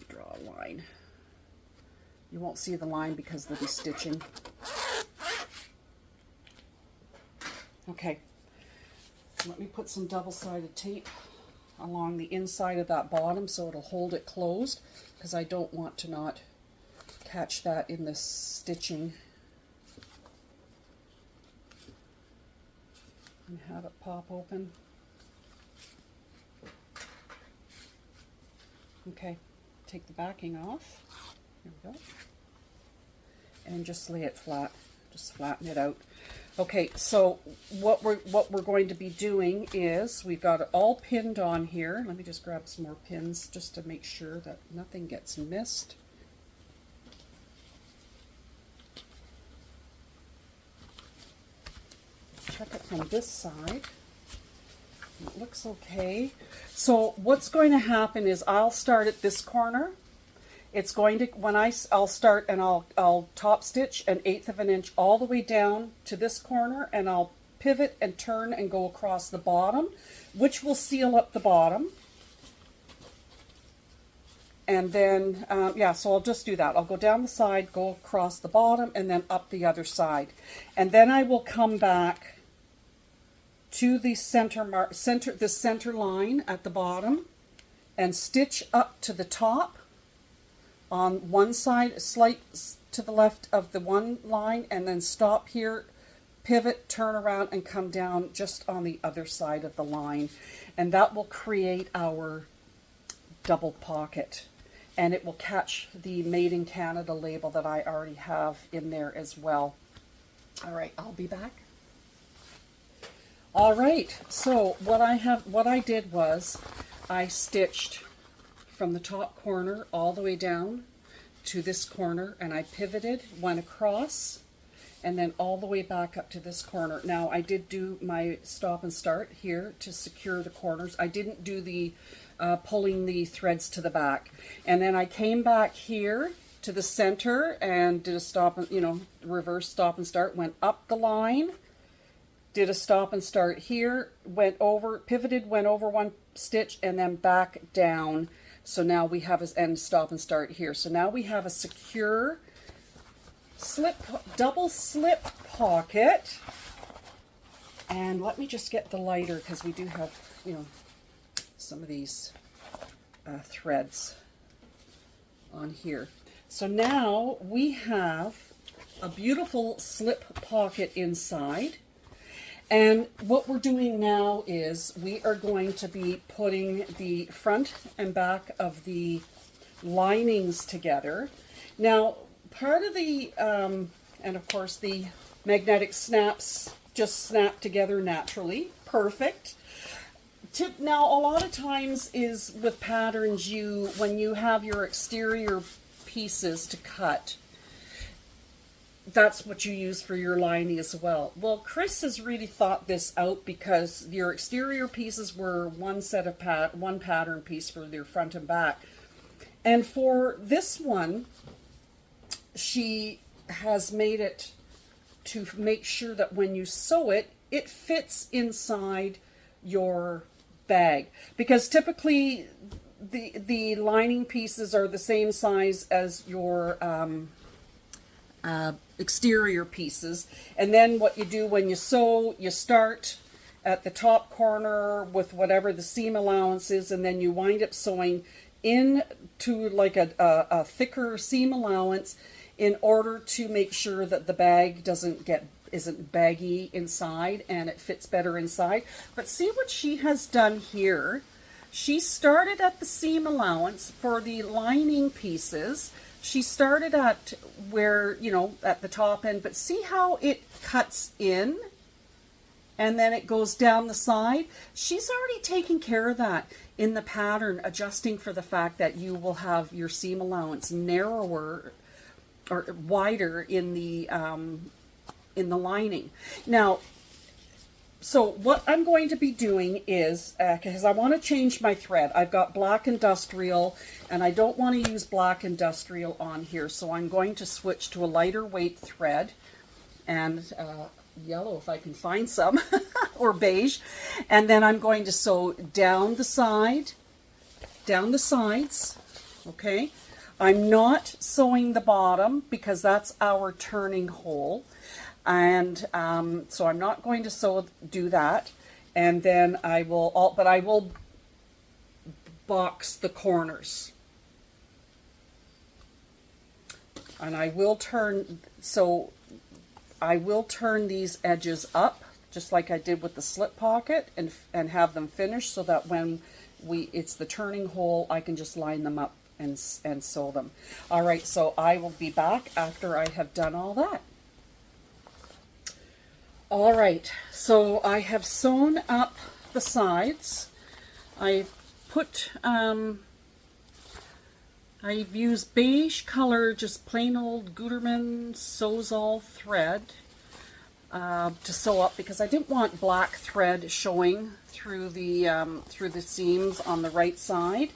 Draw a line. You won't see the line because they'll be stitching. Okay, let me put some double-sided tape along the inside of that bottom so it'll hold it closed, because I don't want to not catch that in the stitching and have it pop open. Okay, take the backing off. Here we go. And just lay it flat. Just flatten it out. Okay, so what we're going to be doing is we've got it all pinned on here. Let me just grab some more pins just to make sure that nothing gets missed. Check it from this side. It looks okay. So what's going to happen is I'll start at this corner. It's going to, when I'll start and I'll top stitch 1/8 of an inch all the way down to this corner, and I'll pivot and turn and go across the bottom, which will seal up the bottom. And then, yeah, so I'll just do that. I'll go down the side, go across the bottom, and then up the other side. And then I will come back to the center line at the bottom and stitch up to the top on one side, slight to the left of the one line, and then stop here, pivot, turn around, and come down just on the other side of the line. And that will create our double pocket. And it will catch the Made in Canada label that I already have in there as well. All right, I'll be back. All right, so what I did was I stitched from the top corner all the way down to this corner, and I pivoted, went across, and then all the way back up to this corner. Now I did do my stop and start here to secure the corners. I didn't do the pulling the threads to the back. And then I came back here to the center and did a stop, reverse stop and start, went up the line, did a stop and start here, went over, pivoted, went over one stitch, and then back down. So now we have a end stop and start here. So now we have a secure double slip pocket. And let me just get the lighter, because we do have, some of these threads on here. So now we have a beautiful slip pocket inside. And what we're doing now is we are going to be putting the front and back of the linings together. Now, part of the, and of course the magnetic snaps just snap together naturally. Perfect. Tip now, a lot of times is with patterns, when you have your exterior pieces to cut, that's what you use for your lining as well. Well, Chris has really thought this out, because your exterior pieces were one set of one pattern piece for their front and back. And for this one, she has made it to make sure that when you sew it, it fits inside your bag. Because typically the lining pieces are the same size as your exterior pieces, and then what you do when you sew, you start at the top corner with whatever the seam allowance is, and then you wind up sewing into like a thicker seam allowance in order to make sure that the bag doesn't get isn't baggy inside and it fits better inside. But see what she has done here. She started at the seam allowance for the lining pieces. She started at where, you know, at the top end, but see how it cuts in and then it goes down the side? She's already taken care of that in the pattern, adjusting for the fact that you will have your seam allowance narrower or wider in the lining. Now, so what I'm going to be doing is, because I want to change my thread, I've got black industrial and I don't want to use black industrial on here, so I'm going to switch to a lighter weight thread and yellow if I can find some, or beige, and then I'm going to sew down the sides, okay? I'm not sewing the bottom because that's our turning hole. And so I'm not going to do that, and then I will box the corners, and I will turn these edges up just like I did with the slip pocket, and have them finished so that when it's the turning hole, I can just line them up and sew them. All right, so I will be back after I have done all that. All right, so I have sewn up the sides. I've used beige color, just plain old Gutermann Sews-All thread to sew up because I didn't want black thread showing through the seams on the right side.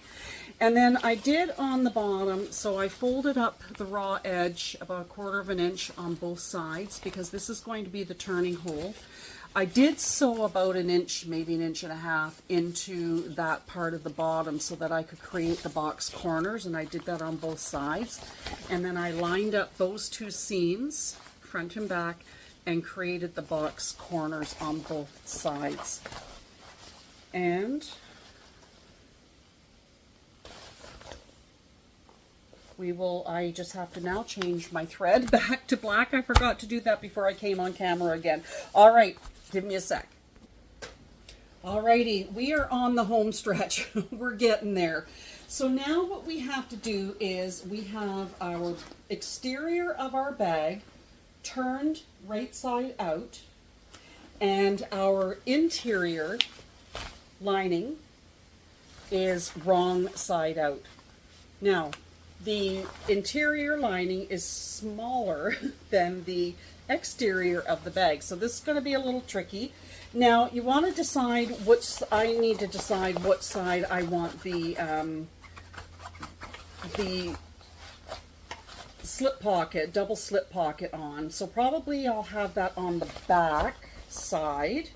And then I did on the bottom, so I folded up the raw edge about 1/4 of an inch on both sides because this is going to be the turning hole. I did sew about an inch, maybe an inch and a half, into that part of the bottom so that I could create the box corners, and I did that on both sides. And then I lined up those two seams, front and back, and created the box corners on both sides. And I just have to now change my thread back to black. I forgot to do that before I came on camera again. All right, give me a sec. Alrighty, we are on the home stretch. We're getting there. So now what we have to do is we have our exterior of our bag turned right side out, and our interior lining is wrong side out. Now, the interior lining is smaller than the exterior of the bag, so this is going to be a little tricky. Now, you want to decide I need to decide what side I want the slip pocket, double slip pocket on. So probably I'll have that on the back side.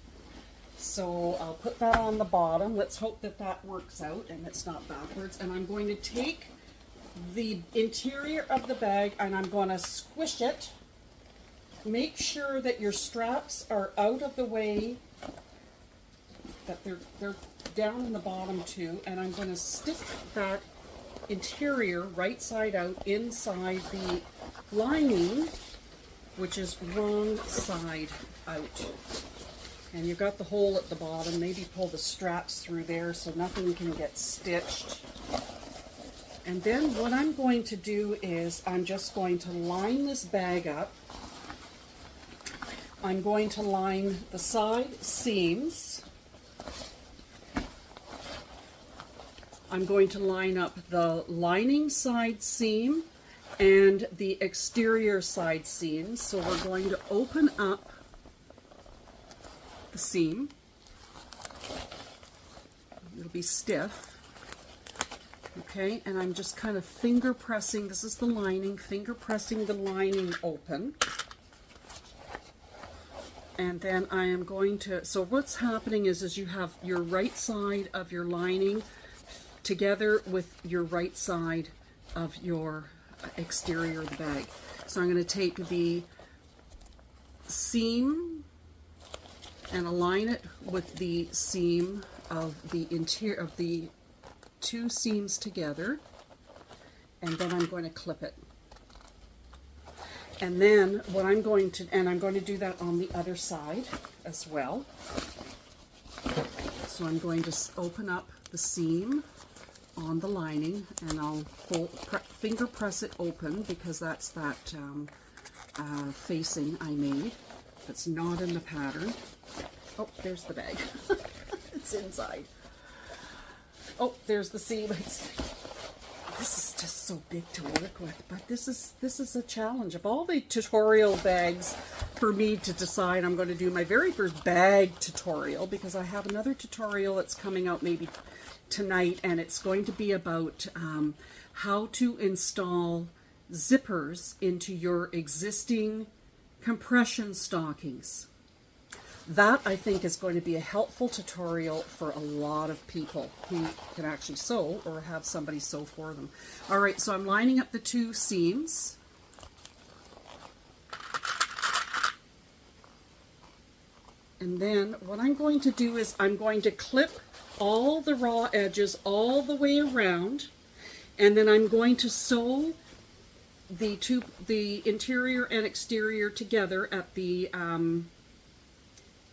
So I'll put that on the bottom. Let's hope that that works out and it's not backwards. And I'm going to take the interior of the bag and I'm going to squish it. Make sure that your straps are out of the way, that they're down in the bottom too, and I'm going to stick that interior right side out inside the lining, which is wrong side out. And you've got the hole at the bottom. Maybe pull the straps through there so nothing can get stitched. And then what I'm going to do is I'm just going to line this bag up. I'm going to line the side seams. I'm going to line up the lining side seam and the exterior side seams. So we're going to open up the seam. It'll be stiff. Okay, and I'm just kind of finger pressing, this is the lining, finger pressing the lining open. And then I am going to, so what's happening is you have your right side of your lining together with your right side of your exterior of the bag. So I'm going to take the seam and align it with the seam of the interior of the two seams together, and then I'm going to clip it. And then what I'm going to, and I'm going to do that on the other side as well. So I'm going to open up the seam on the lining, and I'll finger press it open because that's that facing I made. That's not in the pattern. Oh, there's the bag. It's inside. Oh, there's the seam. This is just so big to work with, but this is a challenge. Of all the tutorial bags for me to decide, I'm going to do my very first bag tutorial because I have another tutorial that's coming out maybe tonight, and it's going to be about how to install zippers into your existing compression stockings. That, I think, is going to be a helpful tutorial for a lot of people who can actually sew or have somebody sew for them. All right, so I'm lining up the two seams. And then what I'm going to do is I'm going to clip all the raw edges all the way around, and then I'm going to sew the interior and exterior together at the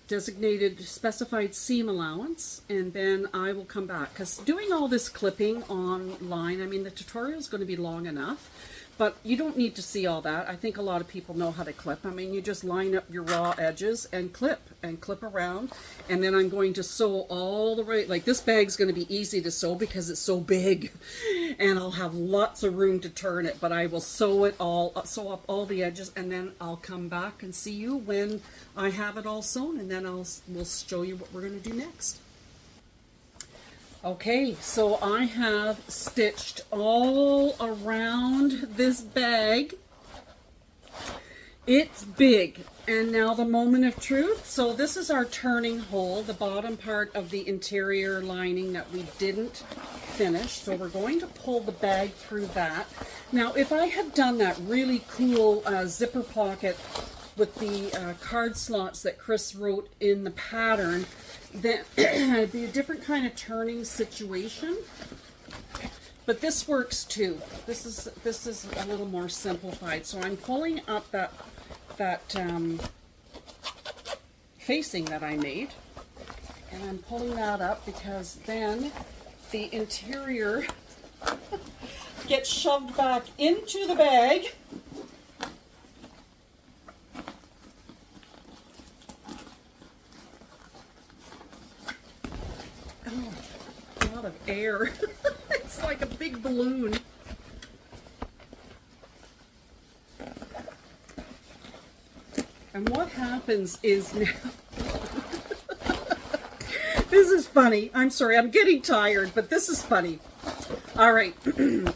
designated specified seam allowance, and then I will come back, because doing all this clipping online, I mean, the tutorial is going to be long enough, but you don't need to see all that. I think a lot of people know how to clip. I mean, you just line up your raw edges and clip around, and then I'm going to sew all the way. Like, this bag's going to be easy to sew because it's so big, and I'll have lots of room to turn it, but I will sew up all the edges, and then I'll come back and see you when I have it all sewn, and then we'll show you what we're going to do next. Okay, so I have stitched all around this bag. It's big. And now the moment of truth. So this is our turning hole, the bottom part of the interior lining that we didn't finish. So we're going to pull the bag through that. Now, if I had done that really cool zipper pocket with the card slots that Chris wrote in the pattern, then it'd be a different kind of turning situation. But this works too. This is a little more simplified. So I'm pulling up that facing that I made, and I'm pulling that up because then the interior gets shoved back into the bag. Oh, a lot of air. It's like a big balloon. And what happens is now, this is funny. I'm sorry, I'm getting tired, but this is funny. All right,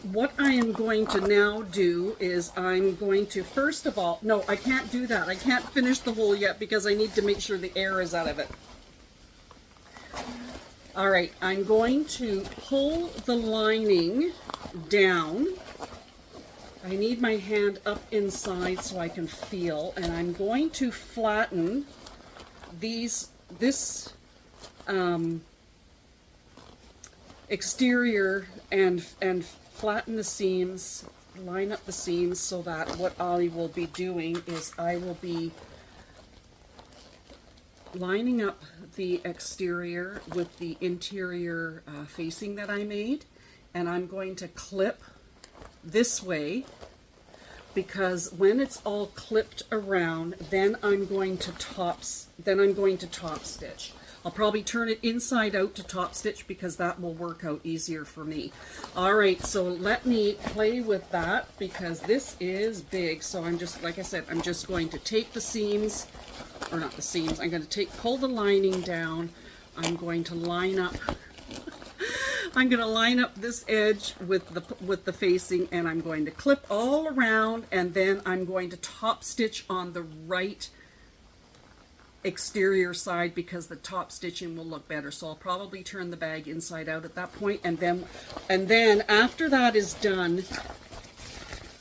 what I am going to now do is I'm going to, first of all, no, I can't do that. I can't finish the hole yet because I need to make sure the air is out of it. All right, I'm going to pull the lining down. I need my hand up inside so I can feel, and I'm going to flatten this exterior and flatten the seams, line up the seams, so that what I will be doing is I will be lining up the exterior with the interior facing that I made, and I'm going to clip this way, because when it's all clipped around, then I'm going to top stitch. I'll probably turn it inside out to top stitch because that will work out easier for me. All right, so let me play with that because this is big. So I'm just, like I said, I'm just going to take the seams, or not the seams, I'm going to pull the lining down. I'm going to line up this edge with the facing, and I'm going to clip all around, and then I'm going to top stitch on the right exterior side because the top stitching will look better. So I'll probably turn the bag inside out at that point, and then after that is done,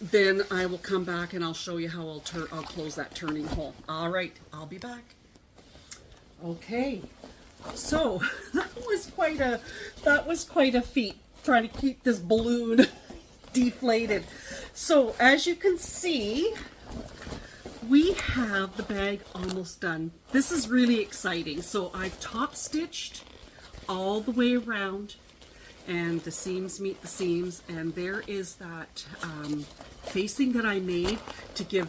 then I will come back and I'll show you how I'll close that turning hole. All right, I'll be back. Okay. So that was quite a feat, trying to keep this balloon deflated. So as you can see, we have the bag almost done. This is really exciting. So I've top stitched all the way around, and the seams meet the seams, and there is that facing that I made to give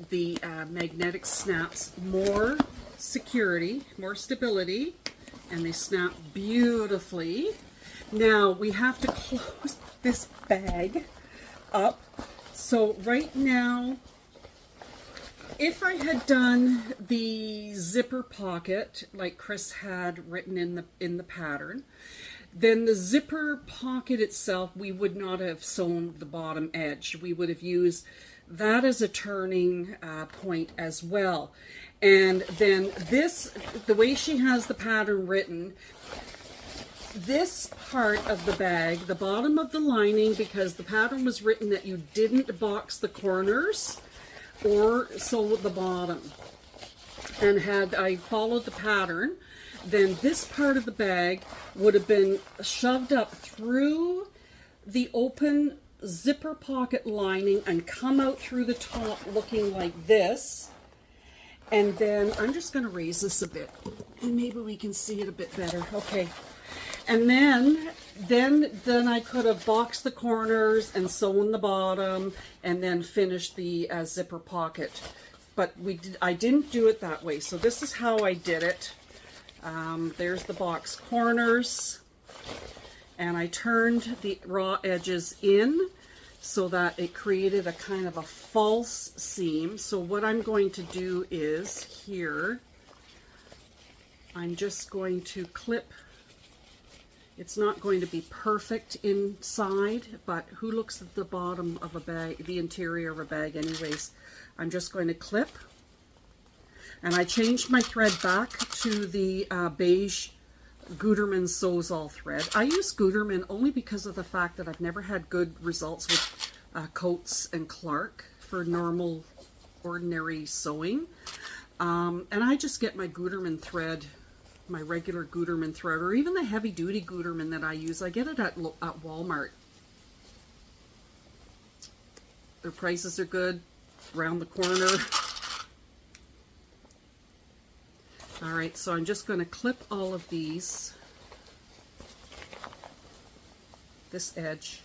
the magnetic snaps more security, more stability, and they snap beautifully. Now we have to close this bag up. So right now, if I had done the zipper pocket like Chris had written in the pattern, then the zipper pocket itself, we would not have sewn the bottom edge. We would have used that as a turning point as well. And then this, the way she has the pattern written, this part of the bag, the bottom of the lining, because the pattern was written that you didn't box the corners or sew the bottom. And had I followed the pattern, then this part of the bag would have been shoved up through the open zipper pocket lining and come out through the top looking like this. And then I'm just going to raise this a bit and maybe we can see it a bit better. Okay. And then I could have boxed the corners and sewn the bottom and then finished the zipper pocket. But I didn't do it that way. So this is how I did it. There's the box corners, and I turned the raw edges in so that it created a kind of a false seam. So what I'm going to do is here, I'm just going to clip. It's not going to be perfect inside, but who looks at the bottom of a bag, the interior of a bag anyways? I'm just going to clip. And I changed my thread back to the beige Gutermann Sewzall thread. I use Gutermann only because of the fact that I've never had good results with Coates and Clark for normal, ordinary sewing. And I just get my Gutermann thread, my regular Gutermann thread, or even the heavy-duty Gutermann that I use. I get it at Walmart. Their prices are good, around the corner. All right, so I'm just going to clip all of these, this edge.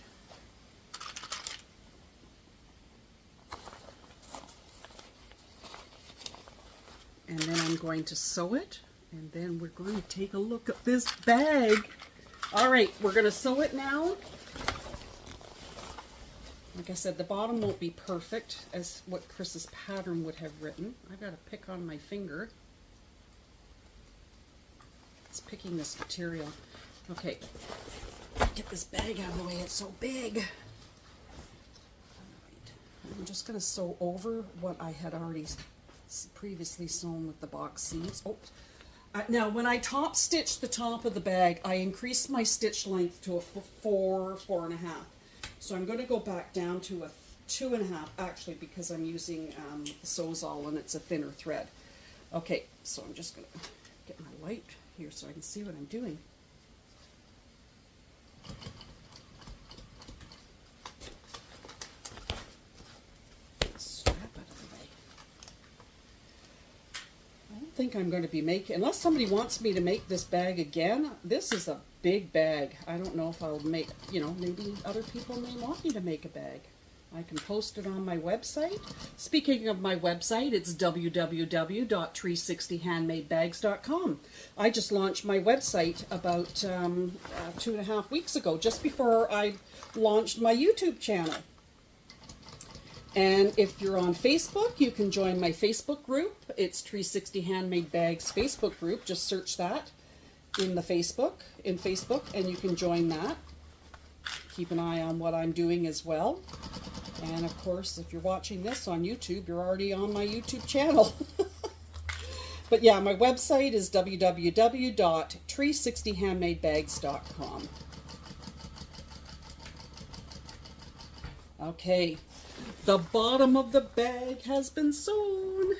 And then I'm going to sew it, and then we're going to take a look at this bag. All right, we're going to sew it now. Like I said, the bottom won't be perfect as what Chris's pattern would have written. I've got to pick on my finger. It's picking this material. Okay, get this bag out of the way, it's so big. All right. I'm just going to sew over what I had already previously sewn with the box seams. Oh, now when I top stitched the top of the bag, I increased my stitch length to a 4.5. So I'm going to go back down to a 2.5 actually, because I'm using the Sewzall and it's a thinner thread. Okay, so I'm just going to get my light here so I can see what I'm doing. Strap out of the way. I don't think I'm going to be making, unless somebody wants me to make this bag again. This is a big bag. I don't know if I'll make, you know, maybe other people may want me to make a bag. I can post it on my website. Speaking of my website, it's www.360handmadebags.com. I just launched my website about 2.5 weeks ago, just before I launched my YouTube channel. And if you're on Facebook, you can join my Facebook group. It's 360 Handmade Bags Facebook group. Just search that in Facebook, and you can join that. Keep an eye on what I'm doing as well. And of course, if you're watching this on YouTube, you're already on my YouTube channel. But yeah, my website is www.360handmadebags.com. Okay, the bottom of the bag has been sewn.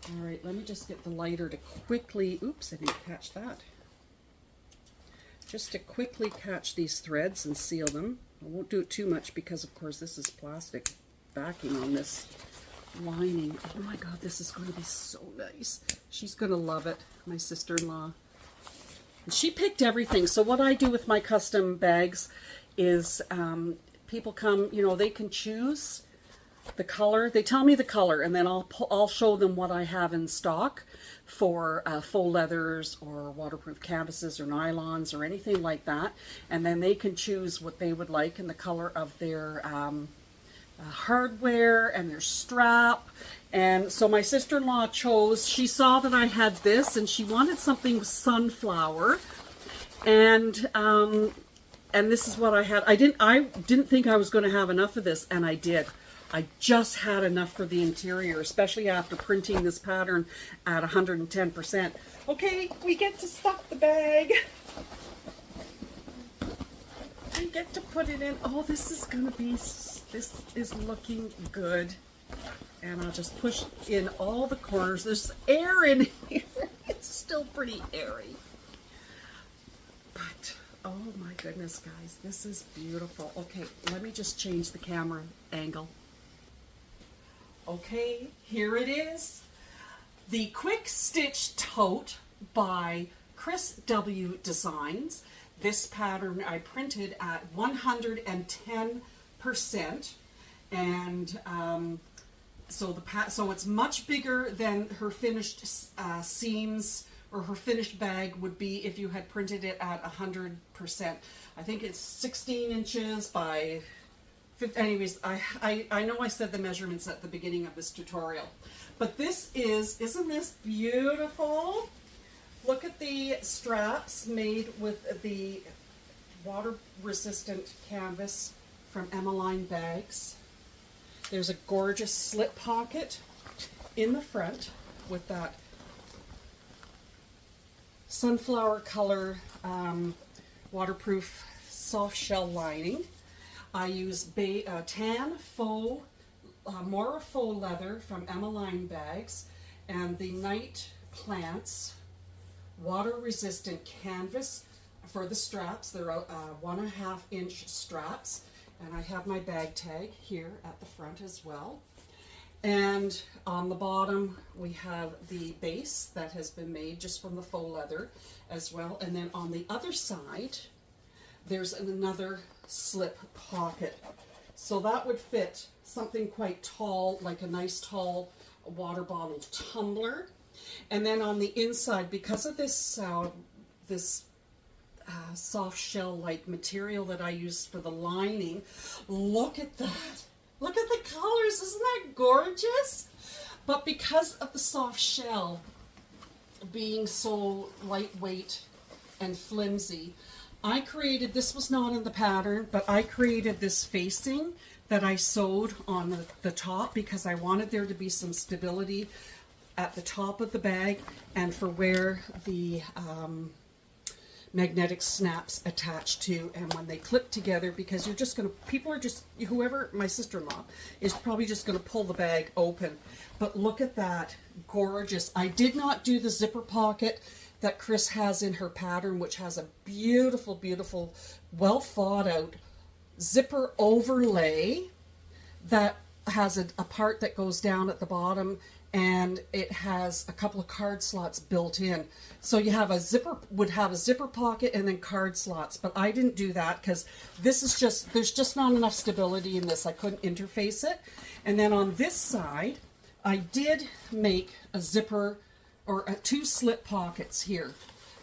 All right, let me just get the lighter to quickly, oops, I didn't catch that. just to quickly catch these threads and seal them. I won't do it too much because of course this is plastic backing on this lining. Oh my god, this is going to be so nice. She's going to love it, my sister-in-law. And she picked everything. So what I do with my custom bags is people come, you know, they can choose the color. They tell me the color, and then I'll show them what I have in stock for faux leathers or waterproof canvases or nylons or anything like that. And then they can choose what they would like in the color of their hardware and their strap. And so my sister-in-law chose, she saw that I had this and she wanted something sunflower, and this is what I had. I didn't think I was going to have enough of this, and I did. I just had enough for the interior, especially after printing this pattern at 110%. Okay, we get to stuff the bag. I get to put it in. Oh, this is looking good. And I'll just push in all the corners. There's air in here. It's still pretty airy. But, oh my goodness, guys, this is beautiful. Okay, let me just change the camera angle. Okay, here it is. The Quick Stitch Tote by Chris W. Designs. This pattern I printed at 110%, and so it's much bigger than her finished seams or her finished bag would be if you had printed it at 100%. I think it's 16 inches by 50. Anyways, I know I said the measurements at the beginning of this tutorial, but this isn't this beautiful? Look at the straps made with the water resistant canvas from EMMALINE bags. There's a gorgeous slip pocket in the front with that sunflower color waterproof soft shell lining. I use tan faux, Mora faux leather from EMMALINE bags, and the Night Plants water resistant canvas for the straps. They're 1.5 inch straps, and I have my bag tag here at the front as well. And on the bottom we have the base that has been made just from the faux leather as well. And then on the other side there's another slip pocket. So that would fit something quite tall, like a nice tall water bottle tumbler. And then on the inside, because of this soft shell-like material that I use for the lining, look at that. Look at the colors. Isn't that gorgeous? But because of the soft shell being so lightweight and flimsy, I created, this was not in the pattern, but I created this facing that I sewed on the top because I wanted there to be some stability at the top of the bag and for where the magnetic snaps attach to, and when they clip together, because you're just going to, people are just, whoever, my sister-in-law is probably just going to pull the bag open. But look at that, gorgeous. I did not do the zipper pocket that Chris has in her pattern, which has a beautiful, beautiful, well thought out zipper overlay that has a part that goes down at the bottom, and it has a couple of card slots built in. So you have a zipper, would have a zipper pocket and then card slots, but I didn't do that because this is just, there's just not enough stability in this. I couldn't interface it. And then on this side, I did make a zipper or two slip pockets here,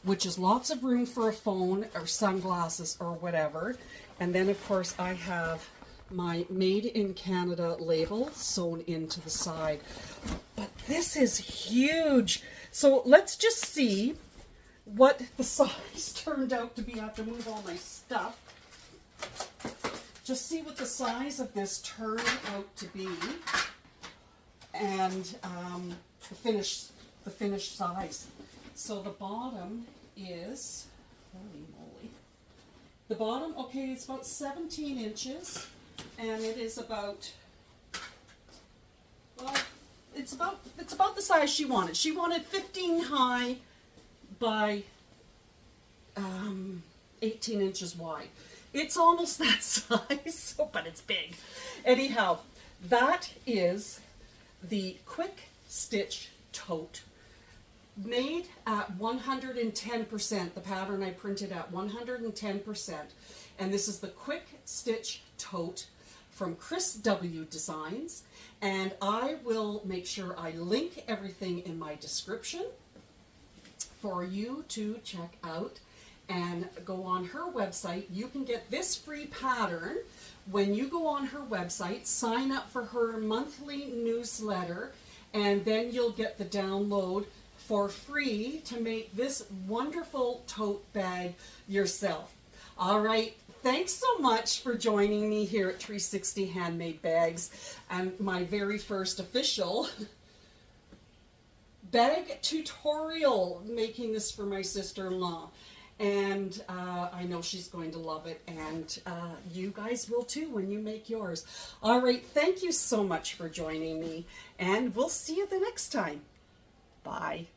which is lots of room for a phone or sunglasses or whatever. And then of course I have my Made in Canada label sewn into the side. But this is huge. So let's just see what the size turned out to be. I have to move all my stuff. Just see what the size of this turned out to be, and the finished size. So the bottom is, holy moly, the bottom, okay, it's about 17 inches. And it is about, well, it's about the size she wanted. She wanted 15 high by 18 inches wide. It's almost that size, but it's big. Anyhow, that is the Quick Stitch Tote, made at 110%. The pattern I printed at 110%. And this is the Quick Stitch Tote from Chris W. Designs. And I will make sure I link everything in my description for you to check out and go on her website. You can get this free pattern when you go on her website, sign up for her monthly newsletter, and then you'll get the download for free to make this wonderful tote bag yourself. All right, thanks so much for joining me here at 360 Handmade Bags and my very first official bag tutorial, making this for my sister-in-law. And I know she's going to love it, and you guys will too when you make yours. All right, thank you so much for joining me, and we'll see you the next time. Bye.